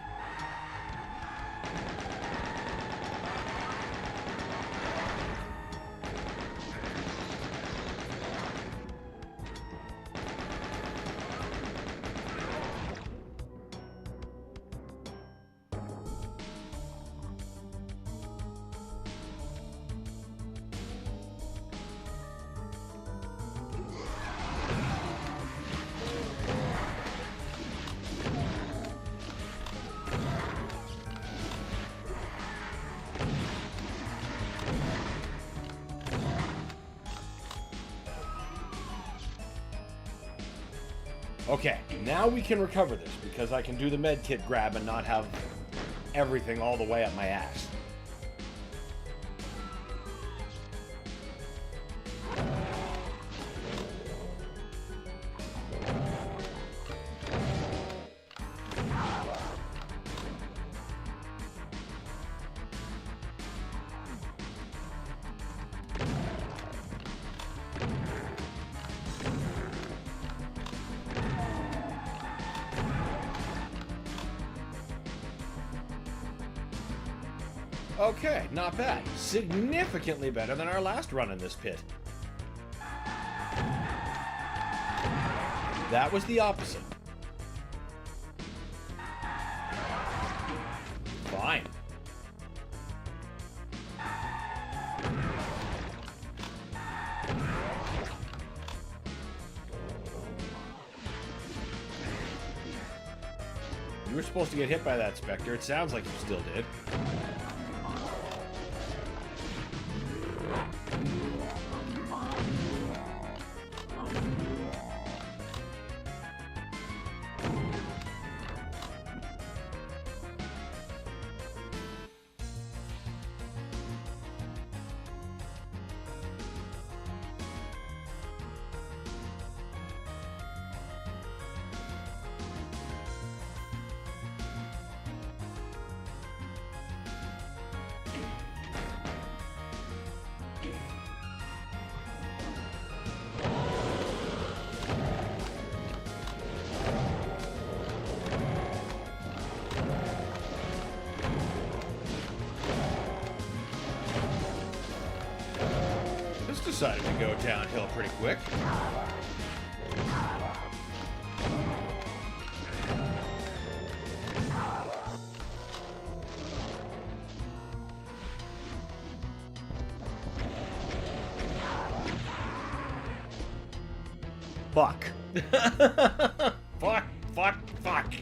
Okay, now we can recover this, because I can do the medkit grab and not have everything all the way up my ass. Okay, not bad. Significantly better than our last run in this pit. That was the opposite. Fine. You were supposed to get hit by that Spectre. It sounds like you still did. Decided to go downhill pretty quick. Fuck. Fuck, fuck, fuck.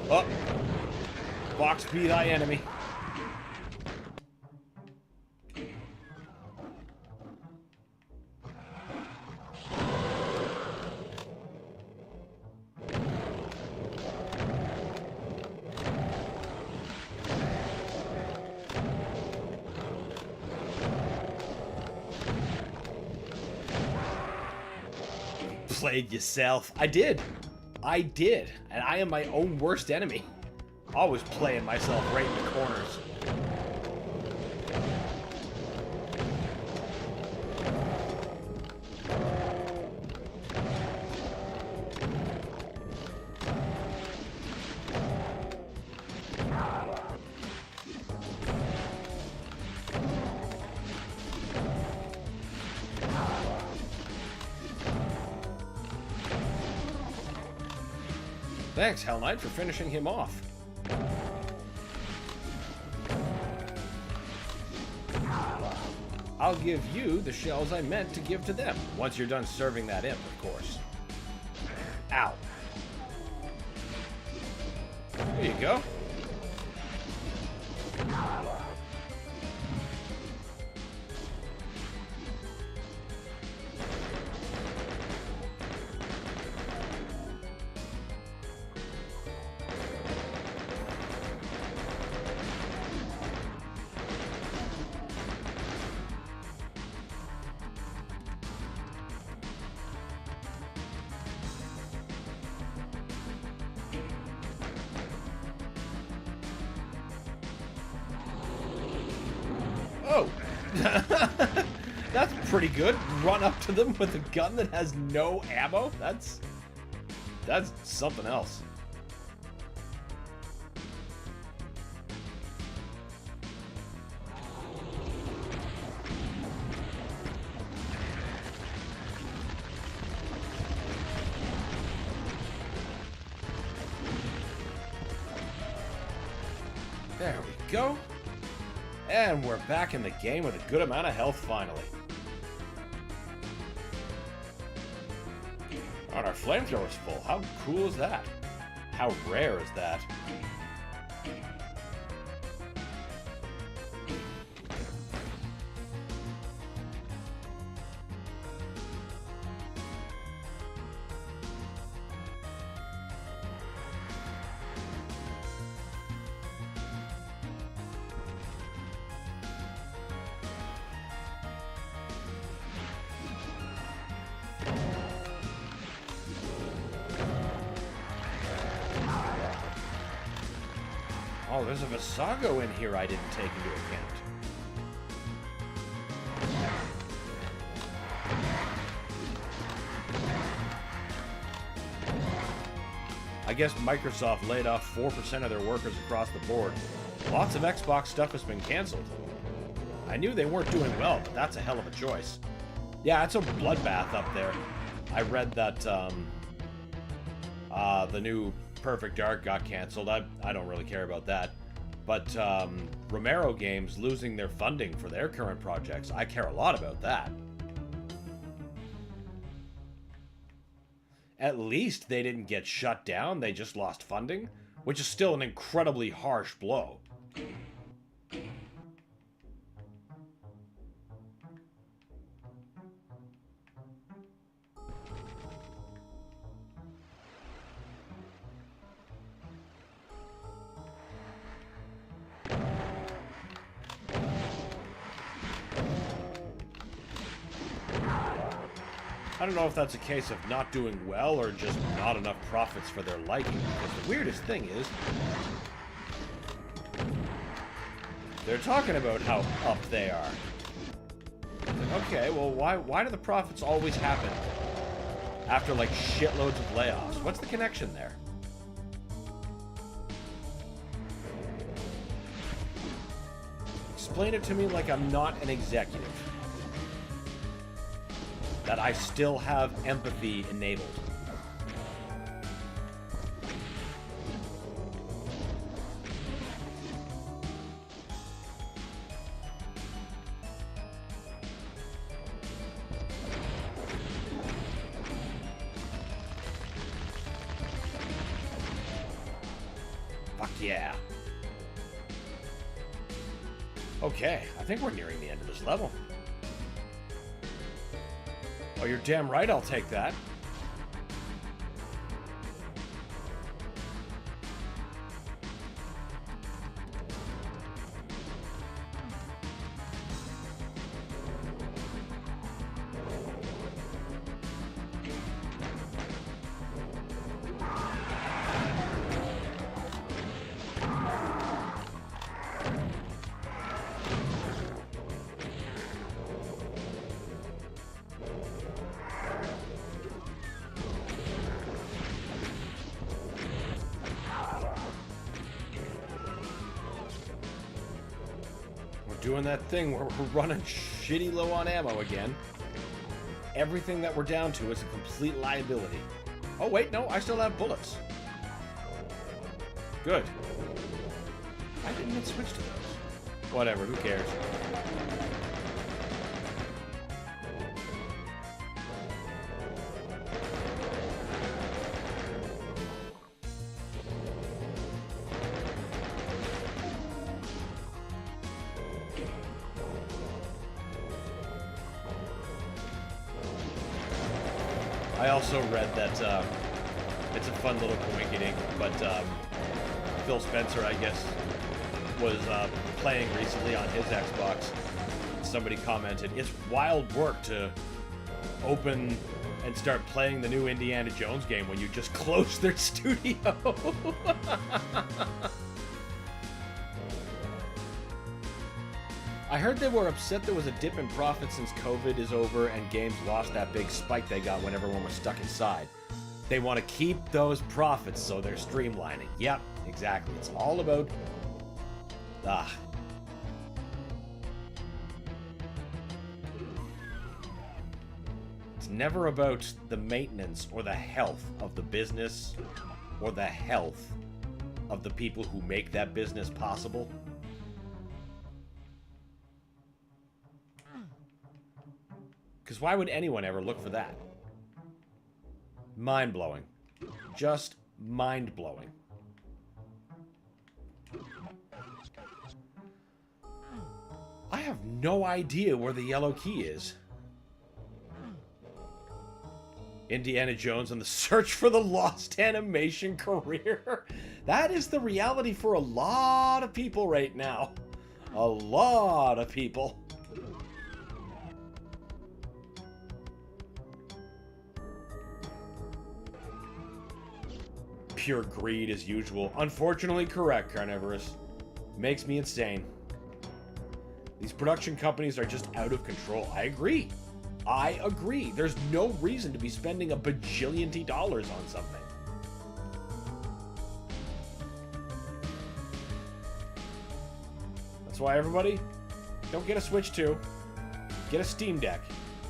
Oh. Box be thy enemy. Played yourself. I did. I did. And I am my own worst enemy. Always playing myself right in the corners. Thanks, Hell Knight, for finishing him off. I'll give you the shells I meant to give to them, once you're done serving that imp, of course. Ow. There you go. Oh, that's pretty good. Run up to them with a gun that has no ammo? That's something else. There we go. And we're back in the game with a good amount of health finally. Oh, and our flamethrower's full. How cool is that? How rare is that? Oh, there's a Visago in here I didn't take into account. I guess Microsoft laid off 4% of their workers across the board. Lots of Xbox stuff has been canceled. I knew they weren't doing well, but that's a hell of a choice. Yeah, it's a bloodbath up there. I read that the new Perfect Dark got canceled. I don't really care about that. But Romero Games losing their funding for their current projects, I care a lot about that. At least they didn't get shut down, they just lost funding, which is still an incredibly harsh blow. I don't know if that's a case of not doing well or just not enough profits for their liking, because the weirdest thing is they're talking about how up they are. Okay, well, why do the profits always happen after, like, shitloads of layoffs? What's the connection there? Explain it to me like I'm not an executive. That I still have empathy enabled. Fuck yeah. Okay, I think we're nearing the end of this level. Oh, you're damn right I'll take that. Doing that thing where we're running shitty low on ammo again. Everything that we're down to is a complete liability. Oh wait, no, I still have bullets. Good. I didn't even switch to those. Whatever, who cares? I also read that it's a fun little coinkydink, but Phil Spencer, I guess, was playing recently on his Xbox. Somebody commented, "It's wild work to open and start playing the new Indiana Jones game when you just close their studio." I heard they were upset there was a dip in profit since COVID is over and games lost that big spike they got when everyone was stuck inside. They want to keep those profits, so they're streamlining. Yep, exactly. It's all about... It's never about the maintenance or the health of the business or the health of the people who make that business possible. Because why would anyone ever look for that? Mind-blowing. Just mind-blowing. I have no idea where the yellow key is. Indiana Jones and the search for the lost animation career. That is the reality for a lot of people right now. A lot of people. Pure greed as usual. Unfortunately correct, Carnivorous. Makes me insane. These production companies are just out of control. I agree. I agree. There's no reason to be spending a bajillion dollars on something. That's why everybody, Don't get a Switch 2. Get a Steam Deck.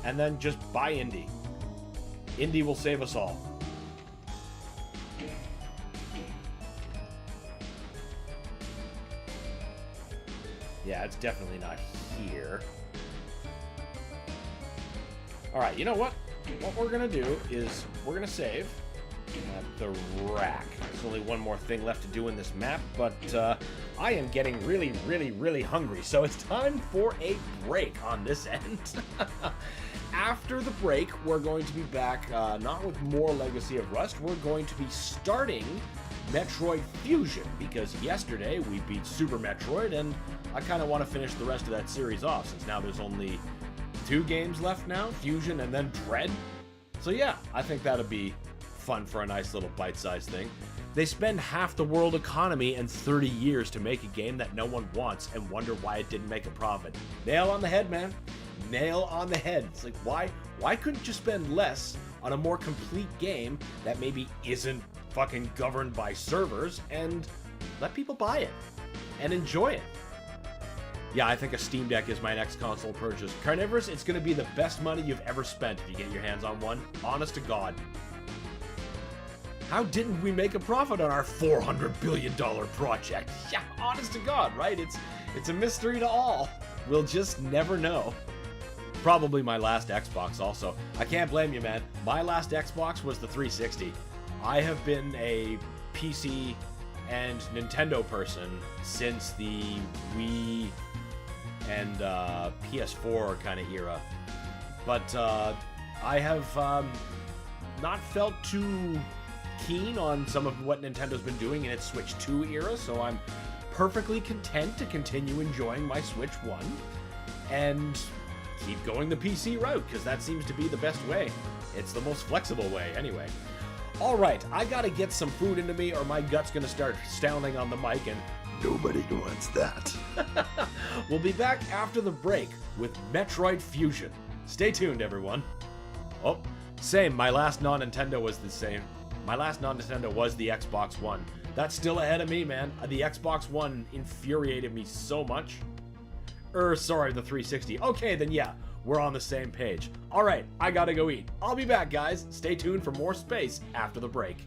And then just buy indie. Indie will save us all. Yeah, it's definitely not here. Alright, you know what? What we're gonna do is we're gonna save at the rack. There's only one more thing left to do in this map, but I am getting really, really, really hungry, so it's time for a break on this end. After the break, we're going to be back, not with more Legacy of Rust, we're going to be starting Metroid Fusion, because yesterday we beat Super Metroid, and I kind of want to finish the rest of that series off, since now there's only 2 games left now, Fusion and then Dread. So yeah, I think that'll be fun for a nice little bite-sized thing. They spend half the world economy and 30 years to make a game that no one wants and wonder why it didn't make a profit. Nail on the head, man. Nail on the head. It's like, why couldn't you spend less on a more complete game that maybe isn't fucking governed by servers and let people buy it and enjoy it? Yeah, I think a Steam Deck is my next console purchase. Carnivorous, it's going to be the best money you've ever spent if you get your hands on one. Honest to God. How didn't we make a profit on our $400 billion project? Yeah, honest to God, right? It's a mystery to all. We'll just never know. Probably my last Xbox also. I can't blame you, man. My last Xbox was the 360. I have been a PC and Nintendo person since the Wii and PS4 kind of era. But I have not felt too keen on some of what Nintendo's been doing in its Switch 2 era, so I'm perfectly content to continue enjoying my Switch 1 and keep going the PC route, because that seems to be the best way. It's the most flexible way, anyway. Alright, I gotta get some food into me or my gut's gonna start sounding on the mic, and nobody wants that. We'll be back after the break with Metroid Fusion. Stay tuned, everyone. Oh, same, my last non-Nintendo was the same. My last non-Nintendo was the Xbox One. That's still ahead of me, man. The Xbox One infuriated me so much. Sorry, the 360. Okay, then yeah, we're on the same page. Alright, I gotta go eat. I'll be back, guys. Stay tuned for more space after the break.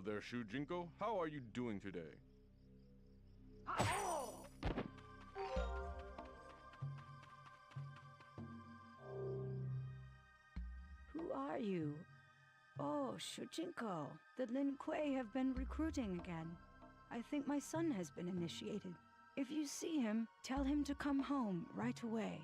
Hello there, Shujinko. How are you doing today? Who are you? Oh, Shujinko. The Lin Kuei have been recruiting again. I think my son has been initiated. If you see him, tell him to come home right away.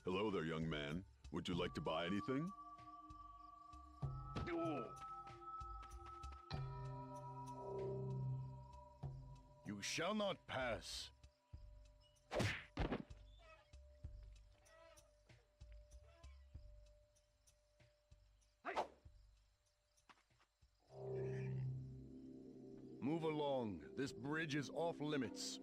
Hello there, young man. Would you like to buy anything? You shall not pass. Move along. This bridge is off limits.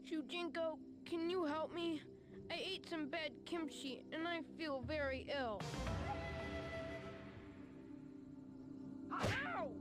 Shujinko, can you help me? I ate some bad kimchi and I feel very ill. Ow!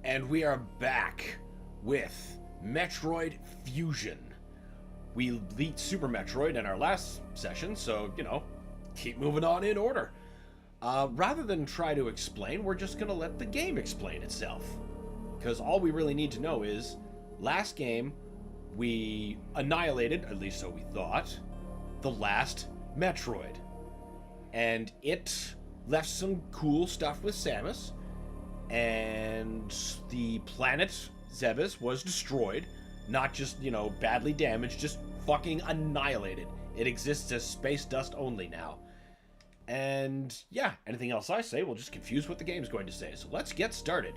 And we are back with Metroid Fusion. We beat Super Metroid in our last session, so, you know, keep moving on in order. Rather than try to explain, we're just going to let the game explain itself. Because all we really need to know is, last game, we annihilated, at least so we thought, the last Metroid. And it left some cool stuff with Samus, and the planet Zebes was destroyed, not just, you know, badly damaged, just fucking annihilated. It exists as space dust only now. And yeah, anything else I say will just confuse what the game's going to say. So let's get started.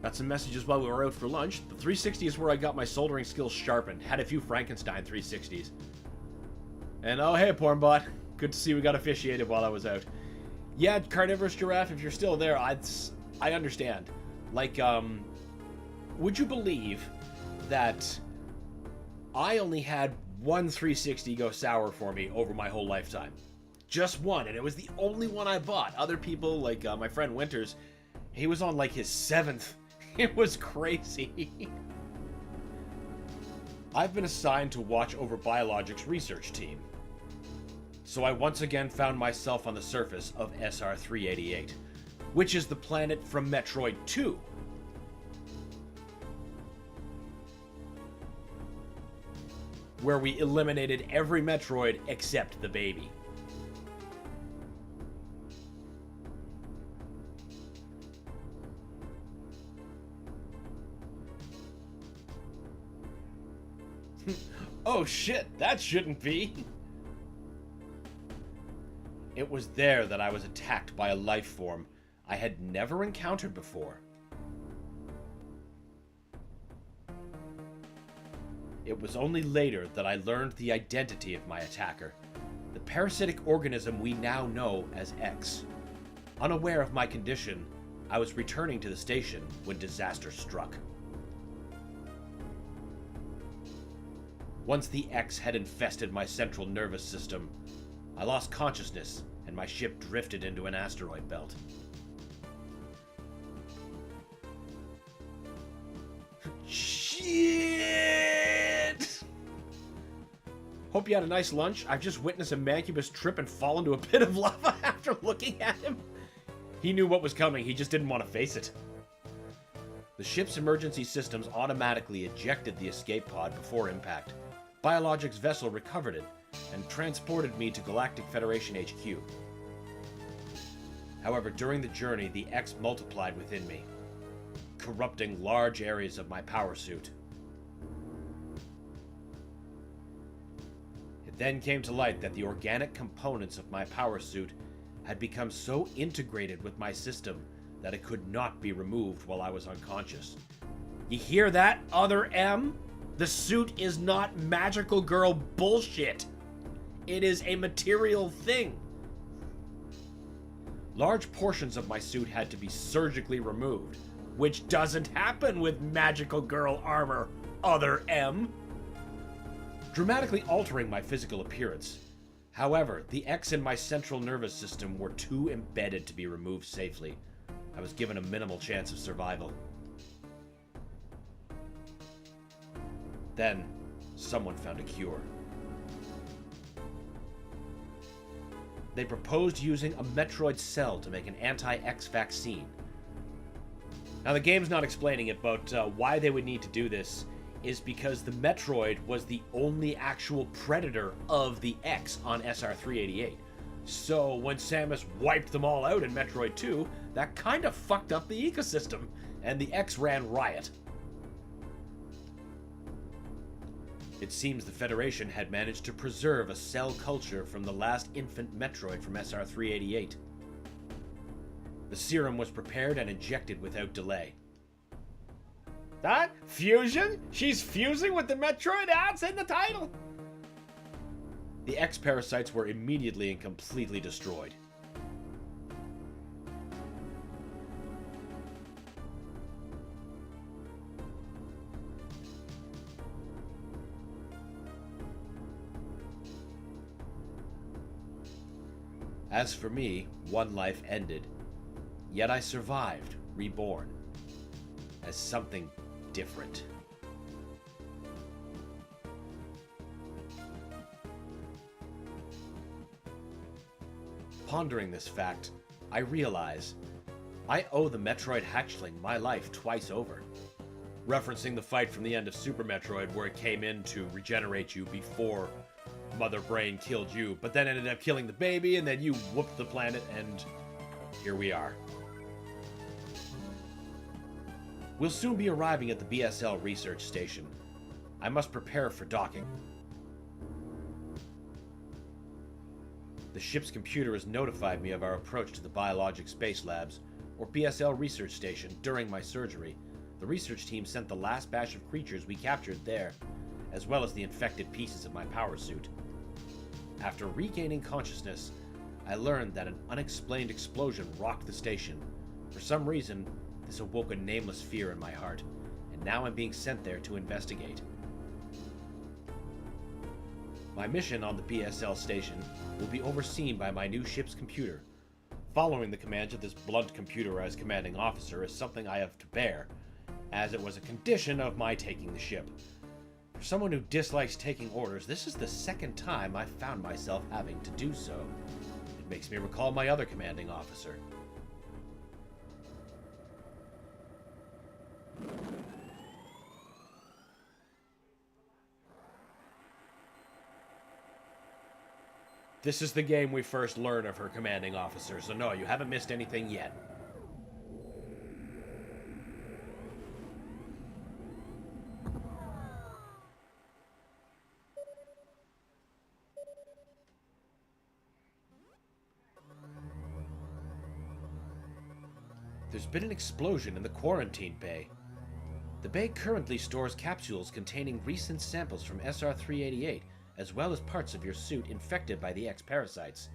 Got some messages while we were out for lunch. The 360 is where I got my soldering skills sharpened. Had a few Frankenstein 360s. And oh hey, Pornbot. Good to see we got officiated while I was out. Yeah, Carnivorous Giraffe, if you're still there, I understand. Like, would you believe that I only had one 360 go sour for me over my whole lifetime? Just one, and it was the only one I bought. Other people, like my friend Winters, he was on like his 7th. It was crazy. I've been assigned to watch over Biologics' research team. So I once again found myself on the surface of SR-388, which is the planet from Metroid 2. Where we eliminated every Metroid except the baby. Oh shit, that shouldn't be. It was there that I was attacked by a life form I had never encountered before. It was only later that I learned the identity of my attacker, the parasitic organism we now know as X. Unaware of my condition, I was returning to the station when disaster struck. Once the X had infested my central nervous system, I lost consciousness and my ship drifted into an asteroid belt. Shit! Hope you had a nice lunch. I've just witnessed a Mancubus trip and fall into a pit of lava after looking at him. He knew what was coming, he just didn't want to face it. The ship's emergency systems automatically ejected the escape pod before impact. Biologics' vessel recovered it and transported me to Galactic Federation HQ. However, during the journey, the X multiplied within me, corrupting large areas of my power suit. It then came to light that the organic components of my power suit had become so integrated with my system that it could not be removed while I was unconscious. You hear that, Other M? The suit is not magical girl bullshit. It is a material thing. Large portions of my suit had to be surgically removed, which doesn't happen with magical girl armor, Other M. Dramatically altering my physical appearance. However, the X in my central nervous system were too embedded to be removed safely. I was given a minimal chance of survival. Then, someone found a cure. They proposed using a Metroid cell to make an anti-X vaccine. Now, the game's not explaining it, but why they would need to do this is because the Metroid was the only actual predator of the X on SR-388. So, when Samus wiped them all out in Metroid 2, that kind of fucked up the ecosystem, and the X ran riot. It seems the Federation had managed to preserve a cell culture from the last infant Metroid from SR-388. The serum was prepared and injected without delay. That? Fusion? She's fusing with the Metroid? That's in the title! The X-parasites were immediately and completely destroyed. As for me, one life ended, yet I survived, reborn, as something different. Pondering this fact, I realize I owe the Metroid hatchling my life twice over. Referencing the fight from the end of Super Metroid where it came in to regenerate you before Mother Brain killed you, but then ended up killing the baby, and then you whooped the planet, and here we are. We'll soon be arriving at the BSL research station. I must prepare for docking. The ship's computer has notified me of our approach to the Biologic Space Labs, or BSL research station, during my surgery, The research team sent the last batch of creatures we captured there, as well as the infected pieces of my power suit. After regaining consciousness, I learned that an unexplained explosion rocked the station. For some reason, this awoke a nameless fear in my heart, and now I'm being sent there to investigate. My mission on the PSL station will be overseen by my new ship's computer. Following the commands of this blunt computerized commanding officer is something I have to bear, as it was a condition of my taking the ship. For someone who dislikes taking orders, this is the second time I've found myself having to do so. It makes me recall my other commanding officer. This is the game we first learn of her commanding officer, so no, you haven't missed anything yet. There's been an explosion in the quarantine bay. The bay currently stores capsules containing recent samples from SR-388, as well as parts of your suit infected by the X-parasites.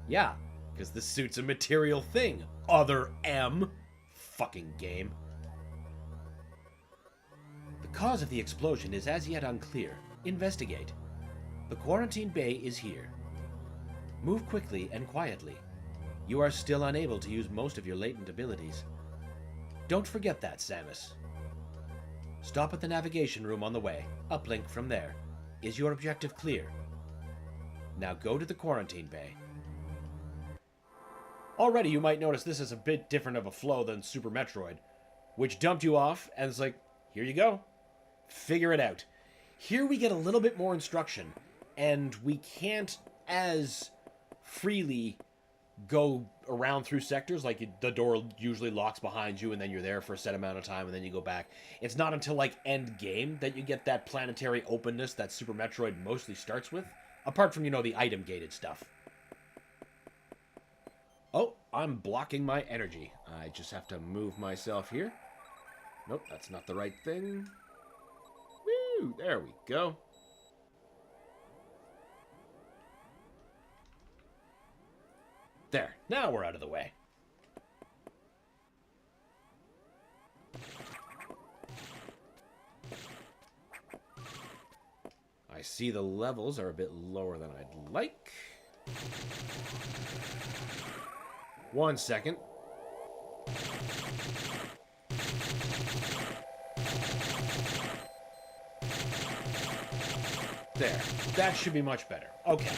Yeah, because the suit's a material thing, other M. Fucking game. The cause of the explosion is as yet unclear. Investigate. The quarantine bay is here. Move quickly and quietly. You are still unable to use most of your latent abilities. Don't forget that, Samus. Stop at the navigation room on the way. Uplink from there. Is your objective clear? Now go to the quarantine bay. Already you might notice this is a bit different of a flow than Super Metroid, which dumped you off and it's like, here you go. Figure it out. Here we get a little bit more instruction, and we can't as freely go around through sectors. Like, the door usually locks behind you and then you're there for a set amount of time and then you go back. It's not until like end game that you get that planetary openness that Super Metroid mostly starts with, apart from, you know, the item gated stuff. Oh, I'm blocking my energy. I just have to move myself here. Nope, that's not the right thing. Woo, there we go. There, now we're out of the way. I see the levels are a bit lower than I'd like. 1 second. There, that should be much better. Okay.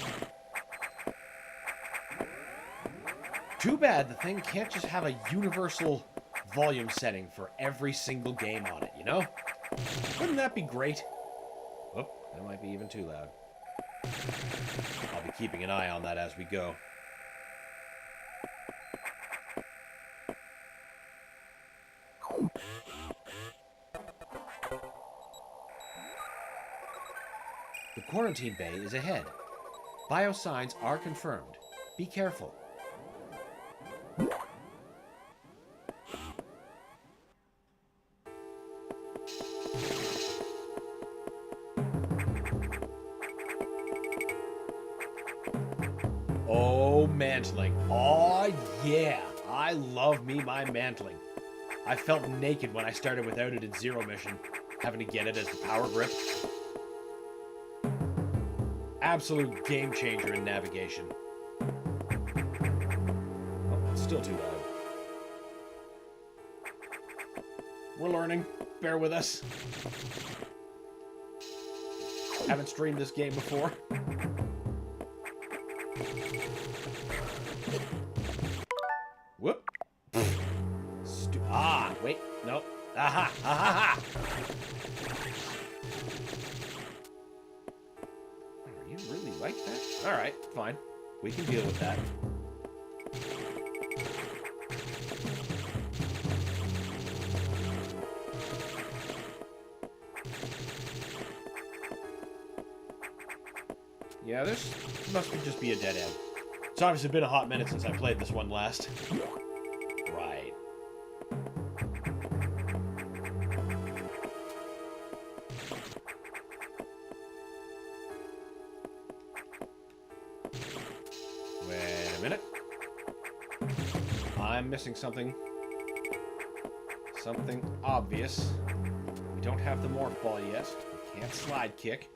Too bad the thing can't just have a universal volume setting for every single game on it, you know? Wouldn't that be great? Oh, that might be even too loud. I'll be keeping an eye on that as we go. The quarantine bay is ahead. Biosigns are confirmed. Be careful. Oh, mantling. Oh, yeah. I love me my mantling. I felt naked when I started without it in Zero Mission, having to get it as the power grip. Absolute game changer in navigation. Oh, it's still too loud. We're learning. Bear with us. Haven't streamed this game before. Whoop. Wait. No. Aha. Aha. You really like that? Alright, fine. We can deal with that. Yeah, this must just be a dead end. It's obviously been a hot minute since I played this one last. Right. minute. I'm missing something. Something obvious. We don't have the morph ball yet. We can't slide kick.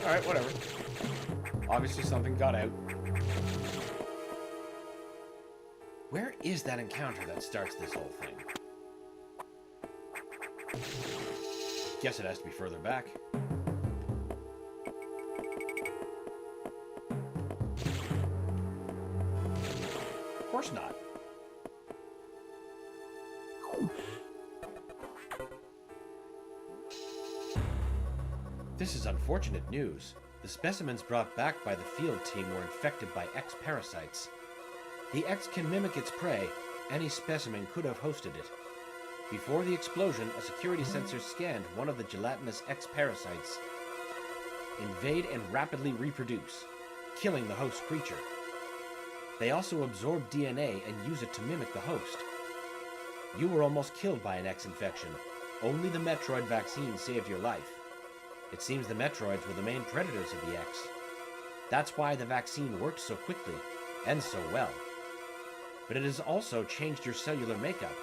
Alright, whatever. Obviously something got out. Where is that encounter that starts this whole thing? Guess it has to be further back. Of course not. This is unfortunate news. The specimens brought back by the field team were infected by X parasites. The X can mimic its prey. Any specimen could have hosted it. Before the explosion, a security sensor scanned one of the gelatinous X parasites. Invade and rapidly reproduce, killing the host creature. They also absorb DNA and use it to mimic the host. You were almost killed by an X infection. Only the Metroid vaccine saved your life. It seems the Metroids were the main predators of the X. That's why the vaccine worked so quickly, and so well. But it has also changed your cellular makeup.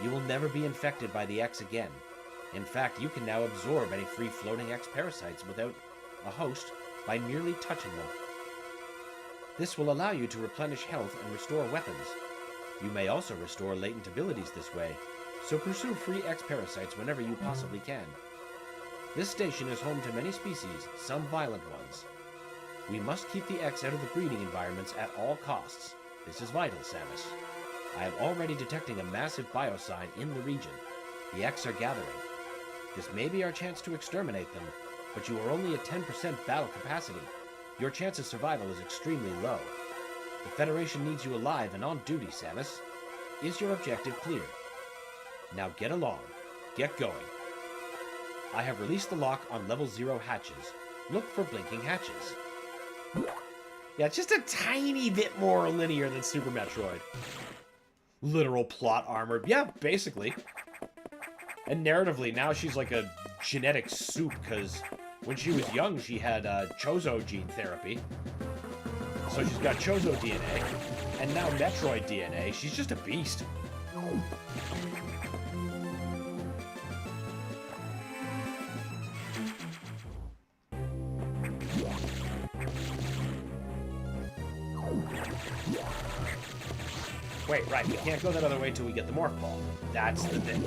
You will never be infected by the X again. In fact, you can now absorb any free-floating X parasites without a host by merely touching them. This will allow you to replenish health and restore weapons. You may also restore latent abilities this way, so pursue free X parasites whenever you possibly can. This station is home to many species, some violent ones. We must keep the X out of the breeding environments at all costs. This is vital, Samus. I am already detecting a massive biosign in the region. The X are gathering. This may be our chance to exterminate them, but you are only at 10% battle capacity. Your chance of survival is extremely low. The Federation needs you alive and on duty, Samus. Is your objective clear? Now get along. Get going. I have released the lock on level 0 hatches. Look for blinking hatches. Yeah, it's just a tiny bit more linear than Super Metroid. Literal plot armor. Yeah, basically. And narratively, now she's like a genetic soup, because when she was young, she had Chozo gene therapy. So she's got Chozo DNA, and now Metroid DNA. She's just a beast. Wait, right, we can't go that other way till we get the morph ball. That's the thing.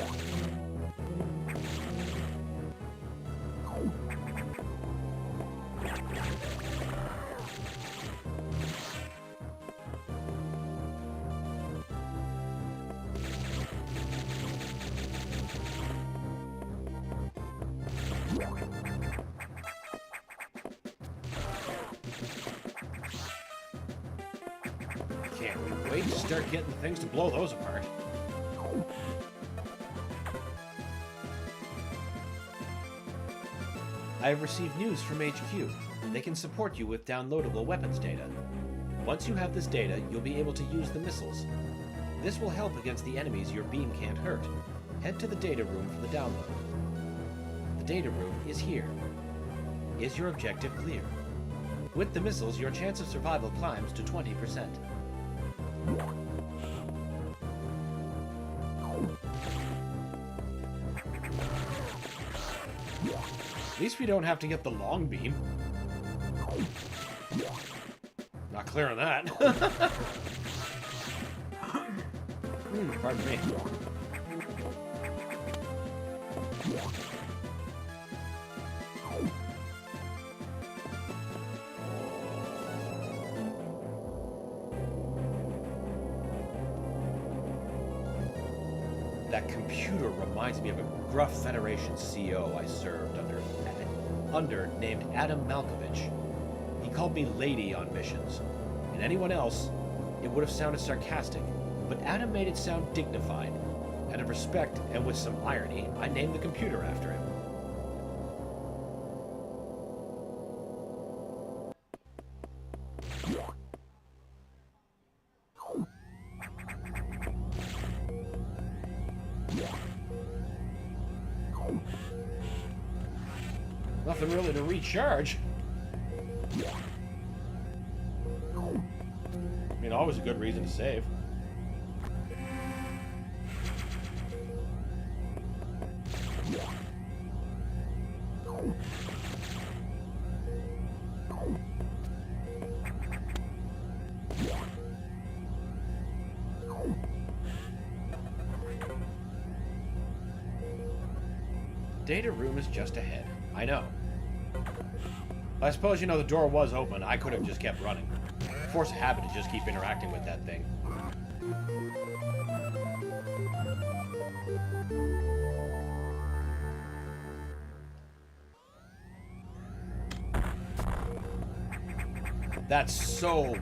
Can't we wait to start getting things to blow those apart? I have received news from HQ. They can support you with downloadable weapons data. Once you have this data, you'll be able to use the missiles. This will help against the enemies your beam can't hurt. Head to the data room for the download. The data room is here. Is your objective clear? With the missiles, your chance of survival climbs to 20%. At least we don't have to get the long beam. Not clear on that. Pardon me. That computer reminds me of a gruff Federation CO I served under named Adam Malkovich. He called me lady on missions, and anyone else, it would have sounded sarcastic, but Adam made it sound dignified. Out of respect and with some irony, I named the computer after him. Nothing really to recharge. I mean, always a good reason to save. Data room is just ahead. I know. I suppose, you know, the door was open. I could have just kept running. Force a habit to just keep interacting with that thing. That's so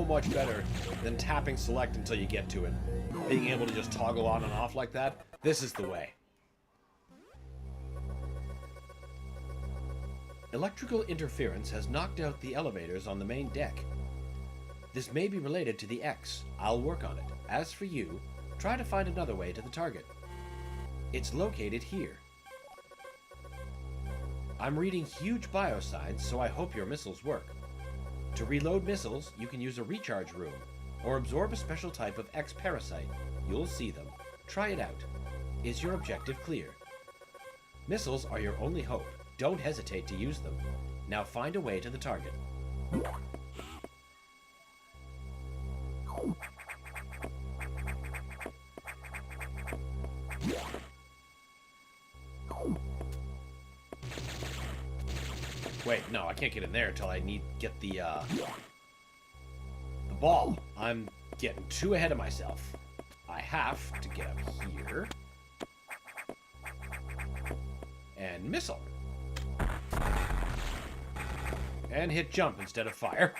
much better than tapping select until you get to it. Being able to just toggle on and off like that, this is the way. Electrical interference has knocked out the elevators on the main deck. This may be related to the X. I'll work on it. As for you, try to find another way to the target. It's located here. I'm reading huge biosigns, so I hope your missiles work. To reload missiles, you can use a recharge room, or absorb a special type of X parasite. You'll see them. Try it out. Is your objective clear? Missiles are your only hope. Don't hesitate to use them. Now find a way to the target. Wait, no, I can't get in there until I get the ball. I'm getting too ahead of myself. I have to get up here. And missile. And hit jump instead of fire.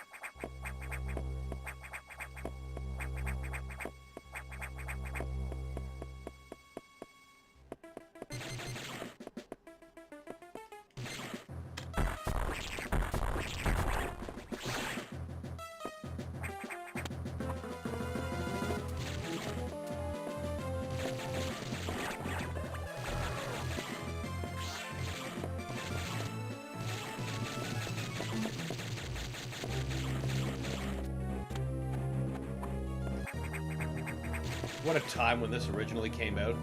What a time when this originally came out.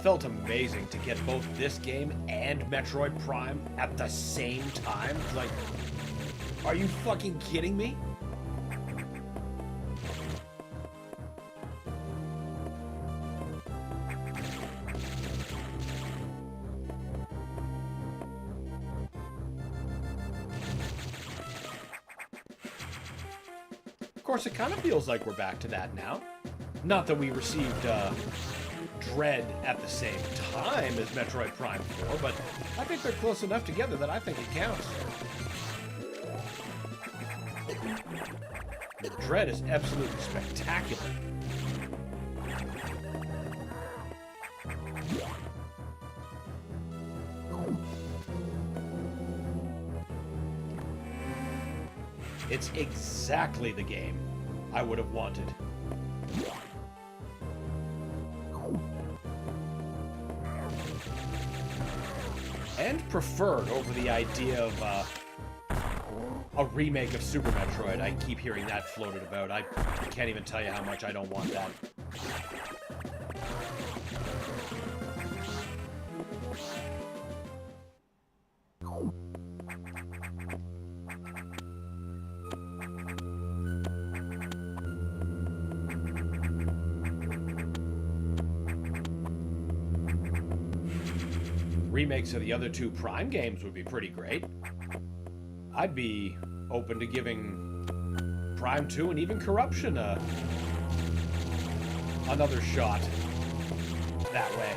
Felt amazing to get both this game and Metroid Prime at the same time. Like, are you fucking kidding me? Of course, it kind of feels like we're back to that now. Not that we received Dread at the same time as Metroid Prime 4, but I think they're close enough together that I think it counts. The Dread is absolutely spectacular. It's exactly the game I would have wanted. And preferred over the idea of a remake of Super Metroid. I keep hearing that floated about. I can't even tell you how much I don't want that. Remakes of the other two Prime games would be pretty great. I'd be open to giving Prime 2 and even Corruption another shot that way.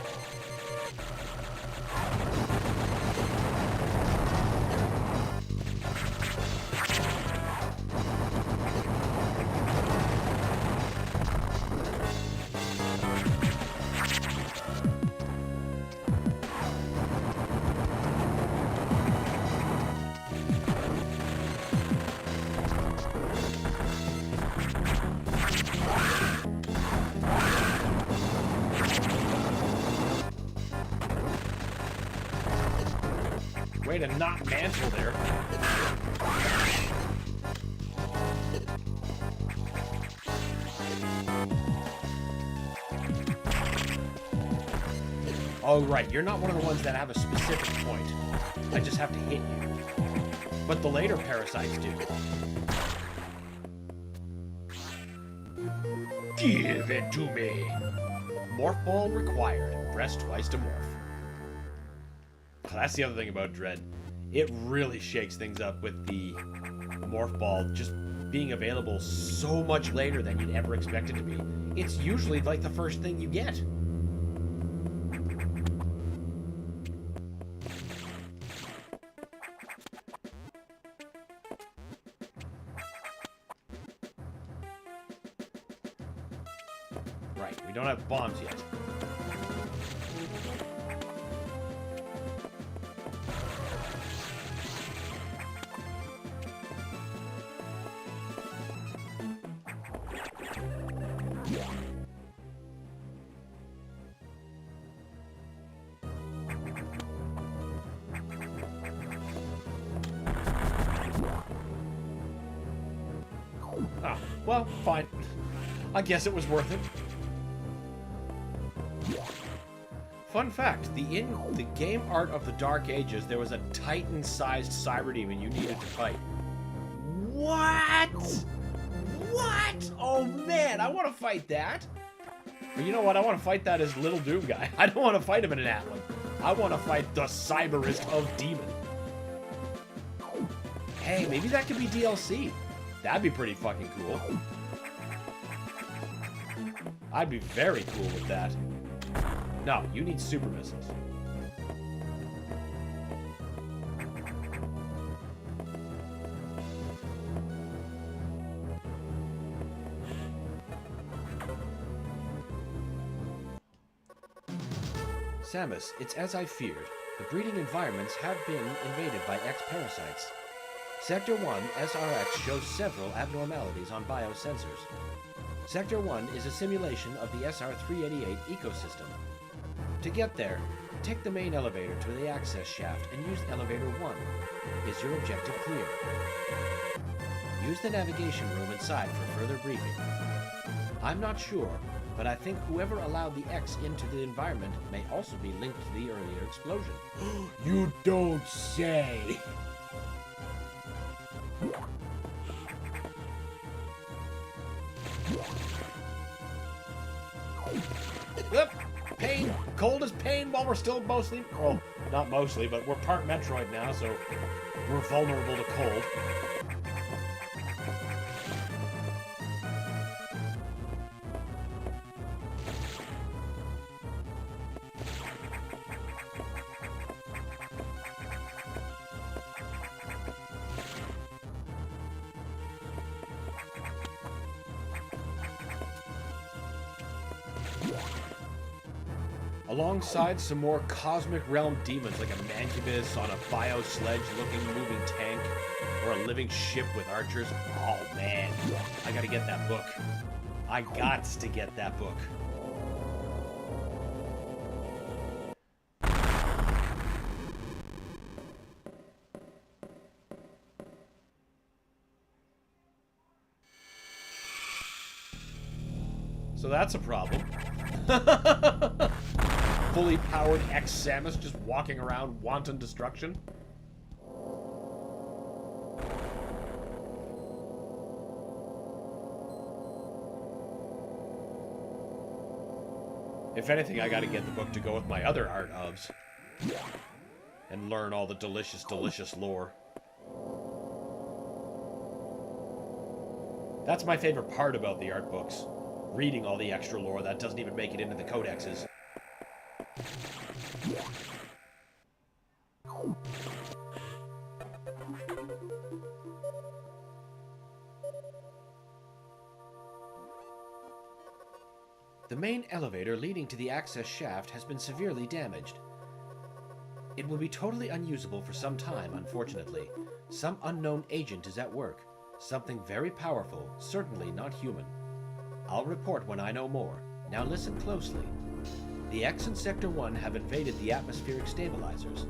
Way to not mantle there. Oh, right, you're not one of the ones that have a specific point. I just have to hit you. But the later parasites do. Give it to me. Morph ball required. Press twice to morph. That's the other thing about Dread. It really shakes things up with the morph ball just being available so much later than you'd ever expect it to be. It's usually like the first thing you get. Right, we don't have bombs yet. Ah, well, fine. I guess it was worth it. Fun fact, in the game art of the Dark Ages, there was a Titan-sized cyber demon you needed to fight. What? What? Oh man, I want to fight that. But you know what? I want to fight that as Little Doom guy. I don't want to fight him in an Atlan. I want to fight the cyberist of demon. Hey, maybe that could be DLC. That'd be pretty fucking cool. I'd be very cool with that. No, you need super missiles. Samus, it's as I feared. The breeding environments have been invaded by X-parasites. Sector 1 SRX shows several abnormalities on biosensors. Sector 1 is a simulation of the SR-388 ecosystem. To get there, take the main elevator to the access shaft and use elevator 1. Is your objective clear? Use the navigation room inside for further briefing. I'm not sure, but I think whoever allowed the X into the environment may also be linked to the earlier explosion. You don't say! Yep. Pain. Cold as pain while we're still mostly... Well, not mostly, but we're part Metroid now, so we're vulnerable to cold. Alongside some more cosmic realm demons like a mancubus on a bio-sledge looking moving tank, or a living ship with archers. Oh man, I gotta get that book. I gots to get that book. So that's a problem. Fully powered X-Samus just walking around wanton destruction. If anything, I gotta get the book to go with my other art ofs. And learn all the delicious, delicious lore. That's my favorite part about the art books. Reading all the extra lore that doesn't even make it into the codexes. The main elevator leading to the access shaft has been severely damaged. It will be totally unusable for some time, unfortunately. Some unknown agent is at work. Something very powerful, certainly not human. I'll report when I know more. Now listen closely. The X and Sector 1 have invaded the atmospheric stabilizers.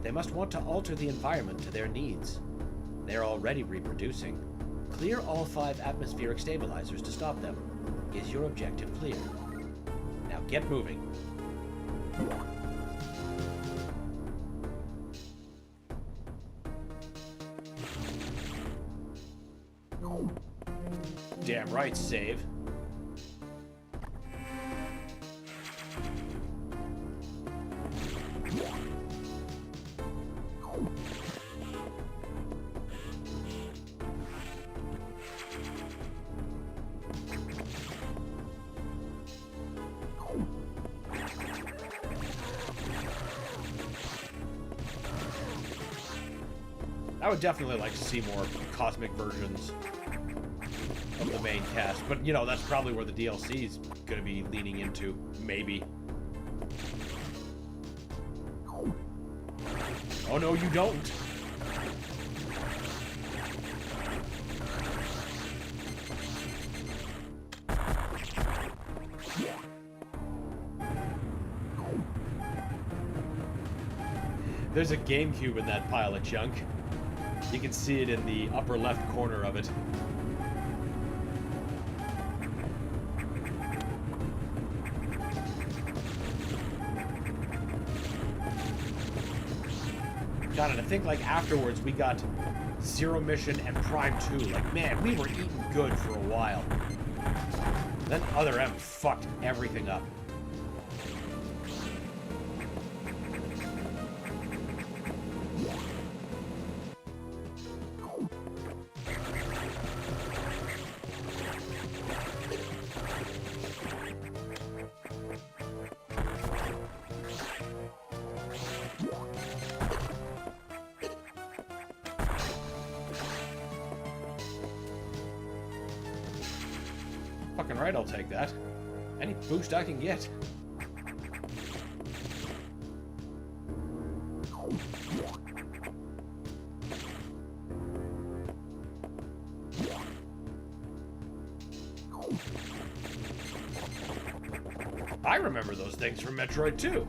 They must want to alter the environment to their needs. They're already reproducing. Clear all 5 atmospheric stabilizers to stop them. Is your objective clear? Now get moving. Damn right, save. I would definitely like to see more cosmic versions of the main cast, but you know, that's probably where the DLC is going to be leaning into, maybe. Oh no, you don't. There's a GameCube in that pile of junk. You can see it in the upper left corner of it. God, and I think like afterwards we got Zero Mission and Prime 2. Like, man, we were eating good for a while. Then Other M fucked everything up. Fucking right, I'll take that. Any boost I can get. I remember those things from Metroid 2.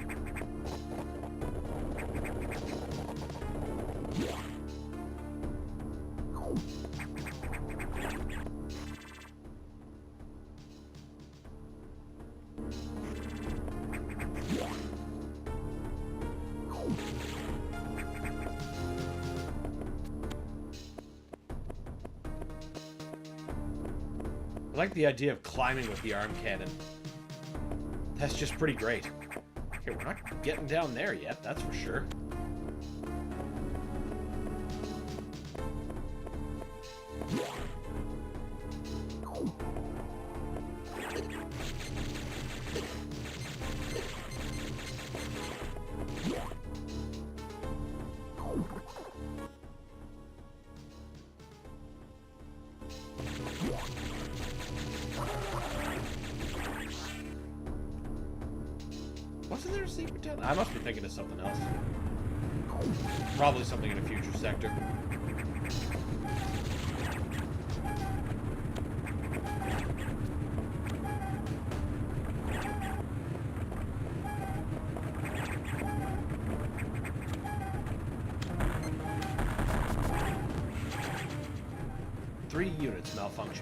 I like the idea of climbing with the arm cannon. That's just pretty great. Okay, we're not getting down there yet, that's for sure. Wasn't there a secret down there? I must be thinking of something else. Probably something in a future sector. Three units malfunctioning.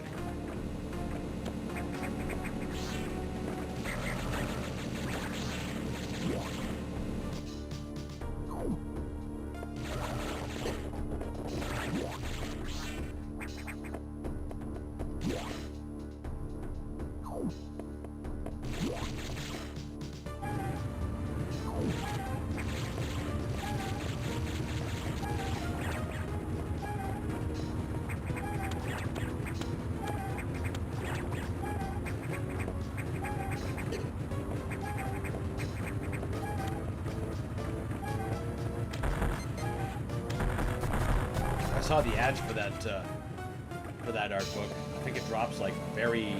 I saw the ads for that art book. I think it drops like very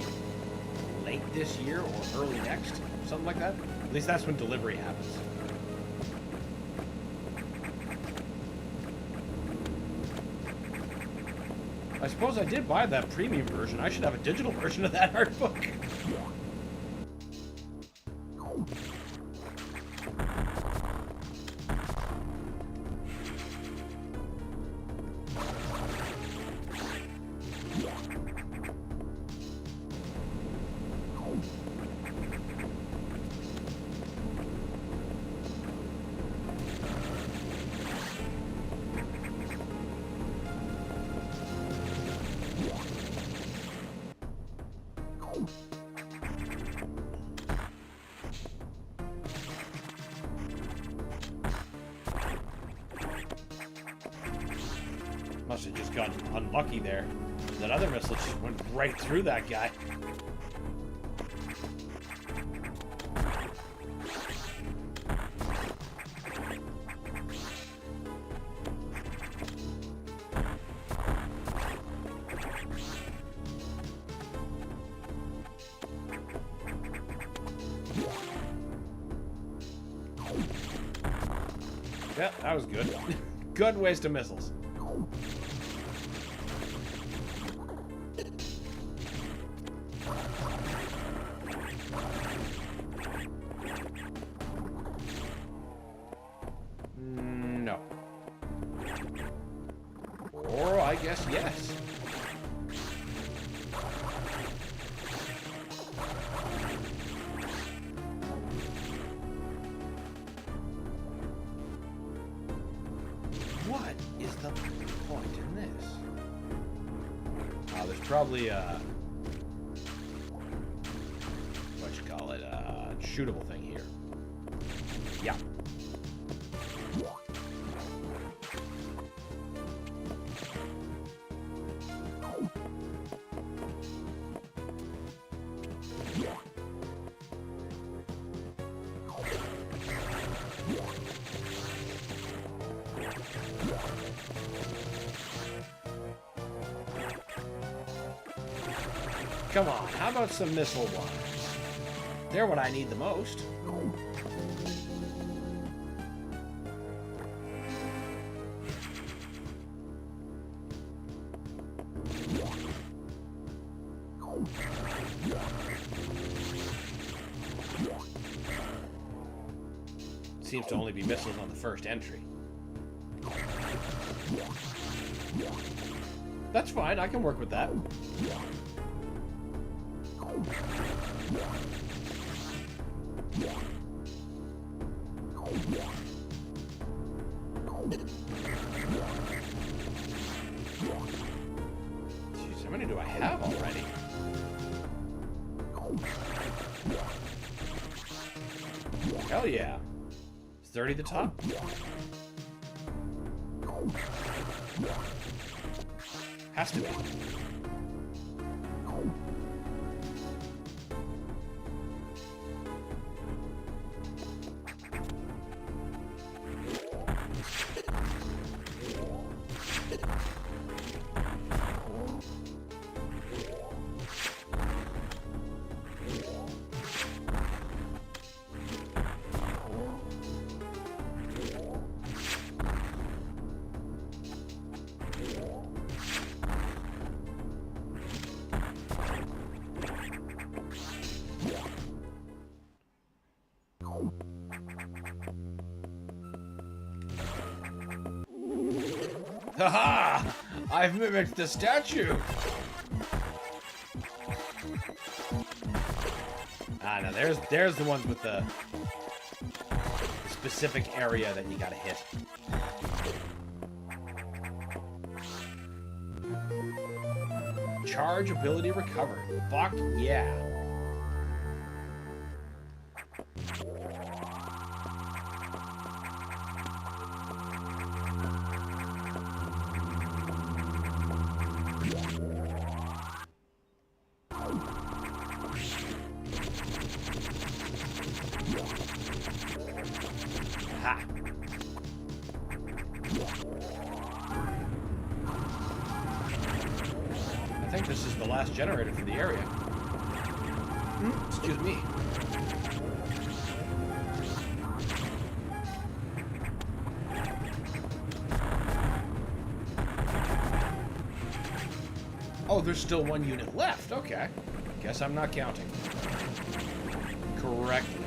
late this year or early next, something like that. At least that's when delivery happens. I suppose I did buy that premium version. I should have a digital version of that art book. Must have just gotten unlucky there. That other missile just went right through that guy. Yeah, that was good. Good waste of missiles. No. Or I guess yes. What is the point in this? There's probably what you call it, shootable thing here. Yeah. Come on, how about some missile ones? They're what I need the most. Seems to only be missiles on the first entry. That's fine, I can work with that. Jeez, how many do I have already? Hell yeah. Is 30 the top? Has to be. Haha! I've mimicked the statue! Ah, no, there's the ones with the specific area that you gotta hit. Charge ability recovered. Fuck yeah. Ha. I think this is the last generator for the area. Excuse me. Oh, there's still one unit left. Okay. Guess I'm not counting correctly.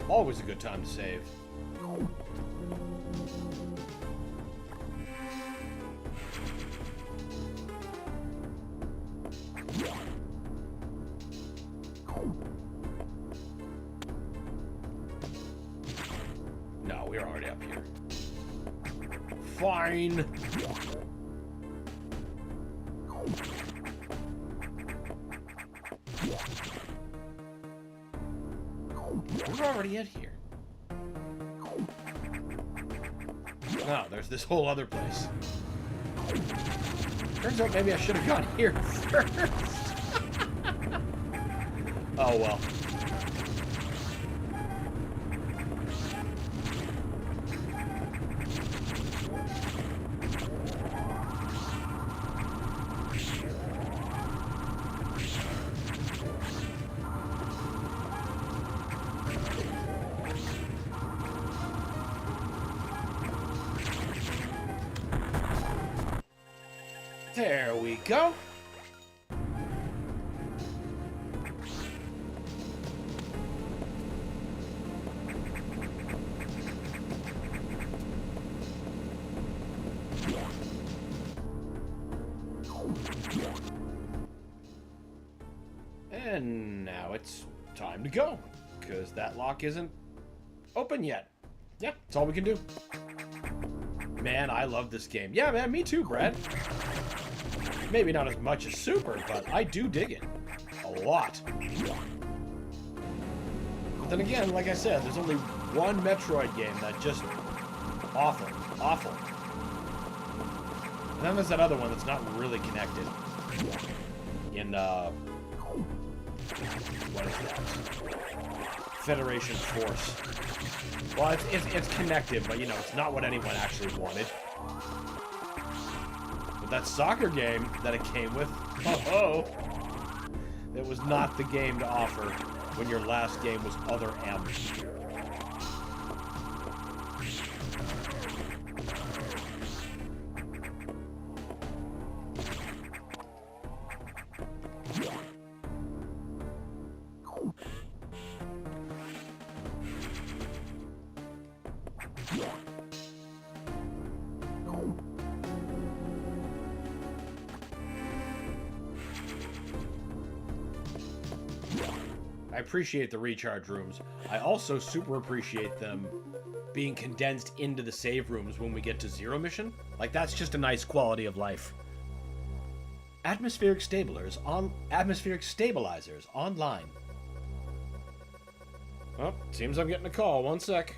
Always a good time to save. No, we're already up here. Fine. already in here? No, there's this whole other place. Turns out maybe I should have gone here first. Oh well. There we go. And now it's time to go, because that lock isn't open yet. Yeah, that's all we can do. Man, I love this game. Yeah, man, me too, Brad. Maybe not as much as Super, but I do dig it. A lot. But then again, like I said, there's only one Metroid game that just... awful. Awful. And then there's that other one that's not really connected. In, what is that? Federation Force. Well, it's connected, but, you know, it's not what anyone actually wanted. But that soccer game that it came with, oh, it was not the game to offer when your last game was Other M. I appreciate the recharge rooms. I also super appreciate them being condensed into the save rooms when we get to Zero Mission. Like, that's just a nice quality of life. Atmospheric stabilizers online. Oh, seems I'm getting a call. One sec.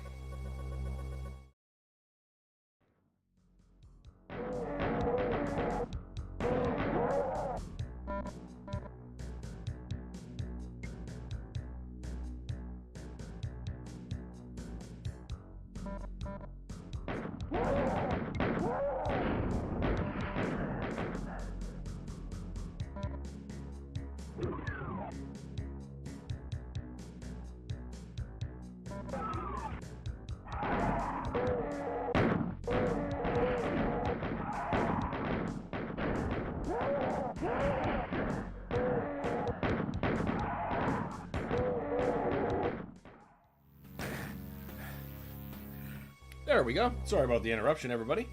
There we go. Sorry about the interruption, everybody.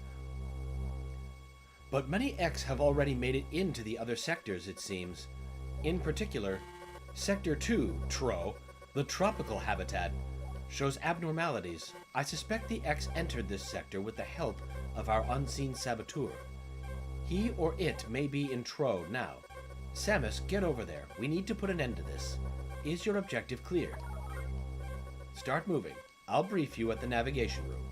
But many X have already made it into the other sectors, it seems. In particular, Sector 2, TRO, the tropical habitat, shows abnormalities. I suspect the X entered this sector with the help of our unseen saboteur. He or it may be in TRO now. Samus, get over there. We need to put an end to this. Is your objective clear? Start moving. I'll brief you at the navigation room.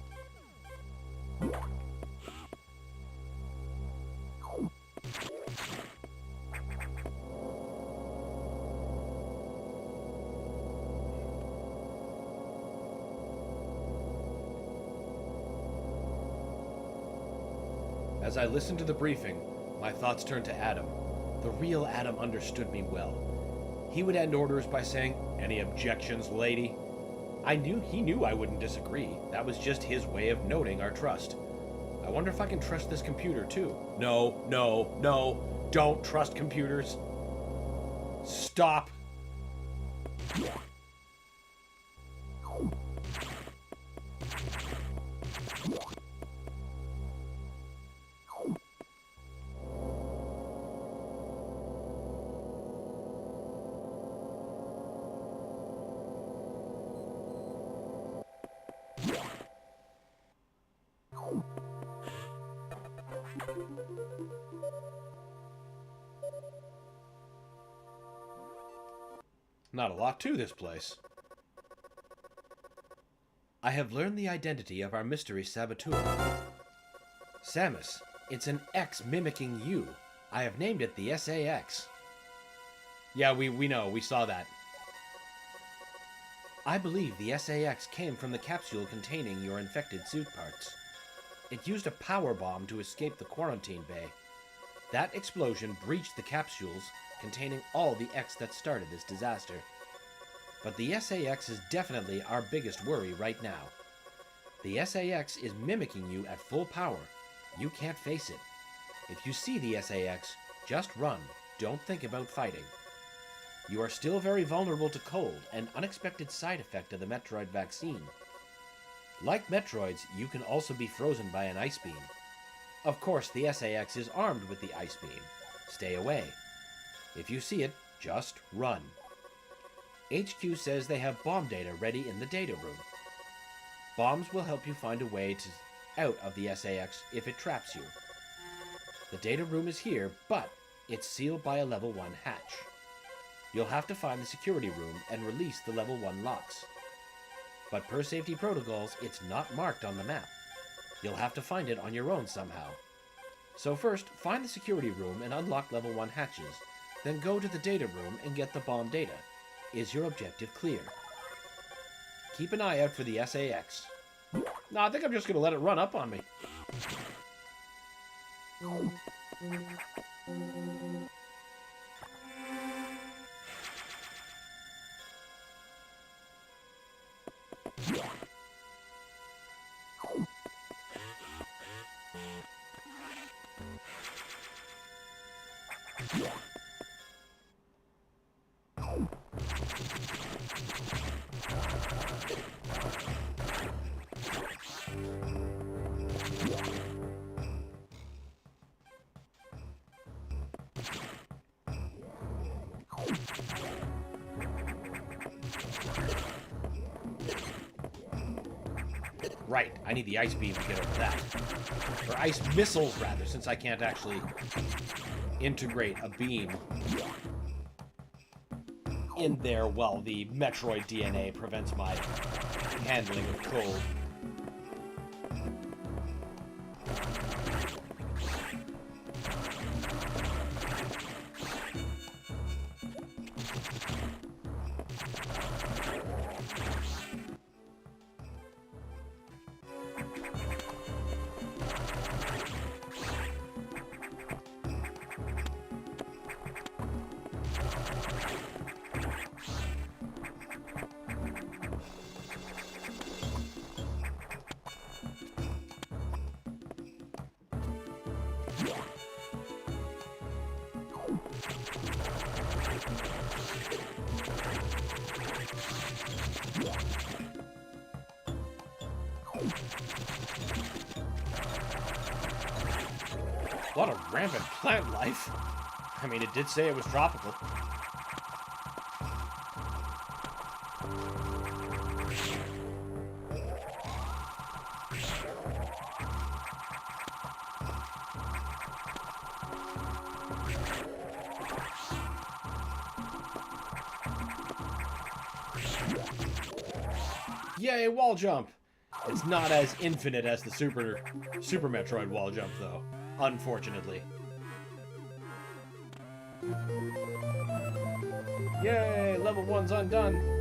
As I listened to the briefing, my thoughts turned to Adam. The real Adam understood me well. He would end orders by saying, "Any objections, lady?" He knew I wouldn't disagree. That was just his way of noting our trust. I wonder if I can trust this computer too. No, no, no. Don't trust computers. Stop. Not a lot to this place. I have learned the identity of our mystery saboteur. Samus, it's an X mimicking you. I have named it the SAX. Yeah, we know, we saw that. I believe the SAX came from the capsule containing your infected suit parts. It used a power bomb to escape the quarantine bay. That explosion breached the capsules containing all the X that started this disaster. But the SAX is definitely our biggest worry right now. The SAX is mimicking you at full power. You can't face it. If you see the SAX, just run. Don't think about fighting. You are still very vulnerable to cold, an unexpected side effect of the Metroid vaccine. Like Metroids, you can also be frozen by an ice beam. Of course, the SAX is armed with the ice beam. Stay away. If you see it, just run. HQ says they have bomb data ready in the data room. Bombs will help you find a way out of the SAX if it traps you. The data room is here, but it's sealed by a level 1 hatch. You'll have to find the security room and release the level 1 locks. But per safety protocols, it's not marked on the map. You'll have to find it on your own somehow. So first, find the security room and unlock level 1 hatches, then go to the data room and get the bomb data. Is your objective clear? Keep an eye out for the SAX. No, I think I'm just going to let it run up on me. Right, I need the ice beam to get over that. Or ice missiles, rather, since I can't actually integrate a beam in there while the Metroid DNA prevents my handling of cold. What a rampant plant life. I mean, it did say it was tropical. Yay, wall jump! It's not as infinite as the Super Metroid wall jump, though. Unfortunately. Yay! Level 1's undone!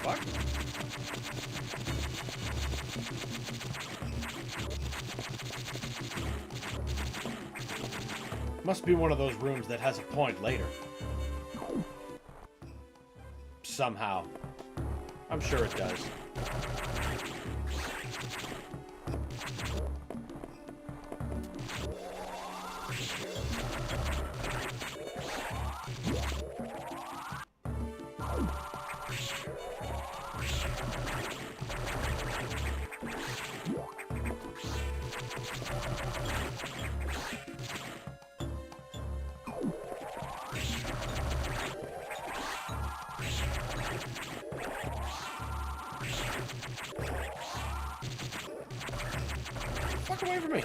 Fuck. Must be one of those rooms that has a point later. Somehow. I'm sure it does. Fuck away from me.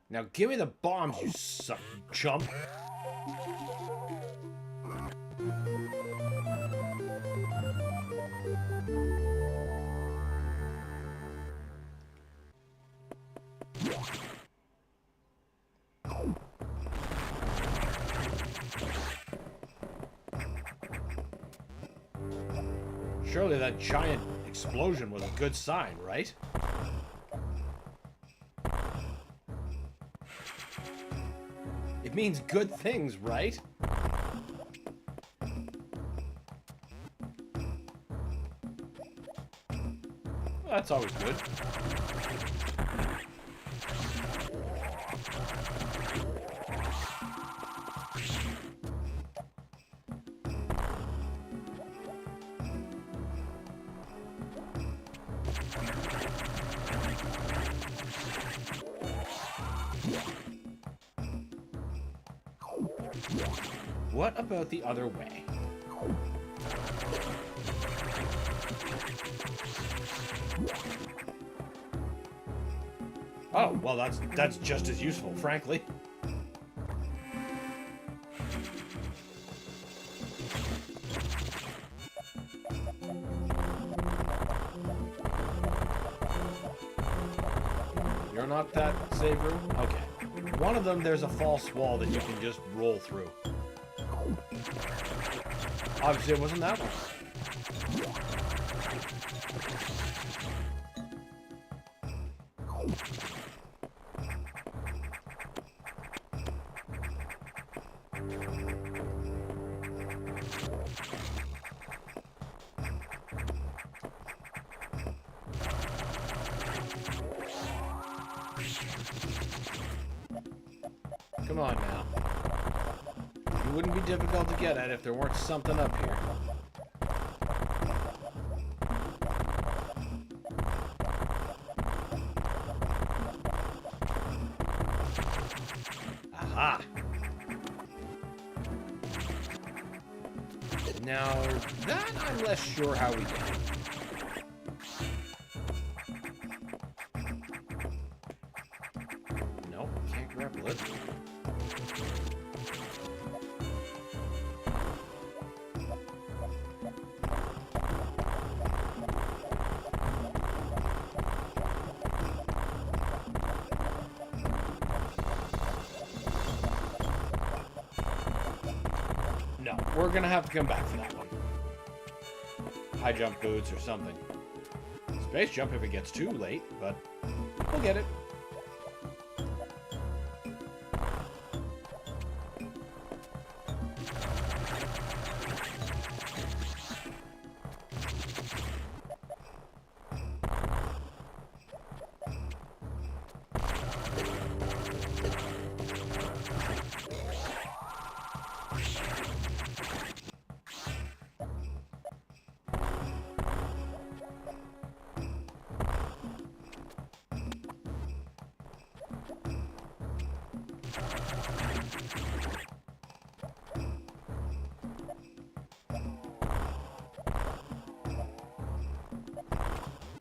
Now give me the bombs, you suck, chump. Surely that giant explosion was a good sign, right? It means good things, right? Well, that's always good. What about the other way? Oh, well, that's just as useful, frankly. You're not that safe room? Okay. One of them, there's a false wall that you can just roll through. Obviously, it wasn't that one. Come on now. You wouldn't be difficult to get at if there weren't something up here. Aha! Now, that I'm less sure how we get. Nope, can't grapple it. No, we're gonna have to come back for that one. High jump boots or something. Space jump if it gets too late, but we'll get it.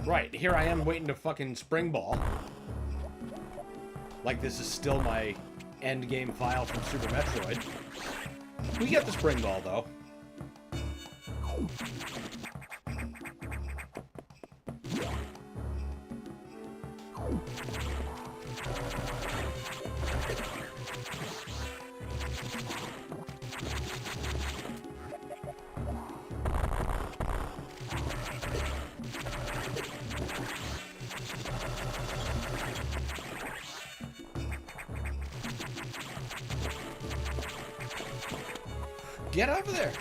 Right, here I am waiting to fucking spring ball. Like this is still my end game file from Super Metroid. We get the spring ball though. get over there.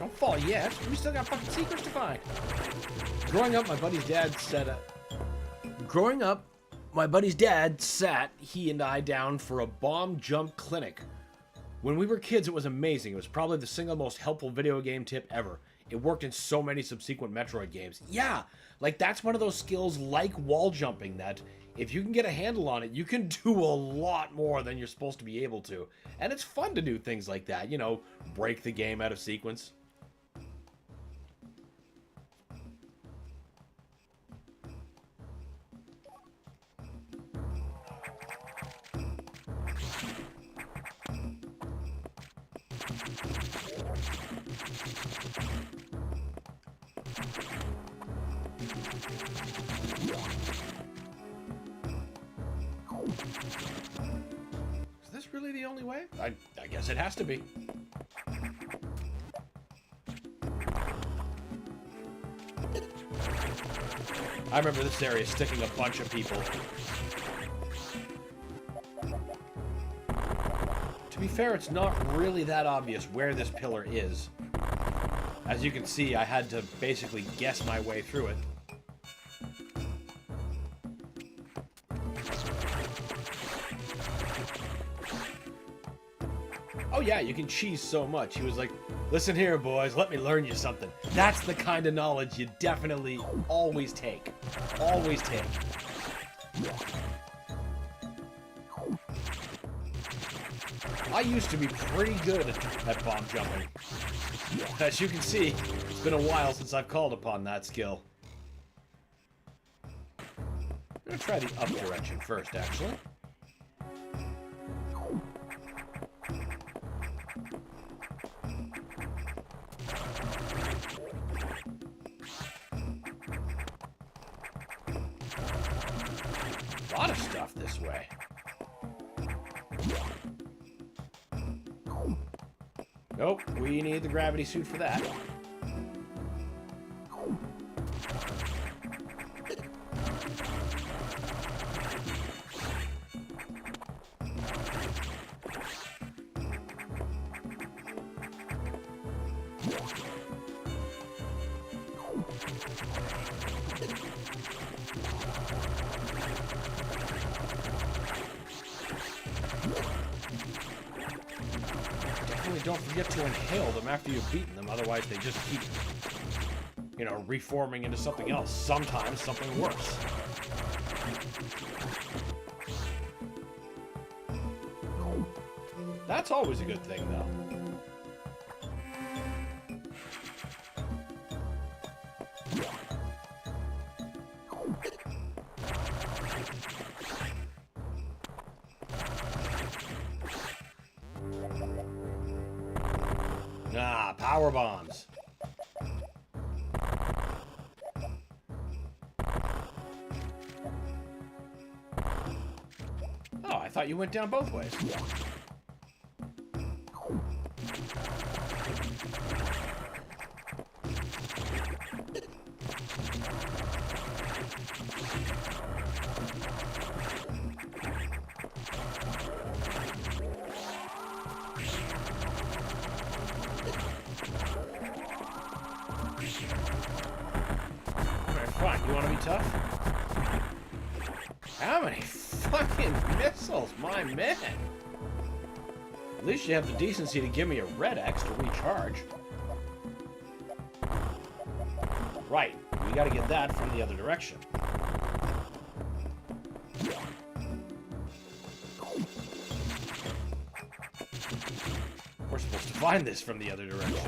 Don't fall yet. We still got fucking secrets to find. Growing up, my buddy's dad sat he and I down for a bomb jump clinic. When we were kids, it was amazing. It was probably the single most helpful video game tip ever. It worked in so many subsequent Metroid games. Yeah, like that's one of those skills like wall jumping that if you can get a handle on it, you can do a lot more than you're supposed to be able to. And it's fun to do things like that, you know, break the game out of sequence. Is this really the only way? I guess it has to be. I remember this area sticking a bunch of people. To be fair, it's not really that obvious where this pillar is. As you can see, I had to basically guess my way through it. Oh yeah, you can cheese so much. He was like, listen here, boys, let me learn you something. That's the kind of knowledge you definitely always take. Always take. I used to be pretty good at bomb jumping. As you can see, it's been a while since I've called upon that skill. I'm gonna try the up direction first, actually. A lot of stuff this way. Nope, we need the gravity suit for that. Don't forget to inhale them after you've beaten them, otherwise they just keep, you know, reforming into something else. Sometimes something worse. That's always a good thing, though. Ah, power bombs. Oh, I thought you went down both ways. Fine, you want to be tough? How many fucking missiles, my man? At least you have the decency to give me a red X to recharge. Right, we gotta get that from the other direction. We're supposed to find this from the other direction.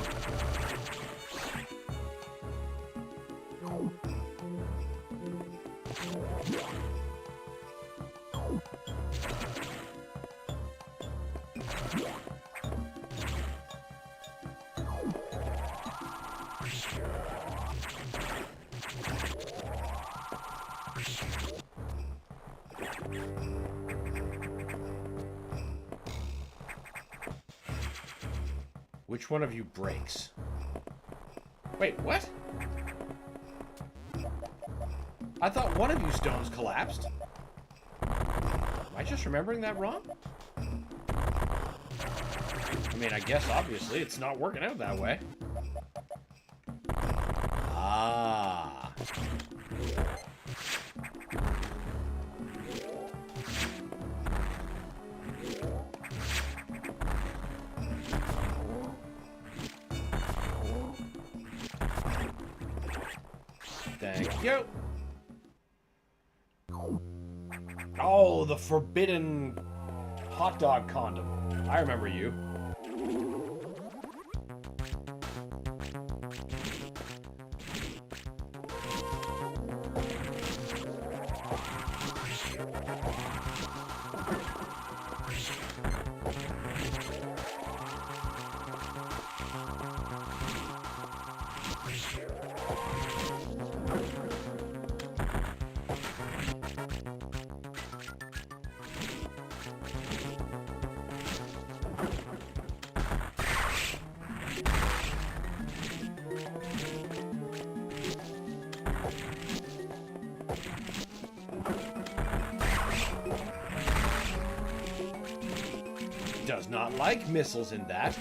Which one of you breaks? Wait, what? I thought one of you stones collapsed. Am I just remembering that wrong? I mean, I guess obviously it's not working out that way. Ah. Thank you. Oh, the forbidden hot dog condom. I remember you. Does not like missiles in that.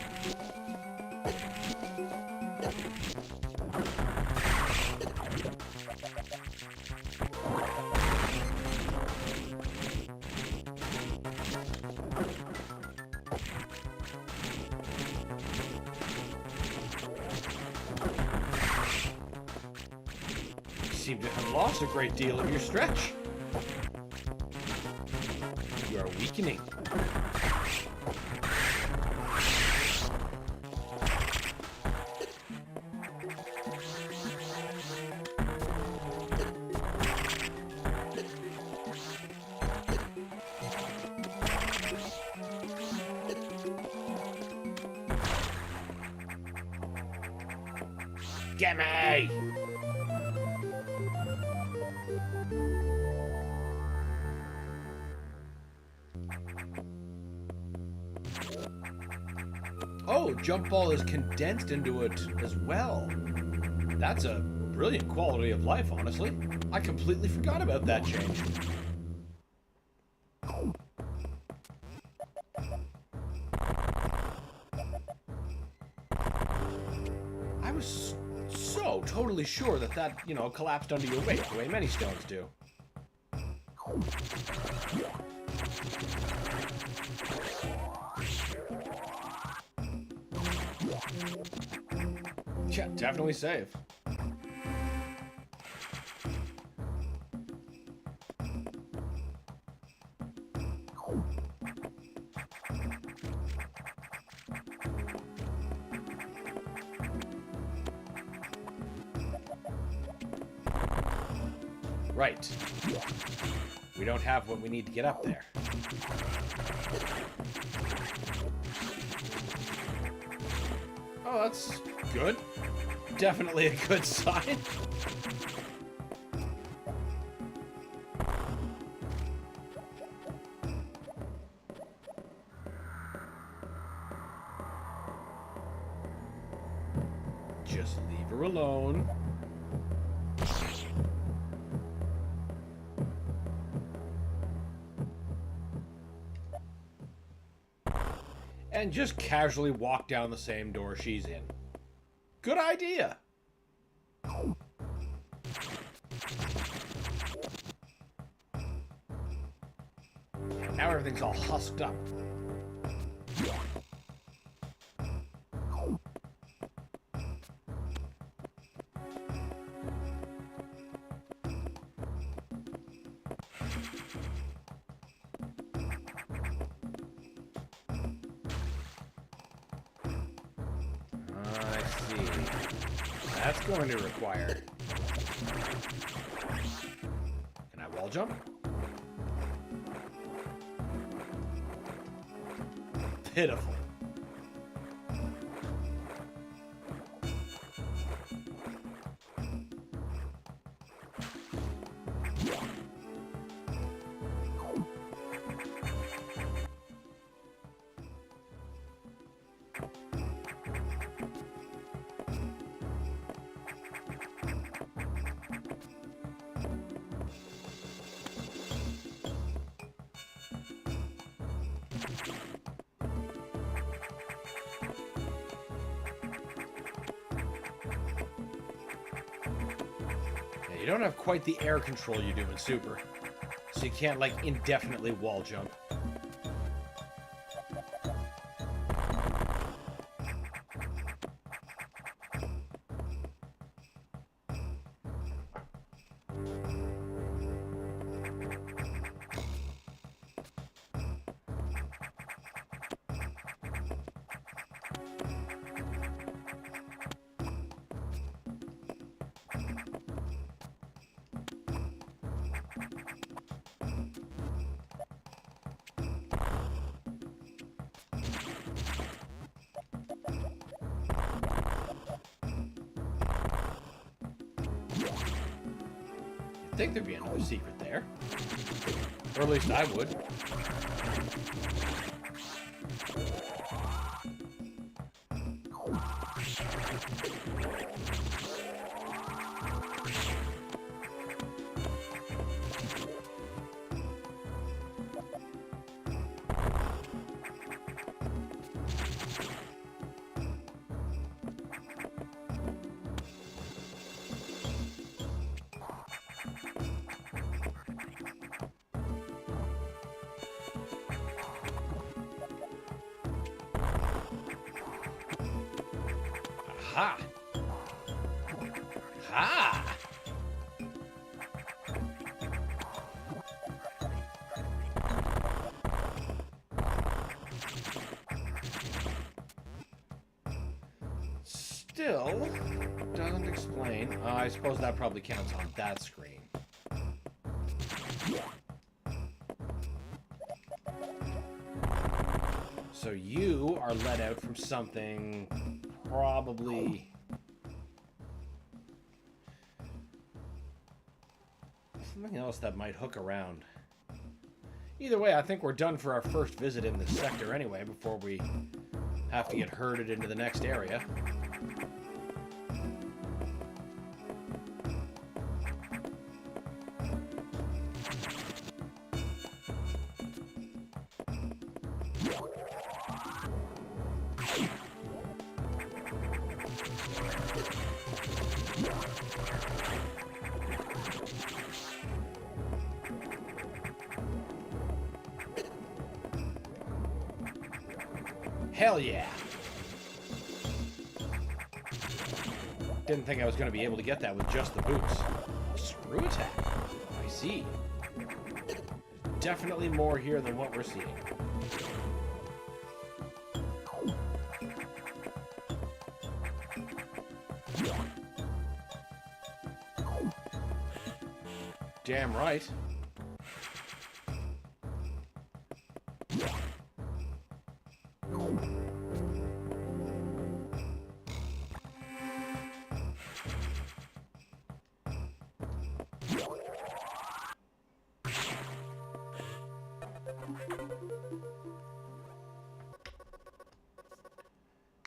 You seem to have lost a great deal of your stretch. You are weakening. Get me! Oh, jump ball is condensed into it as well. That's a brilliant quality of life, honestly. I completely forgot about that change. I was so totally sure that that, you know, collapsed under your weight the way many stones do. Yeah, definitely save. Right. We don't have what we need to get up there. Oh, that's good. Definitely a good sign. Just leave her alone. And just casually walk down the same door she's in. Good idea. Now everything's all husked up. I see. That's going to require... Can I wall jump? Pitiful. You don't have quite the air control you do in Super, so you can't, like, indefinitely wall jump. I think there'd be another secret there. Or at least I would. Ha! Ha! Still doesn't explain. I suppose that probably counts on that screen. So you are let out from something probably something else that might hook around. Either way, I think we're done for our first visit in this sector anyway, before we have to get herded into the next area. Hell yeah! Didn't think I was going to be able to get that with just the boots. Screw attack. I see. Definitely more here than what we're seeing. Damn right.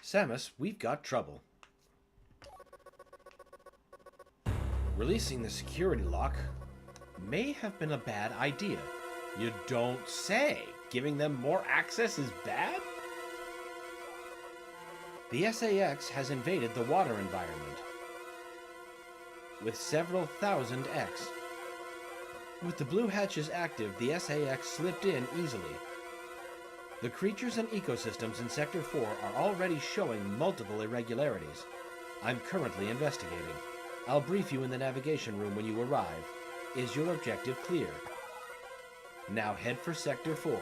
Samus, we've got trouble. Releasing the security lock may have been a bad idea. You don't say. Giving them more access is bad? The SAX has invaded the water environment with several thousand X. With the blue hatches active, the SAX slipped in easily. The creatures and ecosystems in Sector 4 are already showing multiple irregularities. I'm currently investigating. I'll brief you in the navigation room when you arrive. Is your objective clear? Now head for Sector 4.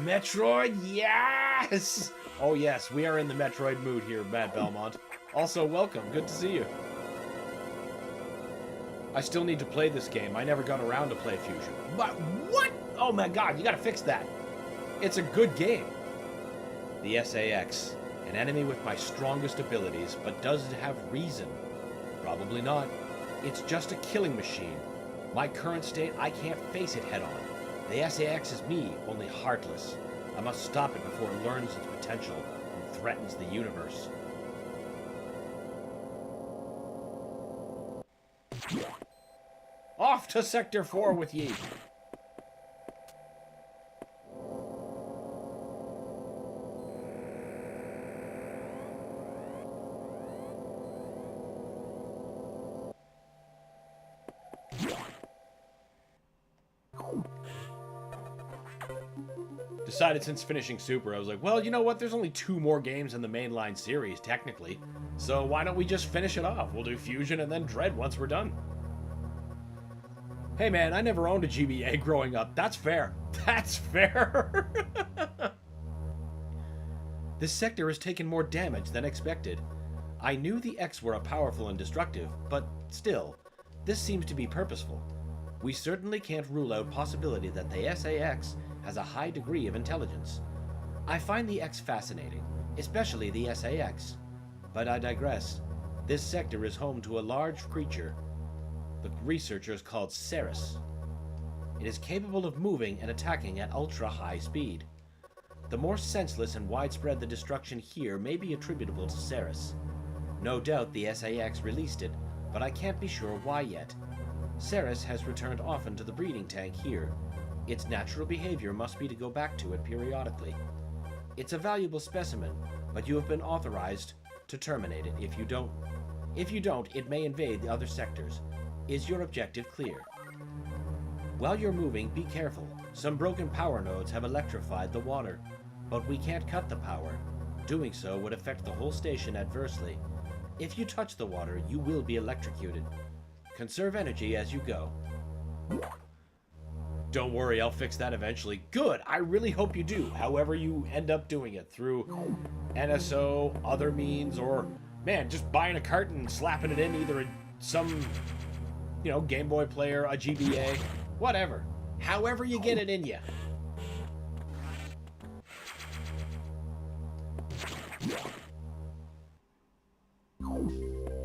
Metroid, yes! Oh yes, we are in the Metroid mood here, Matt Belmont. Also, welcome. Good to see you. I still need to play this game. I never got around to play Fusion. But what? Oh my god, you gotta fix that. It's a good game. The SAX, an enemy with my strongest abilities, but does it have reason? Probably not. It's just a killing machine. My current state, I can't face it head on. The SAX is me, only heartless. I must stop it before it learns its potential and threatens the universe. Off to Sector 4 with ye! Decided since finishing Super, I was like, well, you know what? There's only 2 more games in the mainline series, technically. So why don't we just finish it off? We'll do Fusion and then Dread once we're done. Hey man, I never owned a GBA growing up. That's fair. That's fair. This sector has taken more damage than expected. I knew the X were powerful and destructive, but still, this seems to be purposeful. We certainly can't rule out possibility that the SAX has a high degree of intelligence. I find the X fascinating, especially the SAX. But I digress. This sector is home to a large creature the researchers called Ceres. It is capable of moving and attacking at ultra-high speed. The more senseless and widespread the destruction here may be attributable to Ceres. No doubt the SAX released it, but I can't be sure why yet. Ceres has returned often to the breeding tank here. Its natural behavior must be to go back to it periodically. It's a valuable specimen, but you have been authorized to terminate it if you don't. If you don't, it may invade the other sectors. Is your objective clear? While you're moving, be careful. Some broken power nodes have electrified the water, but we can't cut the power. Doing so would affect the whole station adversely. If you touch the water, you will be electrocuted. Conserve energy as you go. Don't worry, I'll fix that eventually. Good! I really hope you do, however you end up doing it, through NSO, other means, or, man, just buying a carton and slapping it in either in some, you know, Game Boy player, a GBA, whatever. However you get it in you.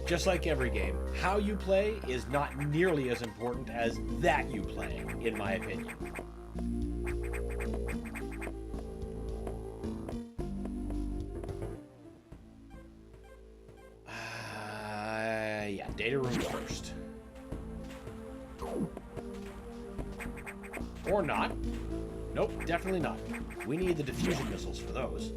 Just like every game, how you play is not nearly as important as that you play, in my opinion. Yeah, data room first. Or not. Nope, definitely not. We need the diffusion missiles for those.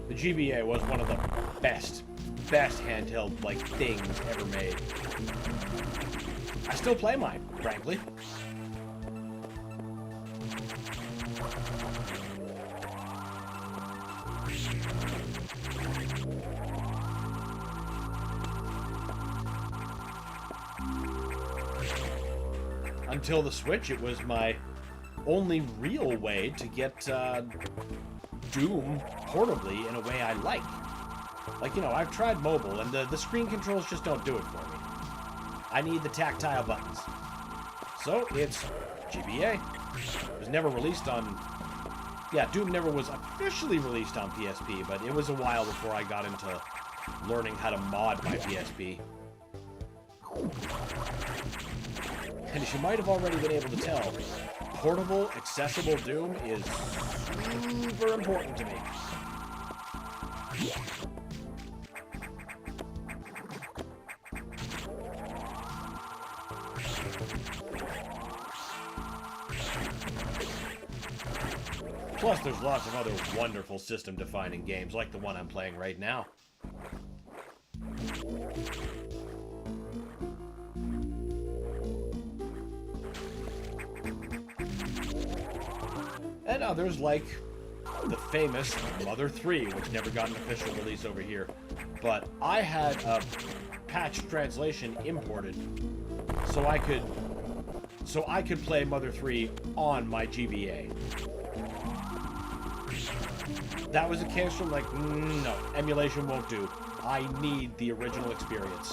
The GBA was one of the best handheld, like, things ever made. I still play mine, frankly. Until the Switch, it was my only real way to get Doom portably in a way I like. Like, you know, I've tried mobile, and the screen controls just don't do it for me. I need the tactile buttons. So, it's GBA. It was never released on... Yeah, Doom never was officially released on PSP, but it was a while before I got into learning how to mod my PSP. And as you might have already been able to tell, portable, accessible Doom is super important to me. Plus, there's lots of other wonderful system-defining games, like the one I'm playing right now. And others like the famous Mother 3, which never got an official release over here. But I had a patched translation imported so I could play Mother 3 on my GBA. That was a case from like, no, emulation won't do. I need the original experience.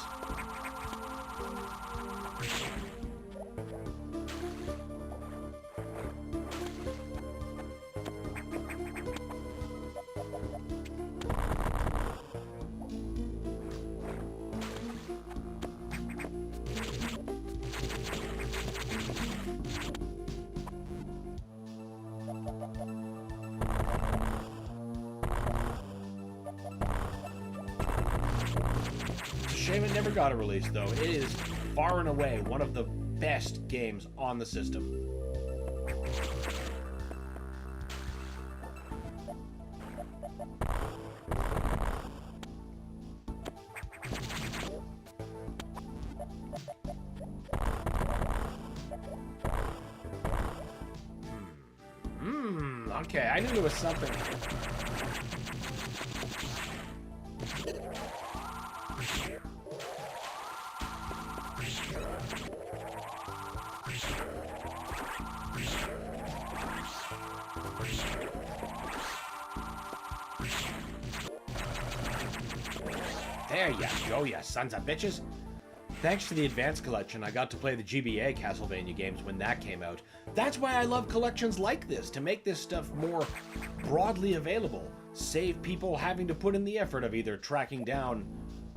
shame it never got a release, though. It is far and away one of the best games on the system. Okay, I knew there was something. There you go, you sons of bitches. Thanks to the Advanced Collection, I got to play the GBA Castlevania games when that came out. That's why I love collections like this, to make this stuff more broadly available. Save people having to put in the effort of either tracking down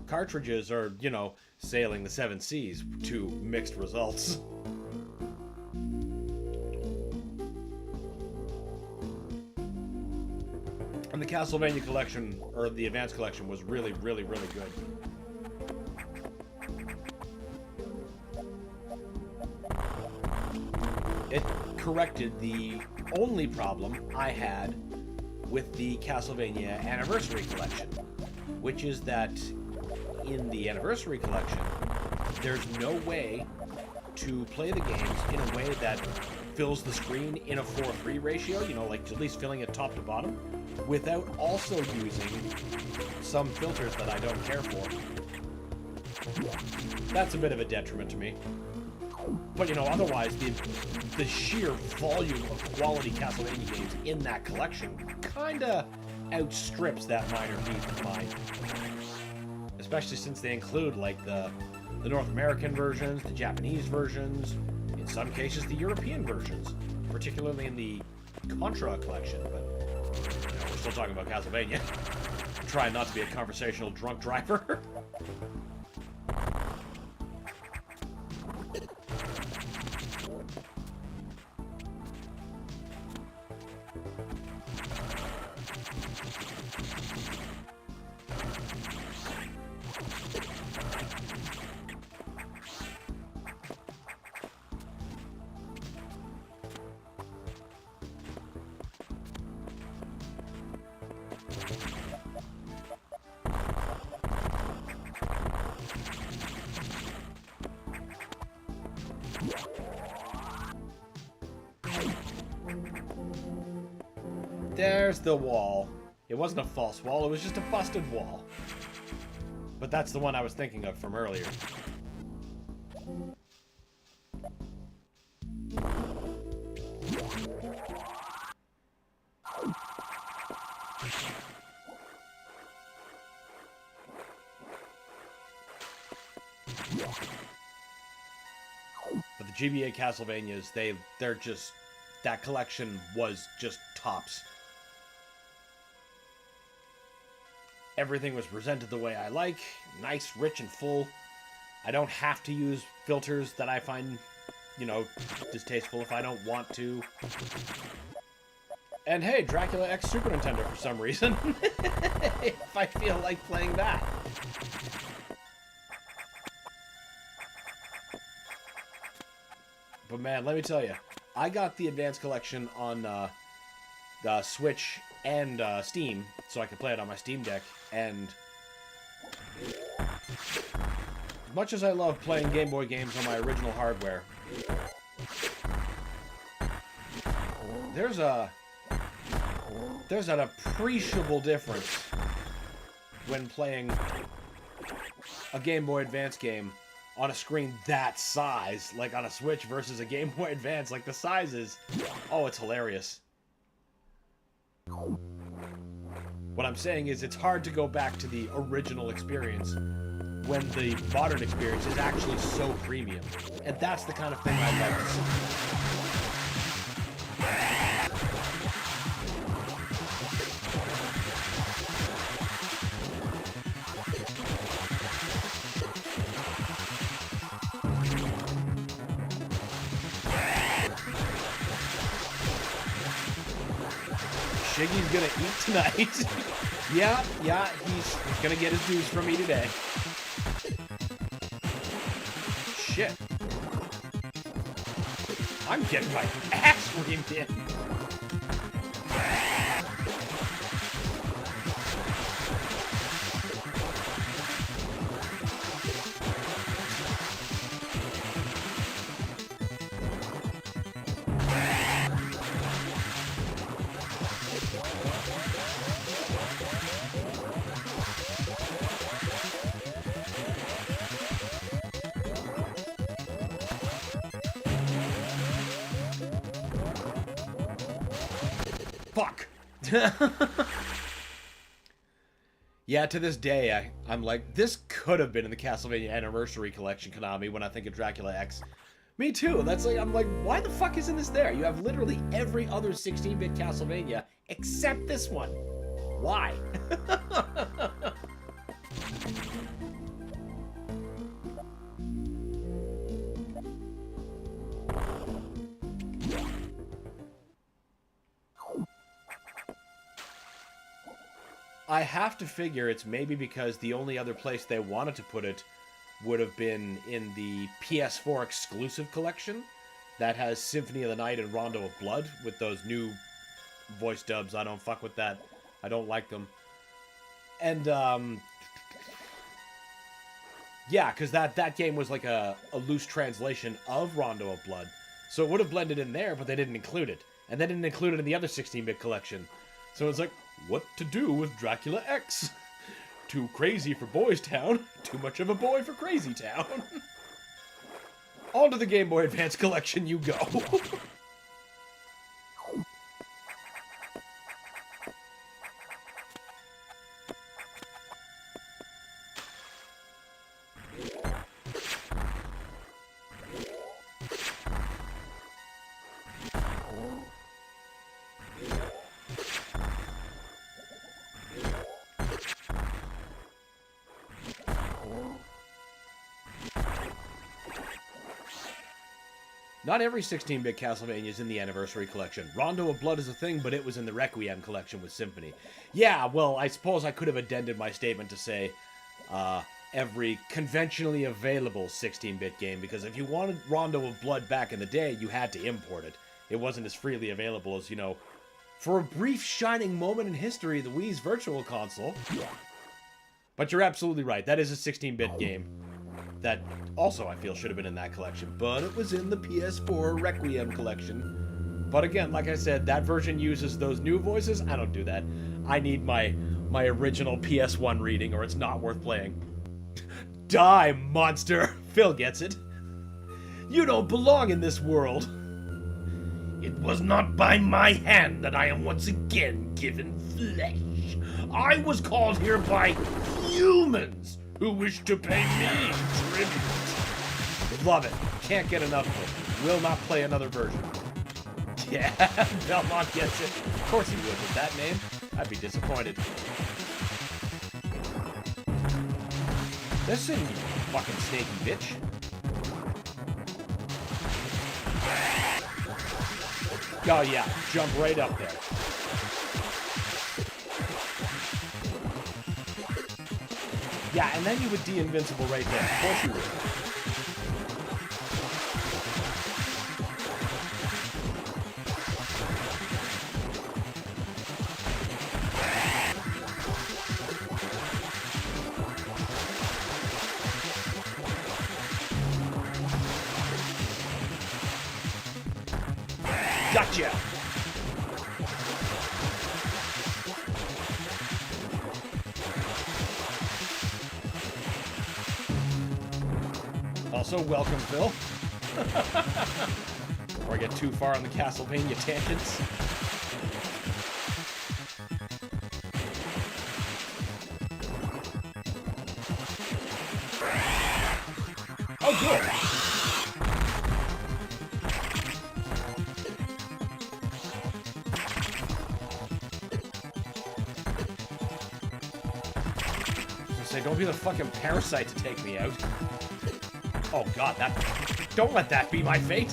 cartridges or, you know, sailing the 7 seas to mixed results. And the Castlevania collection, or the Advanced Collection, was really, really, really good. It corrected the only problem I had with the Castlevania Anniversary Collection, which is that in the Anniversary Collection, there's no way to play the games in a way that fills the screen in a 4:3 ratio, you know, like at least filling it top to bottom, without also using some filters that I don't care for. That's a bit of a detriment to me. But, you know, otherwise, the sheer volume of quality Castlevania games in that collection kinda outstrips that minor beef of mine. Especially since they include, like, the North American versions, the Japanese versions, in some cases the European versions, particularly in the Contra collection, but, you know, we're still talking about Castlevania. Trying not to be a conversational drunk driver. There's the wall. It wasn't a false wall, it was just a busted wall. But that's the one I was thinking of from earlier. But the GBA Castlevanias, they're just... that collection was just tops. Everything was presented the way I like, nice, rich, and full. I don't have to use filters that I find, you know, distasteful if I don't want to. And hey, Dracula X Super Nintendo for some reason. If I feel like playing that. But man, let me tell you, I got the Advanced Collection on the Switch and Steam, so I could play it on my Steam Deck, and much as I love playing Game Boy games on my original hardware, there's an appreciable difference when playing a Game Boy Advance game on a screen that size, like on a Switch versus a Game Boy Advance. Like, the sizes, oh, it's hilarious. What I'm saying is, it's hard to go back to the original experience when the modern experience is actually so premium. And that's the kind of thing I love to see. Shiggy's gonna eat tonight. yeah, he's gonna get his dues from me today. shit. I'm getting my ass reamed in. Fuck. Yeah, to this day, I'm like, this could have been in the Castlevania Anniversary Collection, Konami, when I think of Dracula X. Me too. That's like, I'm like, why the fuck isn't this there? You have literally every other 16-bit Castlevania except this one. Why? I have to figure it's maybe because the only other place they wanted to put it would have been in the PS4 exclusive collection that has Symphony of the Night and Rondo of Blood with those new voice dubs. I don't fuck with that. I don't like them. And, yeah, because that game was like a loose translation of Rondo of Blood. So it would have blended in there, but they didn't include it. And they didn't include it in the other 16-bit collection. So it's like, what to do with Dracula X? Too crazy for Boys Town, too much of a boy for Crazy Town. On to the Game Boy Advance collection you go. Not every 16-bit Castlevania is in the Anniversary Collection. Rondo of Blood is a thing, but it was in the Requiem Collection with Symphony. Yeah, well, I suppose I could have addended my statement to say every conventionally available 16-bit game, because if you wanted Rondo of Blood back in the day, you had to import it. It wasn't as freely available as, you know, for a brief shining moment in history, the Wii's Virtual Console. But you're absolutely right. That is a 16-bit game. That also, I feel, should have been in that collection, but it was in the PS4 Requiem collection. But again, like I said, that version uses those new voices. I don't do that. I need my original PS1 reading, or it's not worth playing. Die, monster! Phil gets it. You don't belong in this world. It was not by my hand that I am once again given flesh. I was called here by humans who wish to pay me tribute. Love it. Can't get enough of it. Will not play another version. Yeah, Belmont gets it. Of course he would with that name. I'd be disappointed. Listen, you fucking snaky bitch. Oh yeah, jump right up there. Yeah, and then you would de-invincible right there. Of course you would. Gotcha! Also, welcome, Phil. Before I get too far on the Castlevania tangents. Oh, good! Say, don't be the fucking parasite to take me out. Oh god, that... Don't let that be my fate!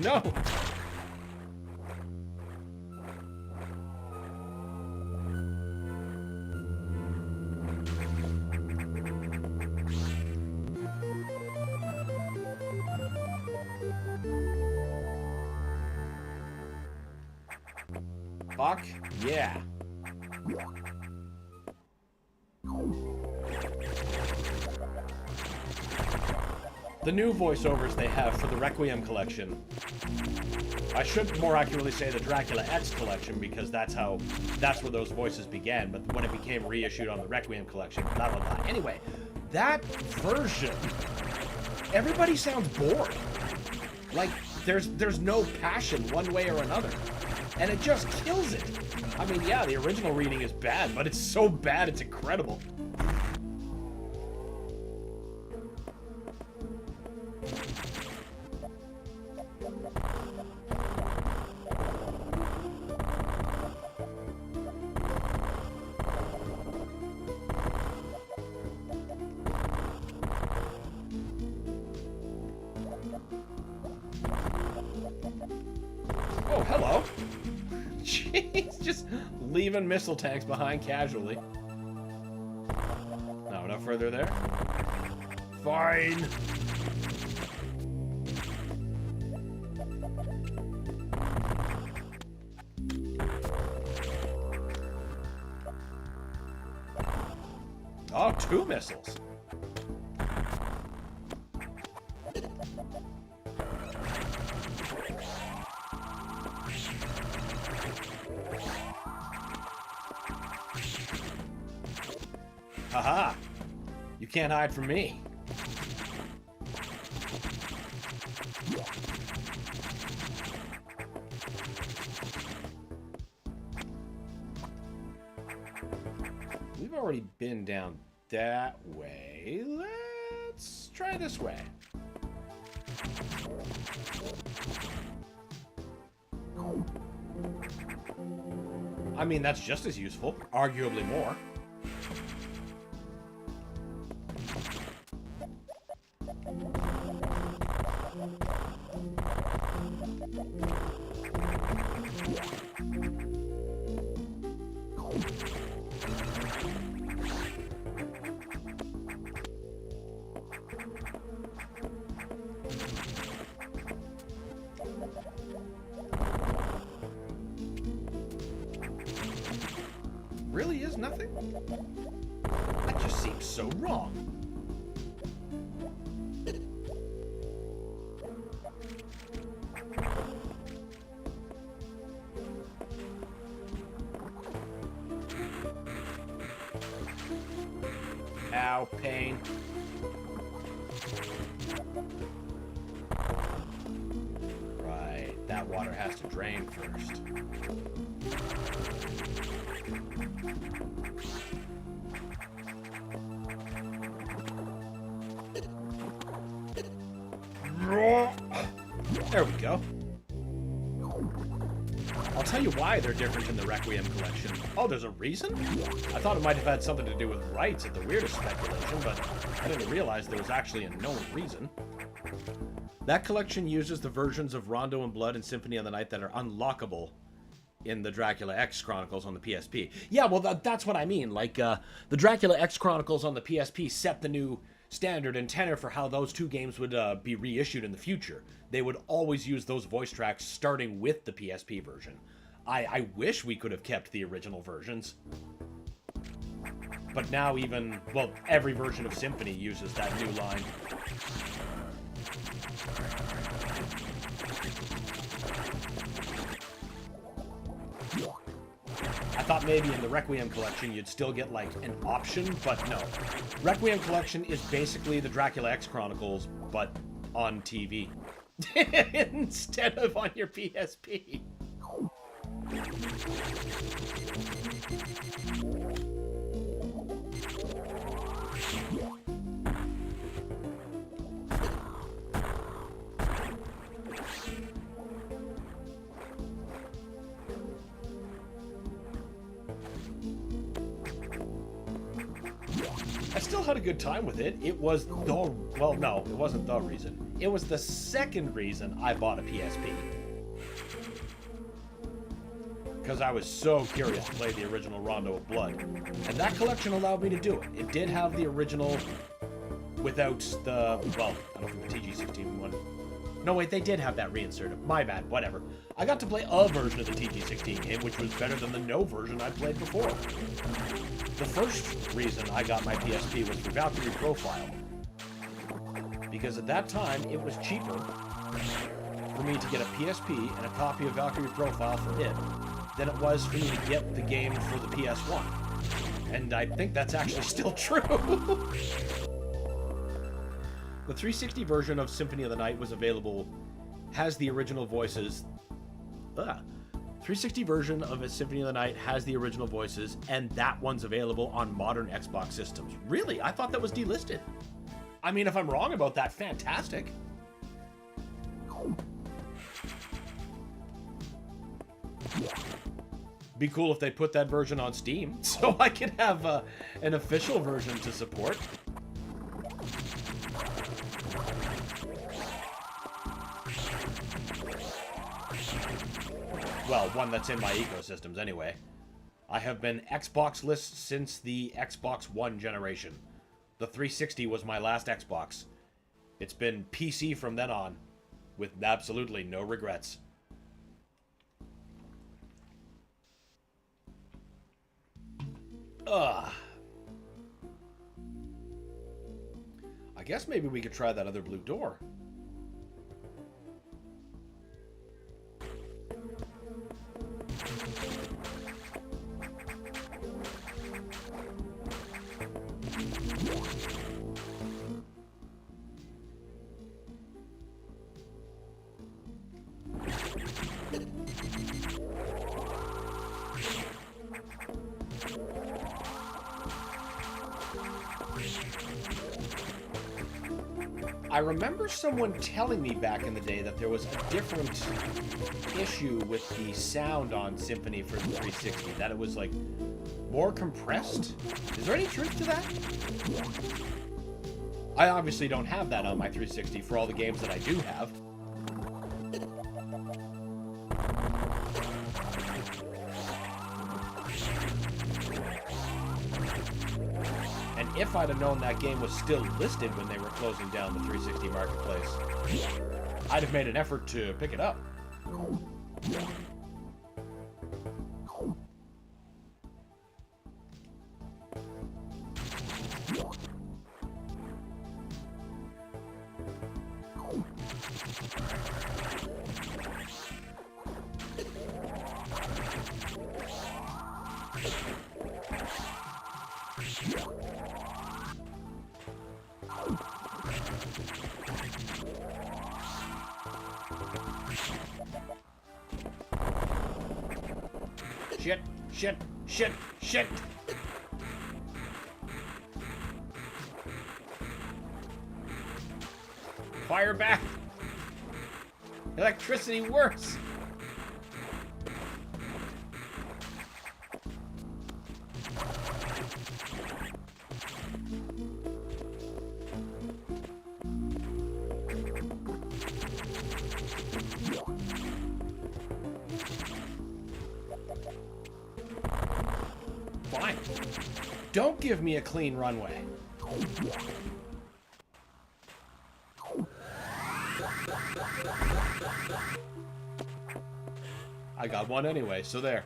No! Fuck yeah. The new voiceovers they have for the Requiem collection. I should more accurately say the Dracula X collection, because that's where those voices began, but when it became reissued on the Requiem collection, blah blah blah. Anyway, that version, everybody sounds bored. Like there's no passion one way or another. And it just kills it. I mean, yeah, the original reading is bad, but it's so bad it's incredible. Oh, hello. Jeez, just leaving missile tanks behind casually. No, no further there. Fine. Oh, 2 missiles. Haha! You can't hide from me. We've already been down that way. Let's try this way. I mean, that's just as useful, arguably more. Really is nothing? That just seems so wrong. Ow, pain. Right, that water has to drain first. There we go. I'll tell you why they're different in the Requiem collection. Oh, there's a reason? I thought it might have had something to do with rights at the weirdest speculation, but I didn't realize there was actually a known reason. That collection uses the versions of Rondo and Blood and Symphony of the Night that are unlockable in the Dracula X Chronicles on the PSP. Yeah, well, that's what I mean. Like, the Dracula X Chronicles on the PSP set the new standard and tenor for how those 2 games would be reissued in the future. They would always use those voice tracks starting with the PSP version. I wish we could have kept the original versions. But now even, well, every version of Symphony uses that new line. I thought maybe in the Requiem collection you'd still get, like, an option, but no. Requiem collection is basically the Dracula X Chronicles, but on TV. Instead of on your PSP. I still had a good time with it. It was the... Well, no, it wasn't the reason. It was the second reason I bought a PSP. Because I was so curious to play the original Rondo of Blood. And that collection allowed me to do it. It did have the original without the... Well, I don't think the TG16 one... No, wait, they did have that reinserted. My bad, whatever. I got to play a version of the TG16 game, which was better than the no version I played before. The first reason I got my PSP was for Valkyrie Profile. Because at that time, it was cheaper for me to get a PSP and a copy of Valkyrie Profile for it than it was for me to get the game for the PS1. And I think that's actually still true. The 360 version of Symphony of the Night was available, has the original voices. 360 version of a Symphony of the Night has the original voices, and that one's available on modern Xbox systems. Really? I thought that was delisted. I mean, if I'm wrong about that, fantastic. Be cool if they put that version on Steam, so I could have an official version to support. Well, one that's in my ecosystems anyway. I have been Xbox-less since the Xbox One generation. The 360 was my last Xbox. It's been PC from then on, with absolutely no regrets. I guess maybe we could try that other blue door. I remember someone telling me back in the day that there was a different issue with the sound on Symphony for the 360, that it was like more compressed. Is there any truth to that? I obviously don't have that on my 360 for all the games that I do have. And if I'd have known that game was still listed when they were closing down the 360 marketplace, I'd have made an effort to pick it up. Shit, shit, shit, shit! Fire back! Electricity works! Fine. Don't give me a clean runway. I got one anyway, so there.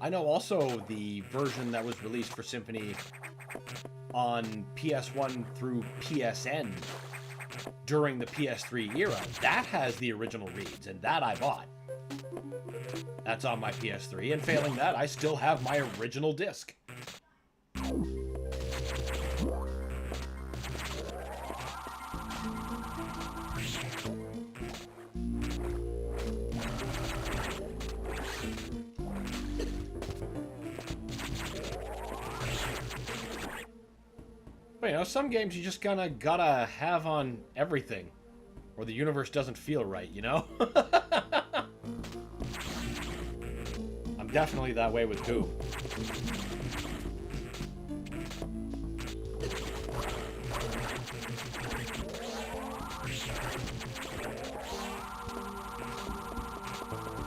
I know also the version that was released for Symphony on PS1 through PSN during the PS3 era, that has the original reads, and that I bought. That's on my PS3, and failing that, I still have my original disc. But, you know, some games you just kinda gotta have on everything, or the universe doesn't feel right, you know? I'm definitely that way with Doom.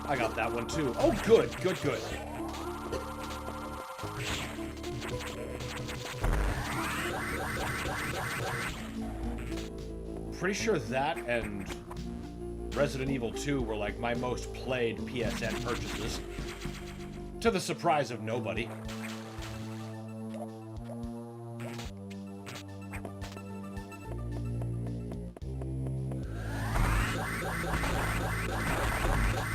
I got that one too. Oh, good, good, good. Pretty sure that and Resident Evil 2 were like my most played PSN purchases. To the surprise of nobody.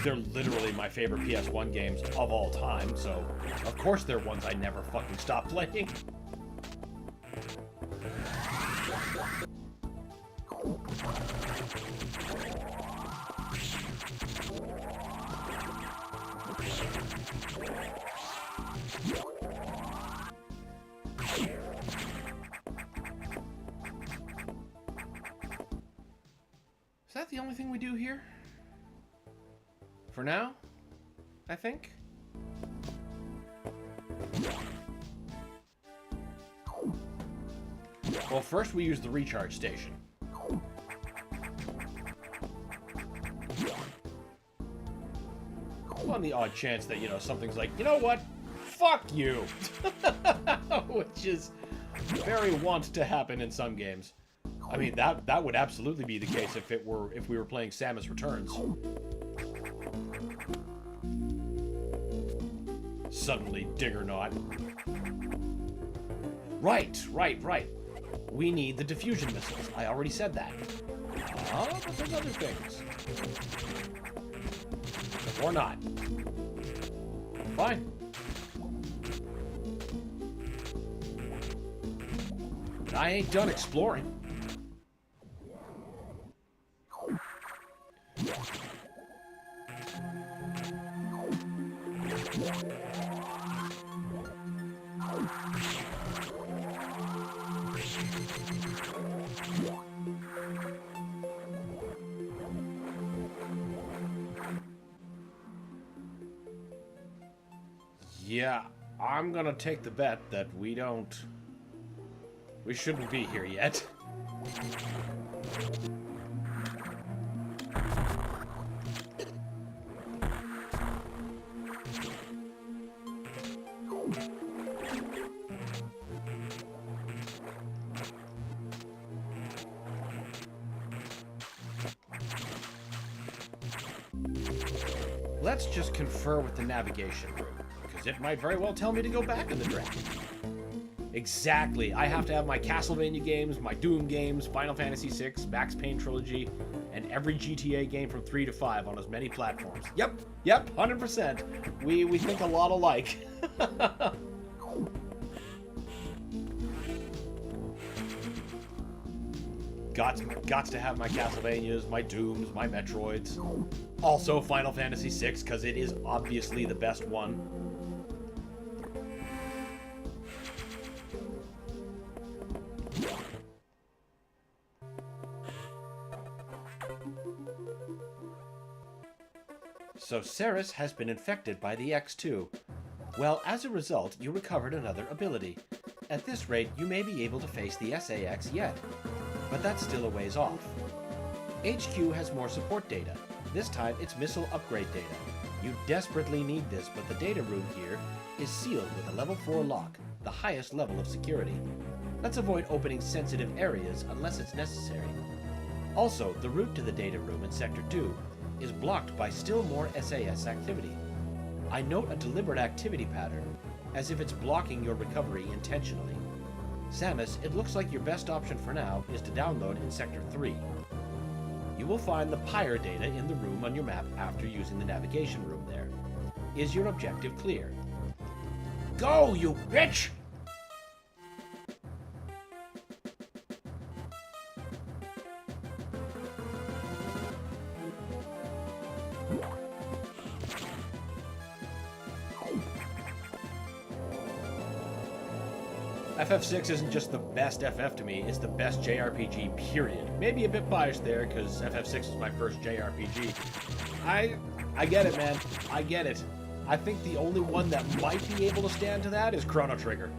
They're literally my favorite PS1 games of all time, so of course they're ones I never fucking stop playing. Is that the only thing we do here? For now, I think. Well, first we use the recharge station. Well, on the odd chance that, you know, something's like, you know what? Fuck you! Which is very wont to happen in some games. I mean, that would absolutely be the case if we were playing Samus Returns. Suddenly, Diggernaut. Right. We need the diffusion missiles. I already said that. But there's other things. Or not. Fine. I ain't done exploring. Yeah, I'm gonna take the bet that we shouldn't be here yet. Let's just confer with the navigation room, because it might very well tell me to go back in the draft. Exactly. I have to have my Castlevania games, my Doom games, Final Fantasy VI, Max Payne trilogy, and every GTA game from 3 to 5 on as many platforms. Yep, 100%. We think a lot alike. Gots to have my Castlevanias, my Dooms, my Metroids. Also Final Fantasy VI, because it is obviously the best one. So Ceres has been infected by the X2. Well, as a result, you recovered another ability. At this rate, you may be able to face the SAX yet, but that's still a ways off. HQ has more support data. This time, it's missile upgrade data. You desperately need this, but the data room here is sealed with a level 4 lock, the highest level of security. Let's avoid opening sensitive areas unless it's necessary. Also, the route to the data room in Sector 2 is blocked by still more SAS activity. I note a deliberate activity pattern, as if it's blocking your recovery intentionally. Samus, it looks like your best option for now is to download in Sector 3. You will find the Pyre data in the room on your map after using the navigation room there. Is your objective clear? Go, you bitch! FF6 isn't just the best FF to me, it's the best JRPG, period. Maybe a bit biased there, because FF6 was my first JRPG. I get it, man. I get it. I think the only one that might be able to stand to that is Chrono Trigger.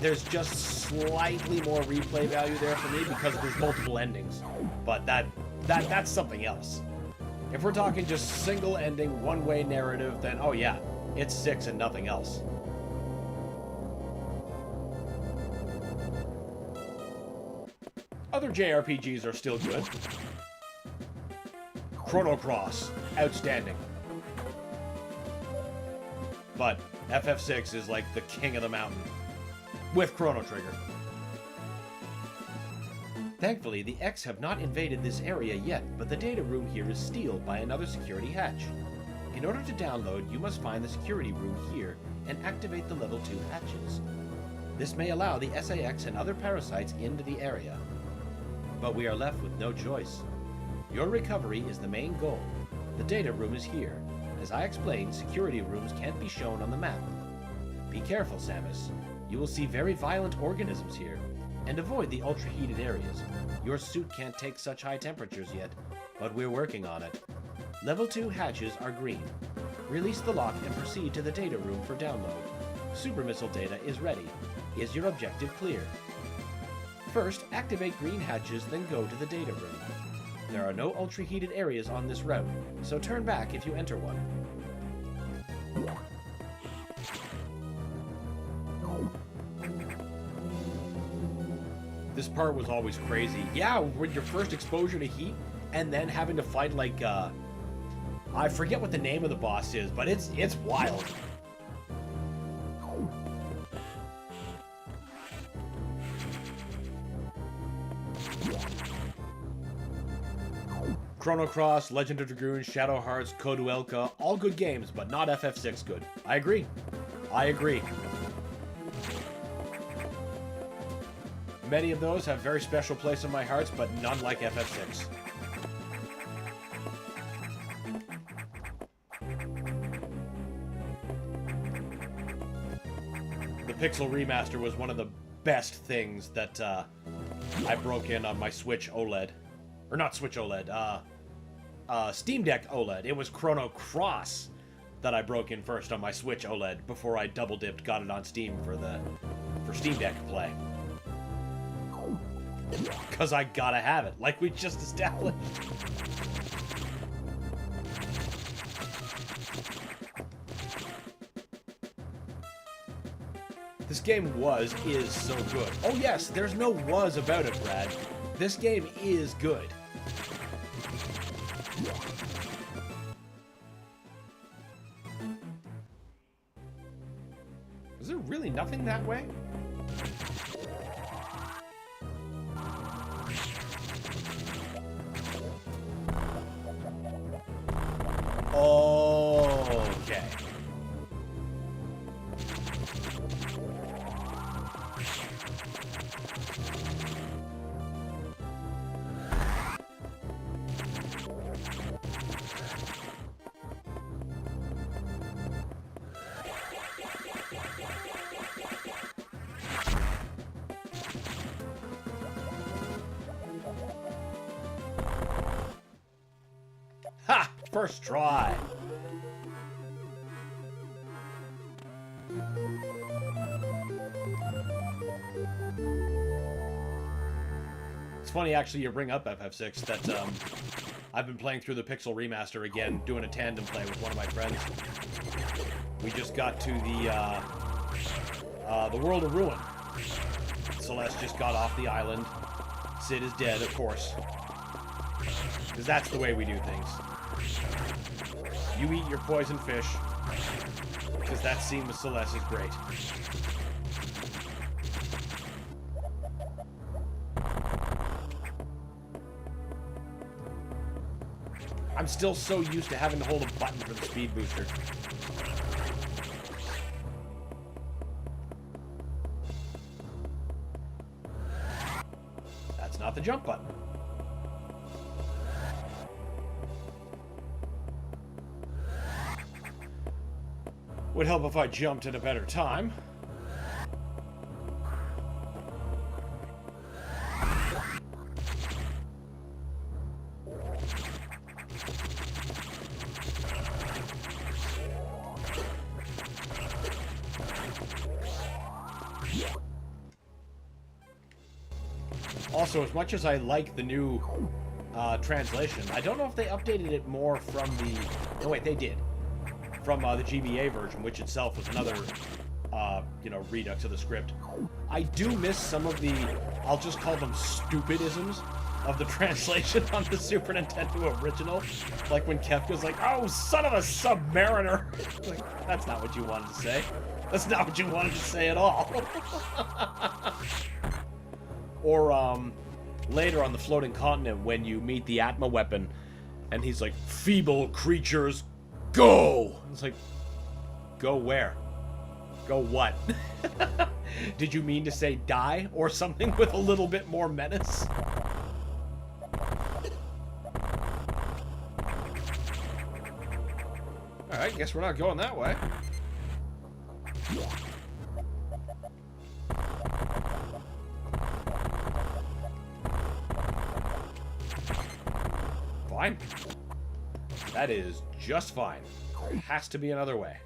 There's just slightly more replay value there for me because there's multiple endings. But that's something else. If we're talking just single ending, one-way narrative, then oh yeah, it's 6 and nothing else. Other JRPGs are still good. Chrono Cross, outstanding. But FF6 is like the king of the mountain. With Chrono Trigger. Thankfully, the X have not invaded this area yet, but the data room here is sealed by another security hatch. In order to download, you must find the security room here and activate the level 2 hatches. This may allow the SAX and other parasites into the area. But we are left with no choice. Your recovery is the main goal. The data room is here. As I explained, security rooms can't be shown on the map. Be careful, Samus. You will see very violent organisms here. And avoid the ultra-heated areas. Your suit can't take such high temperatures yet, but we're working on it. Level 2 hatches are green. Release the lock and proceed to the data room for download. Super missile data is ready. Is your objective clear? First, activate green hatches, then go to the data room. There are no ultra-heated areas on this route, so turn back if you enter one. This part was always crazy. Yeah, with your first exposure to heat, and then having to fight like, I forget what the name of the boss is, but it's wild. Chrono Cross, Legend of Dragoon, Shadow Hearts, Code Uelka, all good games, but not FF6 good. I agree. I agree. Many of those have very special place in my hearts, but none like FF6. The Pixel Remaster was one of the best things that I broke in on my Switch OLED. Or not Switch OLED, Steam Deck OLED. It was Chrono Cross that I broke in first on my Switch OLED before I double dipped, got it on Steam for Steam Deck play. Cause I gotta have it, like we just established. This game is so good. Oh yes, there's no was about it, Brad. This game is good. Is there really nothing that way? Okay. Ha! First try. It's funny, actually, you bring up FF6, that, I've been playing through the Pixel Remaster again, doing a tandem play with one of my friends. We just got to the World of Ruin. Celeste just got off the island. Sid is dead, of course. Because that's the way we do things. You eat your poison fish. Because that scene with Celeste is great. I'm still so used to having to hold a button for the speed booster. That's not the jump button. Would help if I jumped at a better time. Also, as much as I like the new translation, I don't know if they updated it more from the... No, wait, they did. From the GBA version, which itself was another, you know, redux of the script. I do miss some of the, I'll just call them stupidisms of the translation on the Super Nintendo original. Like when Kefka's like, oh, son of a submariner. Like, that's not what you wanted to say. That's not what you wanted to say at all. Or, later on the floating continent when you meet the Atma weapon and he's like, feeble creatures, go! It's like, go where? Go what? Did you mean to say die or something with a little bit more menace? Alright, guess we're not going that way. Fine. That is just fine. There has to be another way.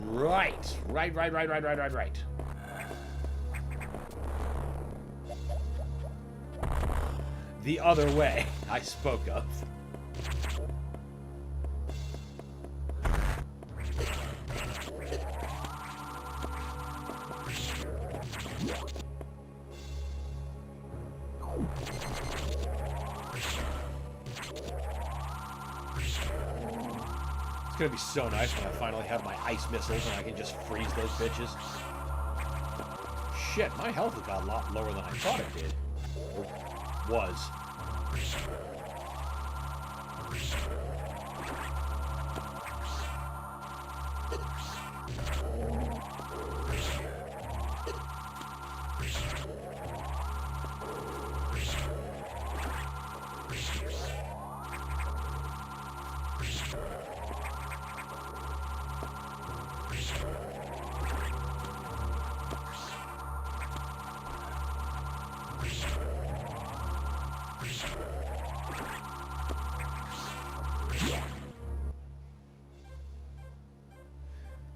Right. Right. The other way I spoke of. It's gonna be so nice when I finally have my ice missiles and I can just freeze those bitches. Shit, my health got a lot lower than I thought it did. Or was.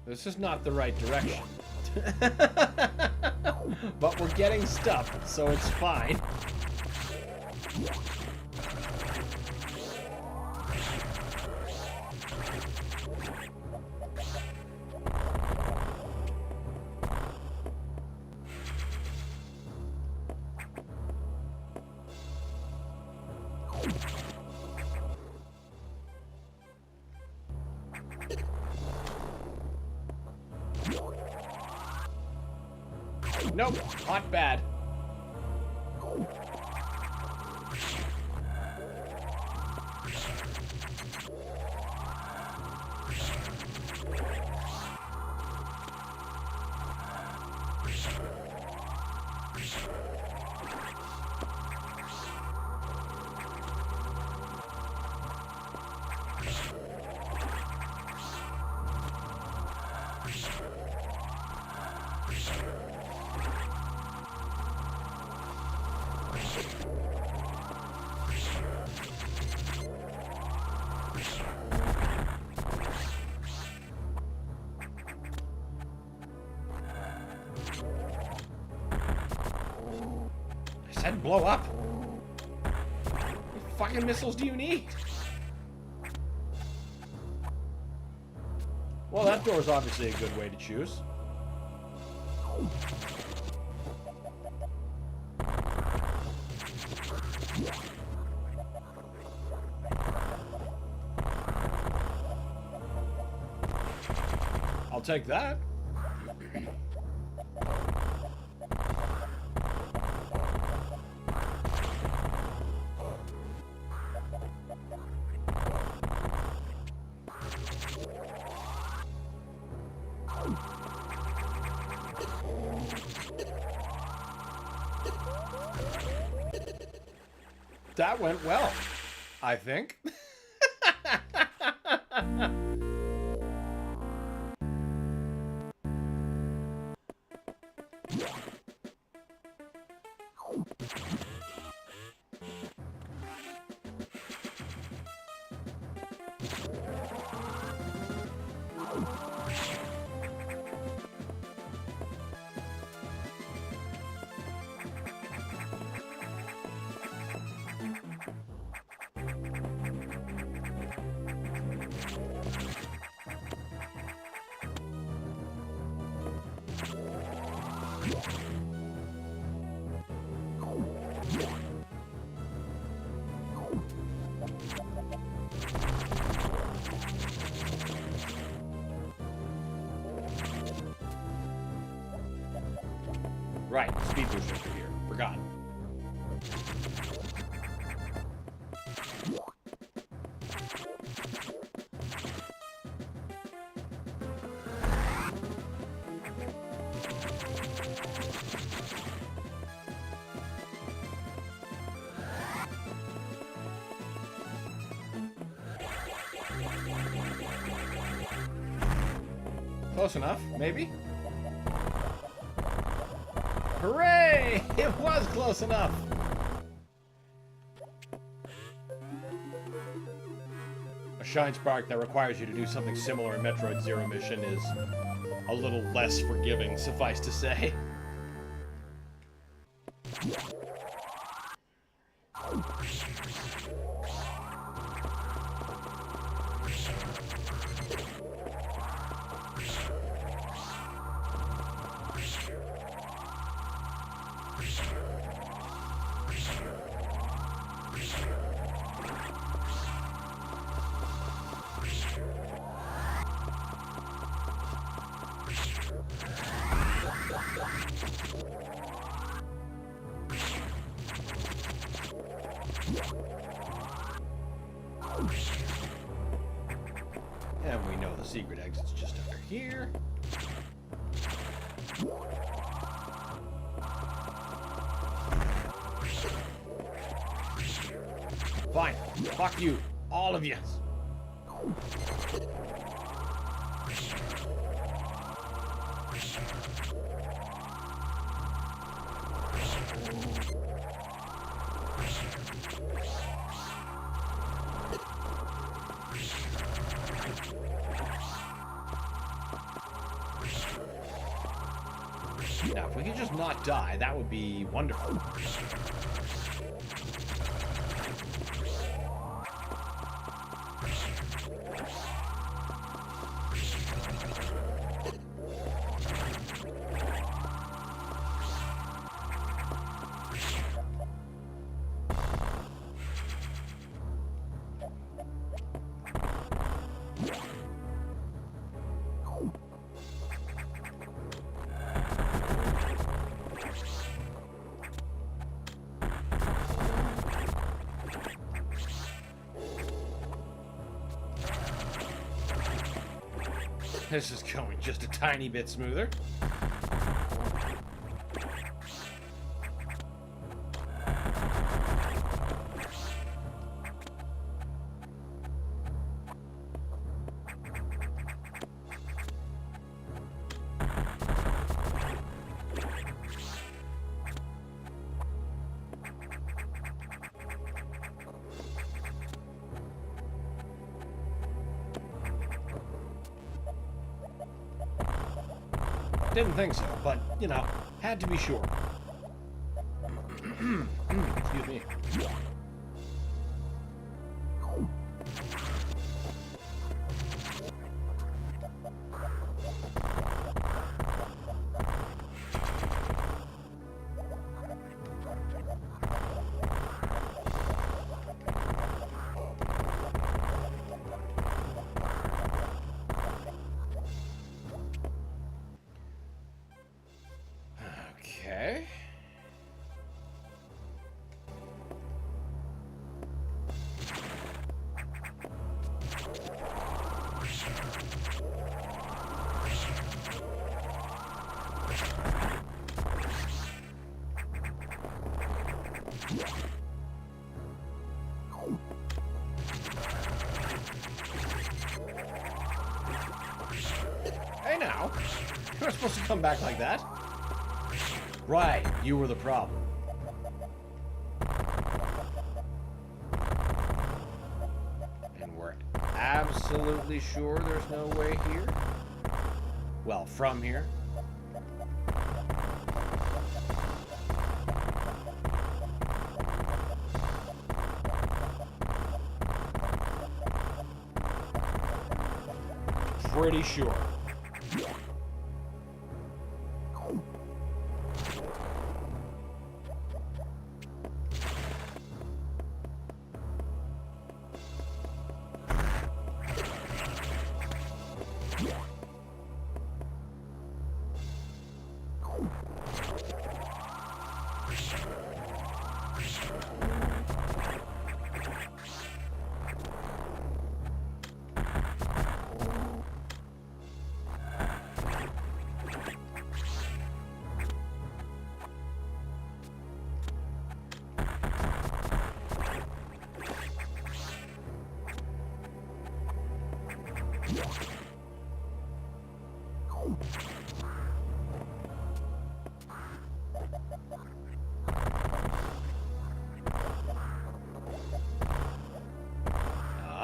This is not the right direction. But we're getting stuff, so it's fine. Nope, hot bad. Said blow up. What fucking missiles do you need? Well, that door is obviously a good way to choose. I'll take that. That went well, I think. Right, speed boosters are here. Forgot. Close enough, maybe? Hooray! It was close enough! A shine spark that requires you to do something similar in Metroid Zero Mission is a little less forgiving, suffice to say. And we know the secret exit's just under here. Fine. Fuck you. All of you. Now, if we could just not die, that would be wonderful. This is going just a tiny bit smoother. Didn't think so, but, you know, had to be sure. Excuse me. Okay. Hey now, you're not supposed to come back like that. Right, you were the problem. And we're absolutely sure there's no way here? Well, from here. Pretty sure.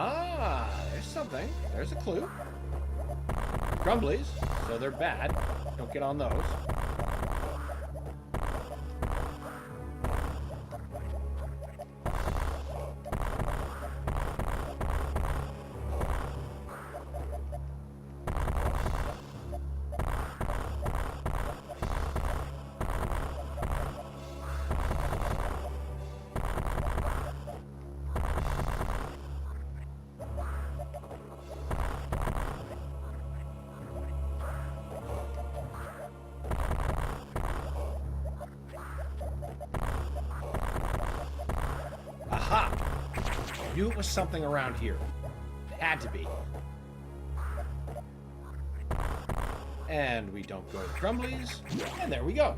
Ah, there's something. There's a clue. Grumblies, so they're bad. Don't get on those. Aha! Knew it was something around here. Had to be. And we don't go to Grumblies. And there we go.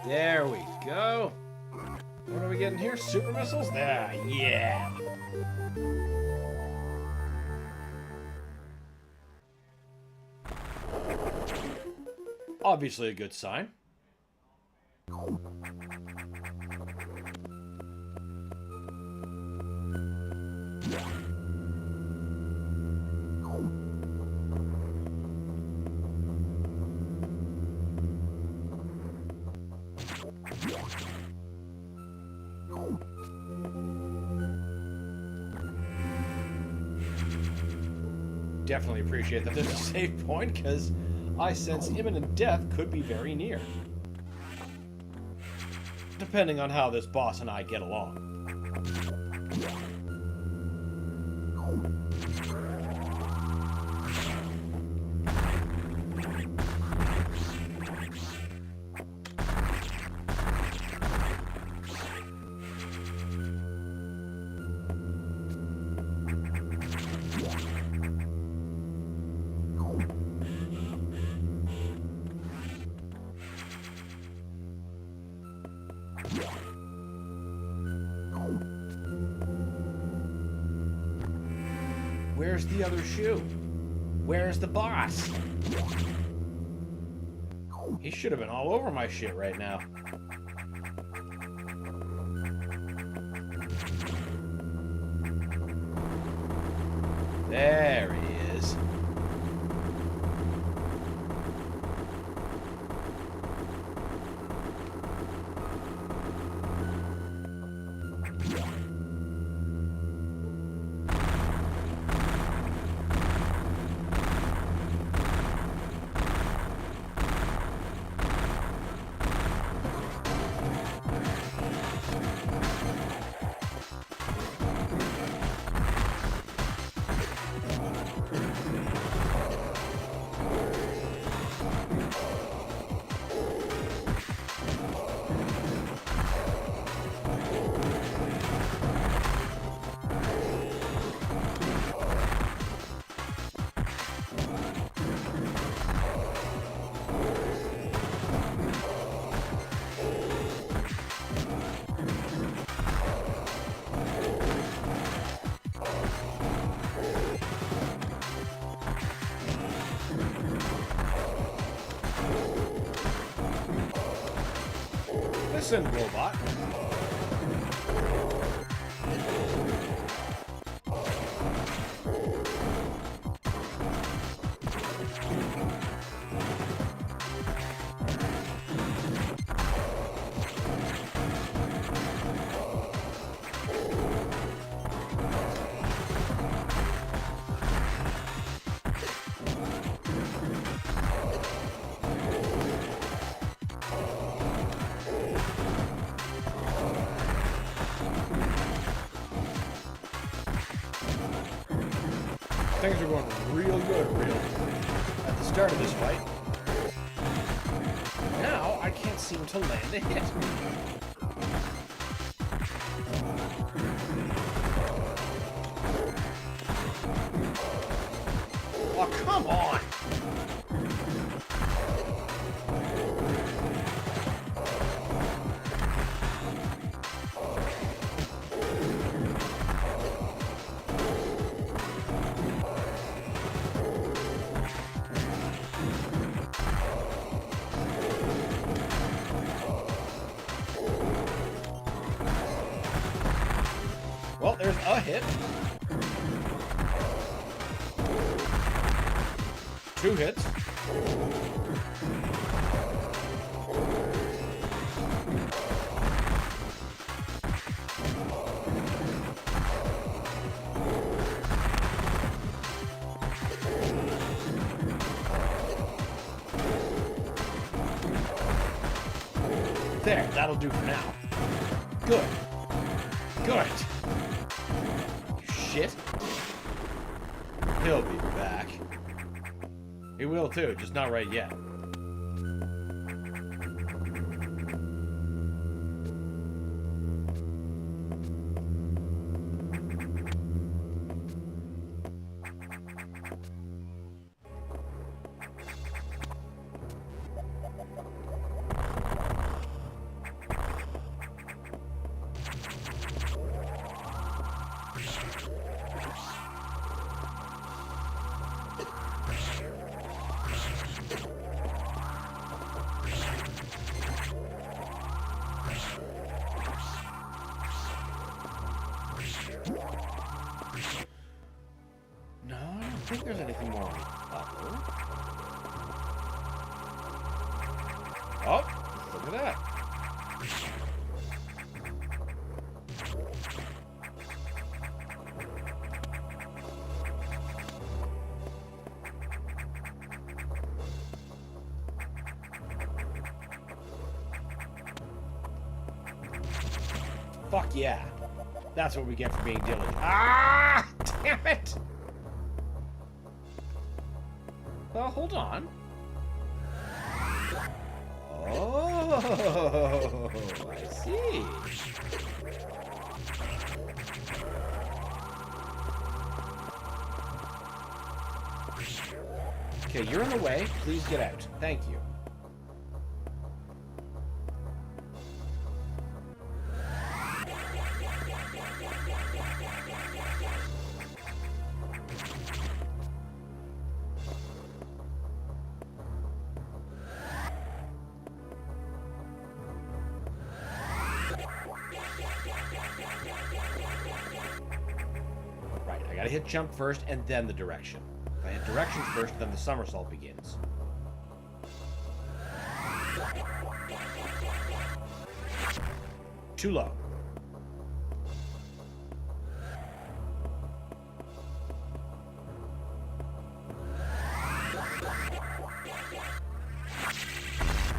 There we go. What are we getting here? Super missiles? There, yeah. Obviously a good sign. Definitely appreciate that there's a save point, because I sense imminent death could be very near. Depending on how this boss and I get along. Where's the other shoe? Where's the boss? He should have been all over my shit right now. There he is. Listen, robot. things are going real good at the start of this fight. Now, I can't seem to land a hit. Oh, come on! Well, there's a hit. 2 hits. There, that'll do for now. Good. Good. You shit. He'll be back. He will too, just not right yet. No, I don't think there's anything more on the level. Oh, look at that. Fuck yeah. That's what we get for being diligent. Ah! Damn it! Well, hold on. Oh, I see. Okay, you're in the way. Please get out. Thank you. Right, I gotta hit jump first and then the direction. If I hit direction first, then the somersault begins. Too low.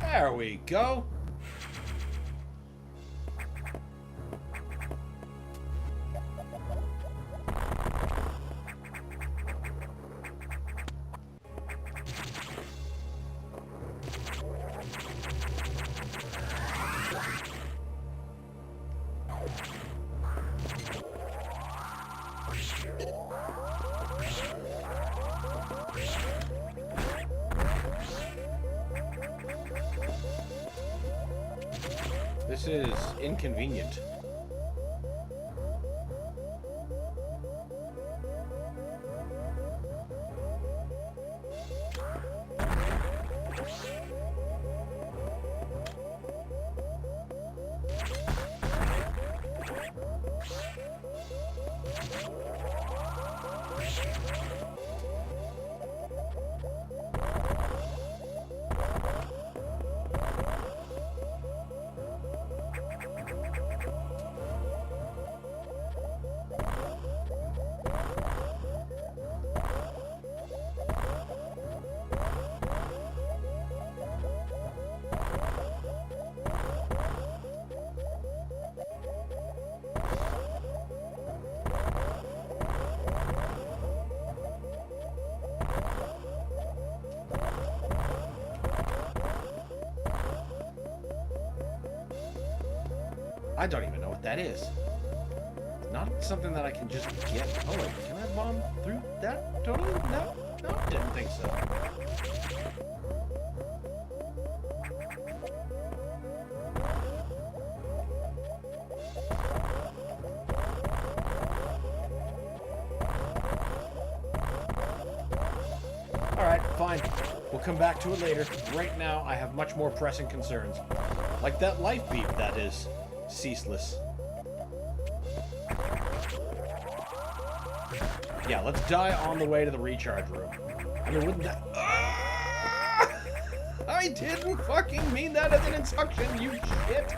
There we go. This is inconvenient. I don't even know what that is. Not something that I can just get. Oh wait, can I bomb through that? Totally? No, didn't think so. Alright, fine. We'll come back to it later. Right now, I have much more pressing concerns. Like that life beep, that is. Ceaseless. Yeah, let's die on the way to the recharge room. I mean, wouldn't that... Ah! I didn't fucking mean that as an instruction, you shit!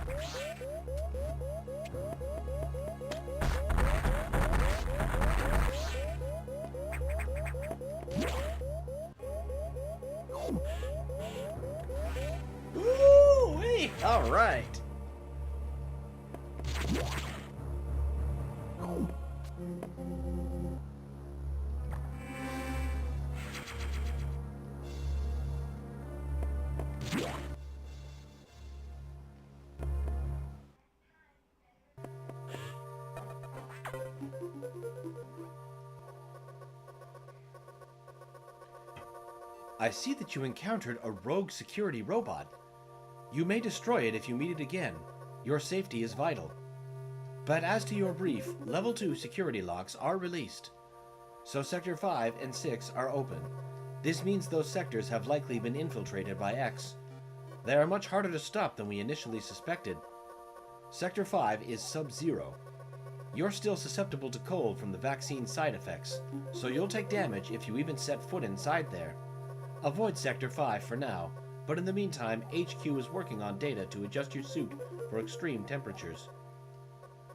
Ooh-wee! All right. I see that you encountered a rogue security robot. You may destroy it if you meet it again. Your safety is vital. But as to your brief, Level 2 security locks are released. So Sector 5 and 6 are open. This means those sectors have likely been infiltrated by X. They are much harder to stop than we initially suspected. Sector 5 is Sub-Zero. You're still susceptible to cold from the vaccine side effects, so you'll take damage if you even set foot inside there. Avoid Sector 5 for now, but in the meantime, HQ is working on data to adjust your suit for extreme temperatures.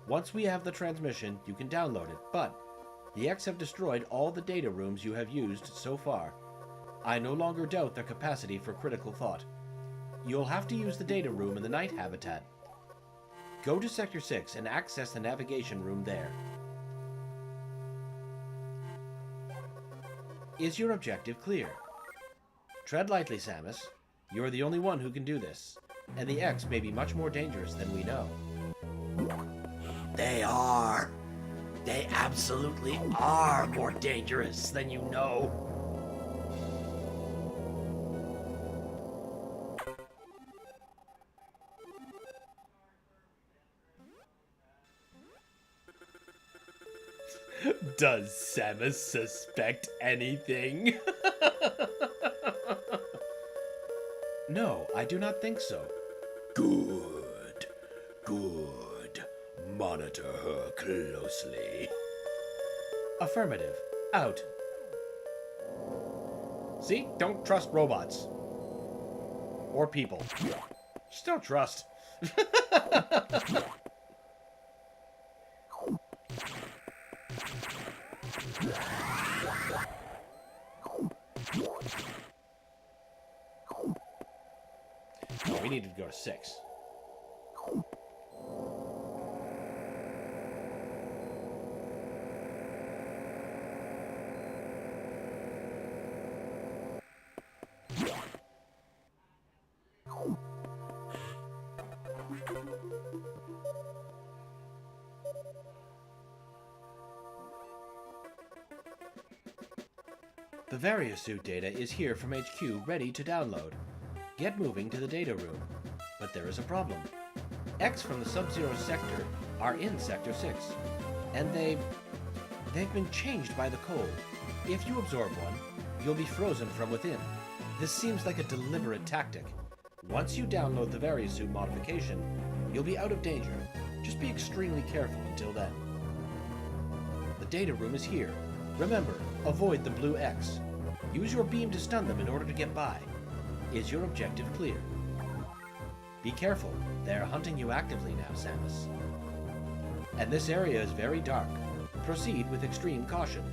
Once we have the transmission, you can download it, but the X have destroyed all the data rooms you have used so far. I no longer doubt their capacity for critical thought. You'll have to use the data room in the night habitat. Go to Sector 6 and access the navigation room there. Is your objective clear? Tread lightly, Samus. You're the only one who can do this, and the X may be much more dangerous than we know. They are. They absolutely are more dangerous than you know. Does Samus suspect anything? No, I do not think so. Good. Good. Monitor her closely. Affirmative. Out. See? Don't trust robots. Or people. Still trust. Oh, we needed to go to 6. The Variosuit data is here from HQ, ready to download. Get moving to the data room. But there is a problem. X from the Sub-Zero sector are in Sector 6, and they've been changed by the cold. If you absorb one, you'll be frozen from within. This seems like a deliberate tactic. Once you download the Variosuit modification, you'll be out of danger. Just be extremely careful until then. The data room is here. Remember, avoid the blue X. Use your beam to stun them in order to get by. Is your objective clear? Be careful, they are hunting you actively now, Samus. And this area is very dark. Proceed with extreme caution.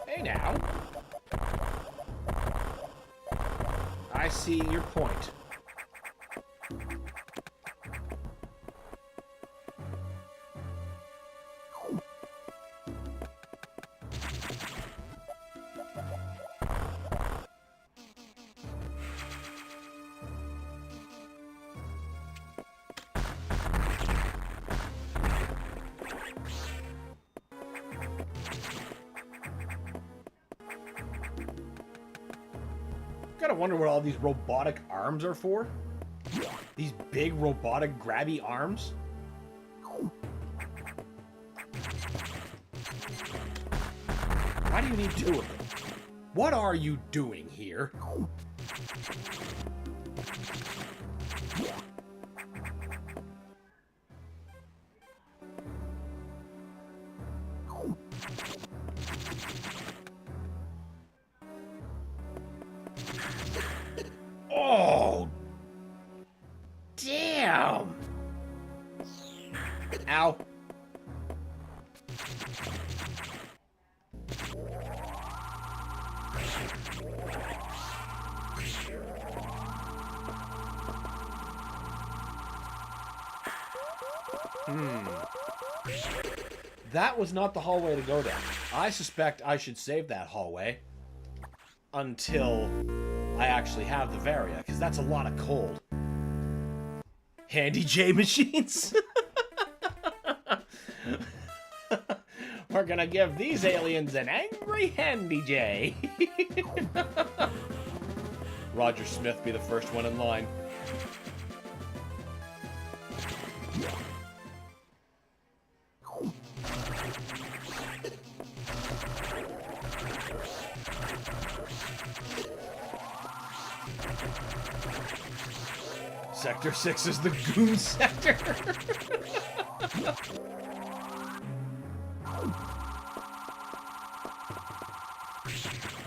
Hey now. I see your point. Gotta wonder what all these robotic arms are for. These big robotic grabby arms. Why do you need two of them? What are you doing here? Oh! Damn! Ow. That was not the hallway to go down. I suspect I should save that hallway until I actually have the Varia, because that's a lot of cold. Handy J machines? We're gonna give these aliens an angry Handy J. Roger Smith be the first one in line. Sector 6 is the goon sector.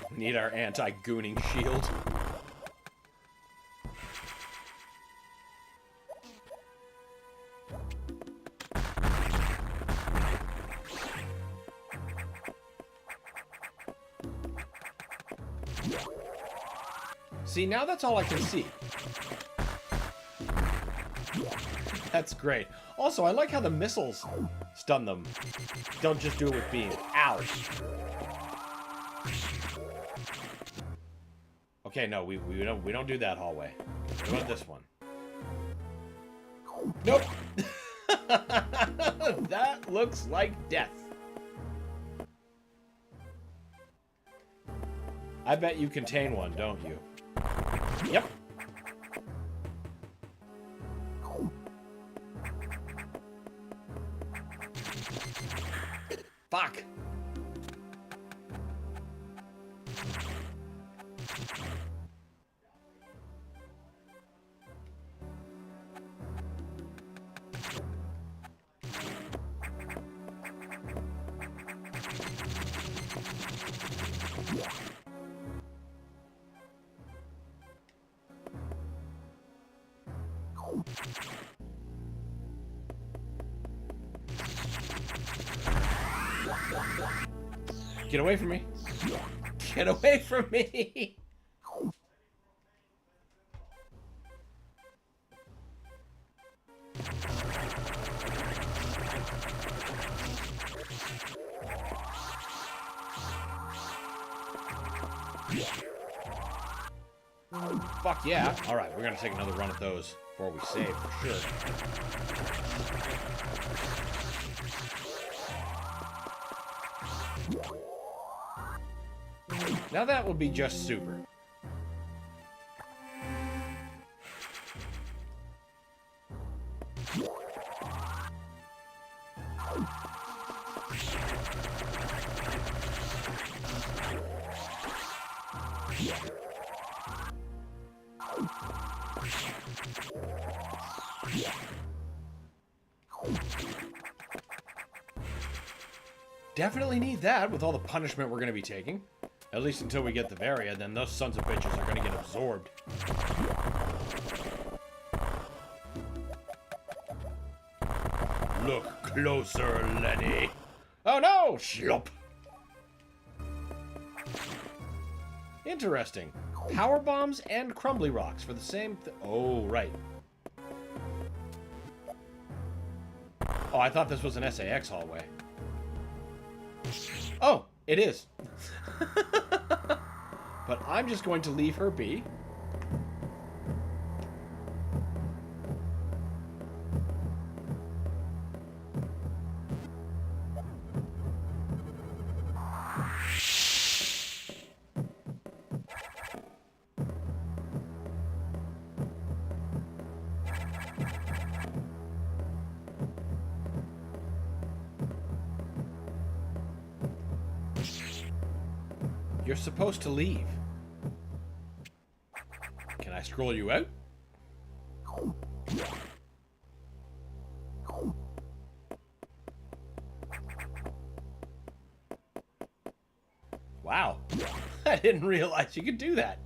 We need our anti-gooning shield. See, now that's all I can see. That's great. Also, I like how the missiles stun them. Don't just do it with beam. Ow. Okay, no, we don't do that hallway. We want this one. Nope. That looks like death. I bet you contain one, don't you? Yep. Fuck. Get away from me. Get away from me. Fuck yeah. All right, we're going to take another run at those before we save for sure. Now that would be just super. Definitely need that with all the punishment we're going to be taking. At least until we get the Varia, then those sons of bitches are gonna get absorbed. Look closer, Lenny. Oh no! Schlop! Interesting. Power bombs and crumbly rocks for the same oh, right. Oh, I thought this was an SAX hallway. Oh, it is. But I'm just going to leave her be. You're supposed to leave. Can I scroll you out? Wow. I didn't realize you could do that.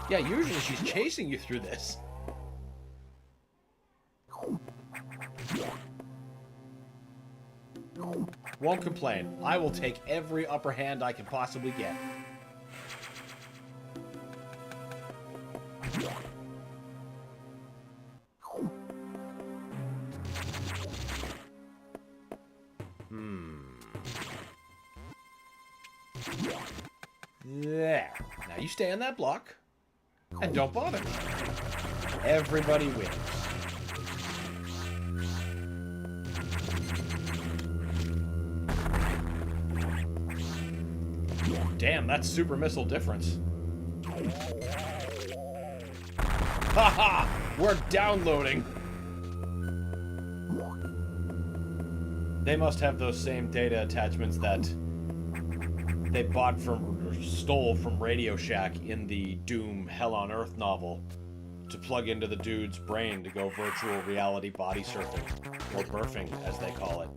Yeah, usually she's chasing you through this. Won't complain. I will take every upper hand I can possibly get. There. Now you stay on that block. And don't bother me. Everybody wins. Damn, that's super missile difference. Haha! We're downloading! They must have those same data attachments that they bought from, or stole from Radio Shack in the Doom Hell on Earth novel to plug into the dude's brain to go virtual reality body surfing, or burfing, as they call it.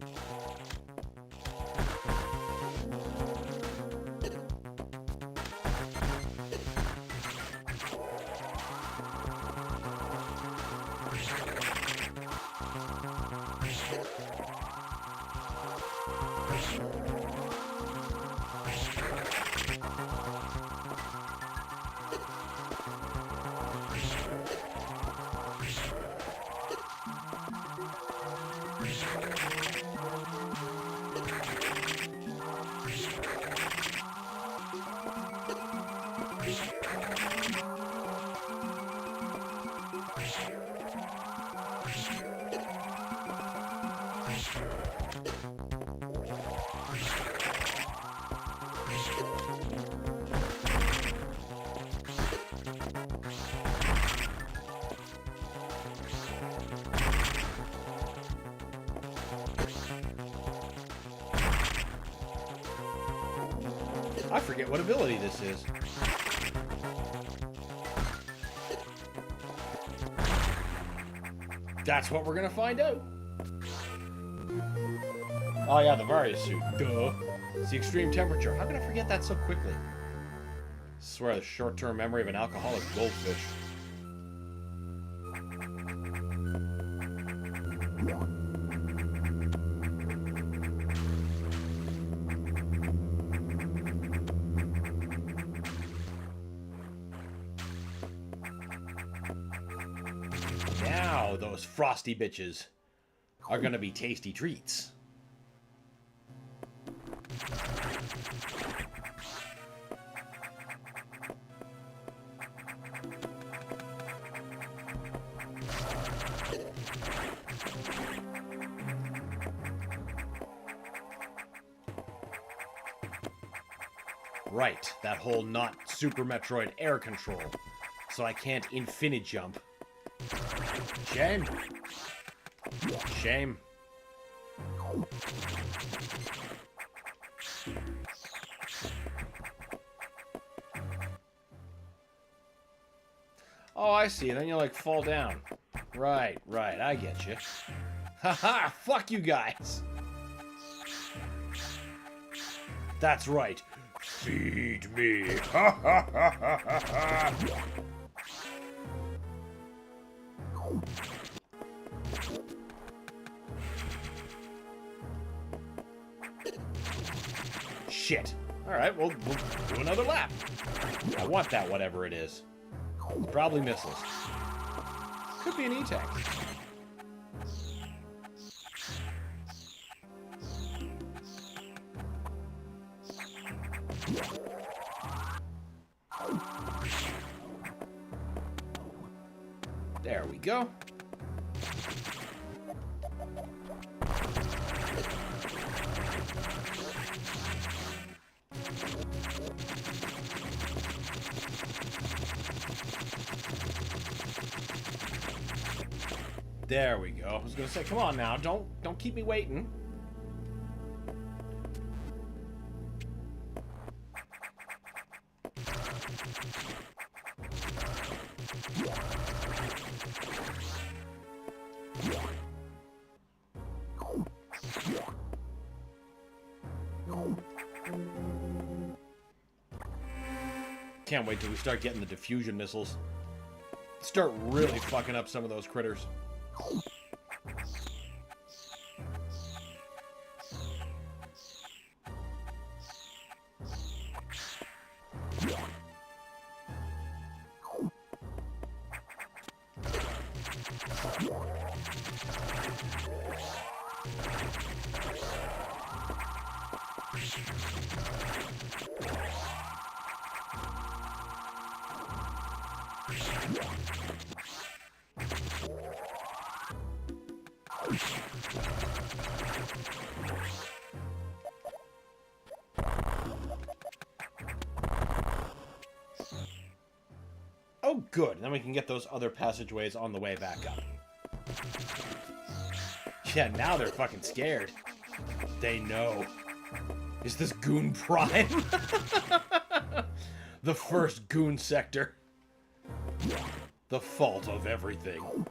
I forget what ability this is. That's what we're gonna find out. Oh yeah, the Varia suit. Duh. It's the extreme temperature. How can I forget that so quickly? I swear, the short-term memory of an alcoholic goldfish. Now those frosty bitches are gonna be tasty treats. Right, that whole not Super Metroid air control, so I can't infinite jump. Shame. Shame. Oh, I see. Then you, like, fall down. Right, I get you. Haha, fuck you guys. That's right. Feed me. Ha ha ha ha ha ha. Shit. Alright, we'll do another lap. I want that, whatever it is. It's probably missiles. Could be an E-Tank. There we go. There we go. I was gonna say, come on now, don't keep me waiting. Can't wait till we start getting the diffusion missiles. Start really fucking up some of those critters. Oh, good. Then we can get those other passageways on the way back up. Yeah, now they're fucking scared. They know. Is this Goon Prime? The first Goon Sector. The fault of everything.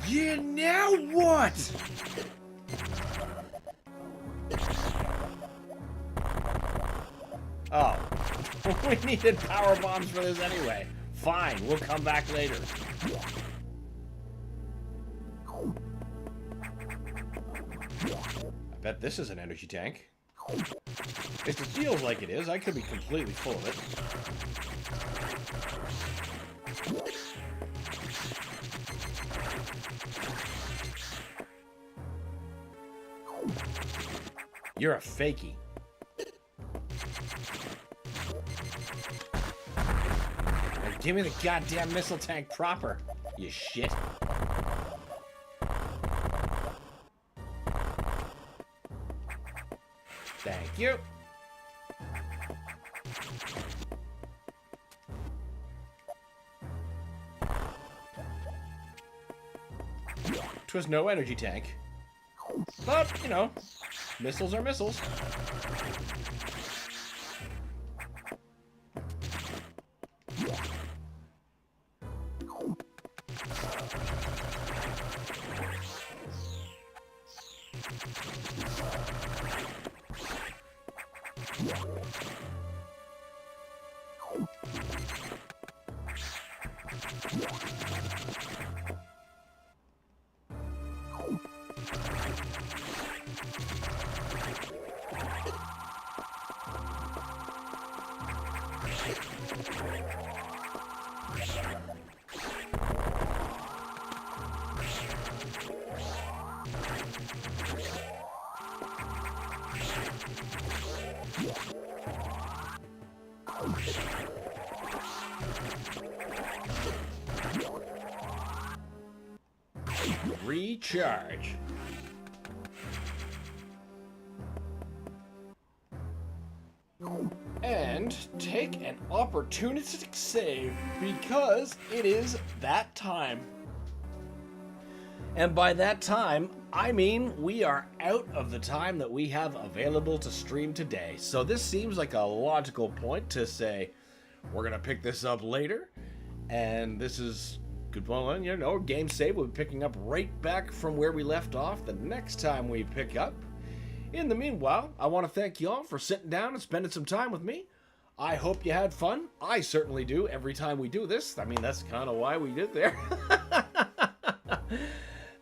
Yeah, now what? Oh. We needed power bombs for this anyway. Fine, we'll come back later. I bet this is an energy tank. It feels like it is. I could be completely full of it. You're a fakie. Now give me the goddamn missile tank proper, you shit. Thank you. Twas no energy tank. But, you know, missiles are missiles. recharge. And take an opportunistic save because it is that time. And by that time, I mean we are out of the time that we have available to stream today. So this seems like a logical point to say we're going to pick this up later. And this is good. Well, you know, game save. We'll be picking up right back from where we left off the next time we pick up. In the meanwhile, I want to thank y'all for sitting down and spending some time with me. I hope you had fun. I certainly do every time we do this. I mean, that's kind of why we did there.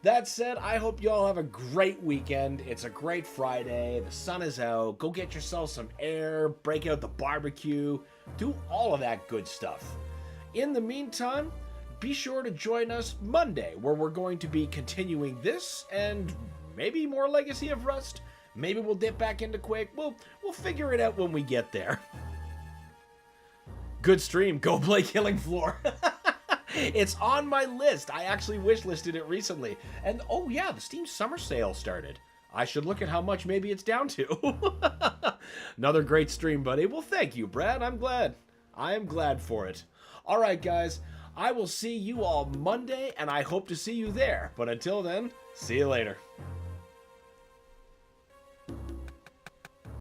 That said, I hope you all have a great weekend. It's a great Friday. The sun is out. Go get yourself some air. Break out the barbecue. Do all of that good stuff. In the meantime, be sure to join us Monday, where we're going to be continuing this and maybe more Legacy of Rust. Maybe we'll dip back into Quake. We'll figure it out when we get there. Good stream. Go play Killing Floor. It's on my list. I actually wishlisted it recently. And oh yeah, the Steam Summer Sale started. I should look at how much maybe it's down to. Another great stream, buddy. Well, thank you, Brad. I'm glad. I am glad for it. All right, guys. I will see you all Monday, and I hope to see you there. But until then, see you later.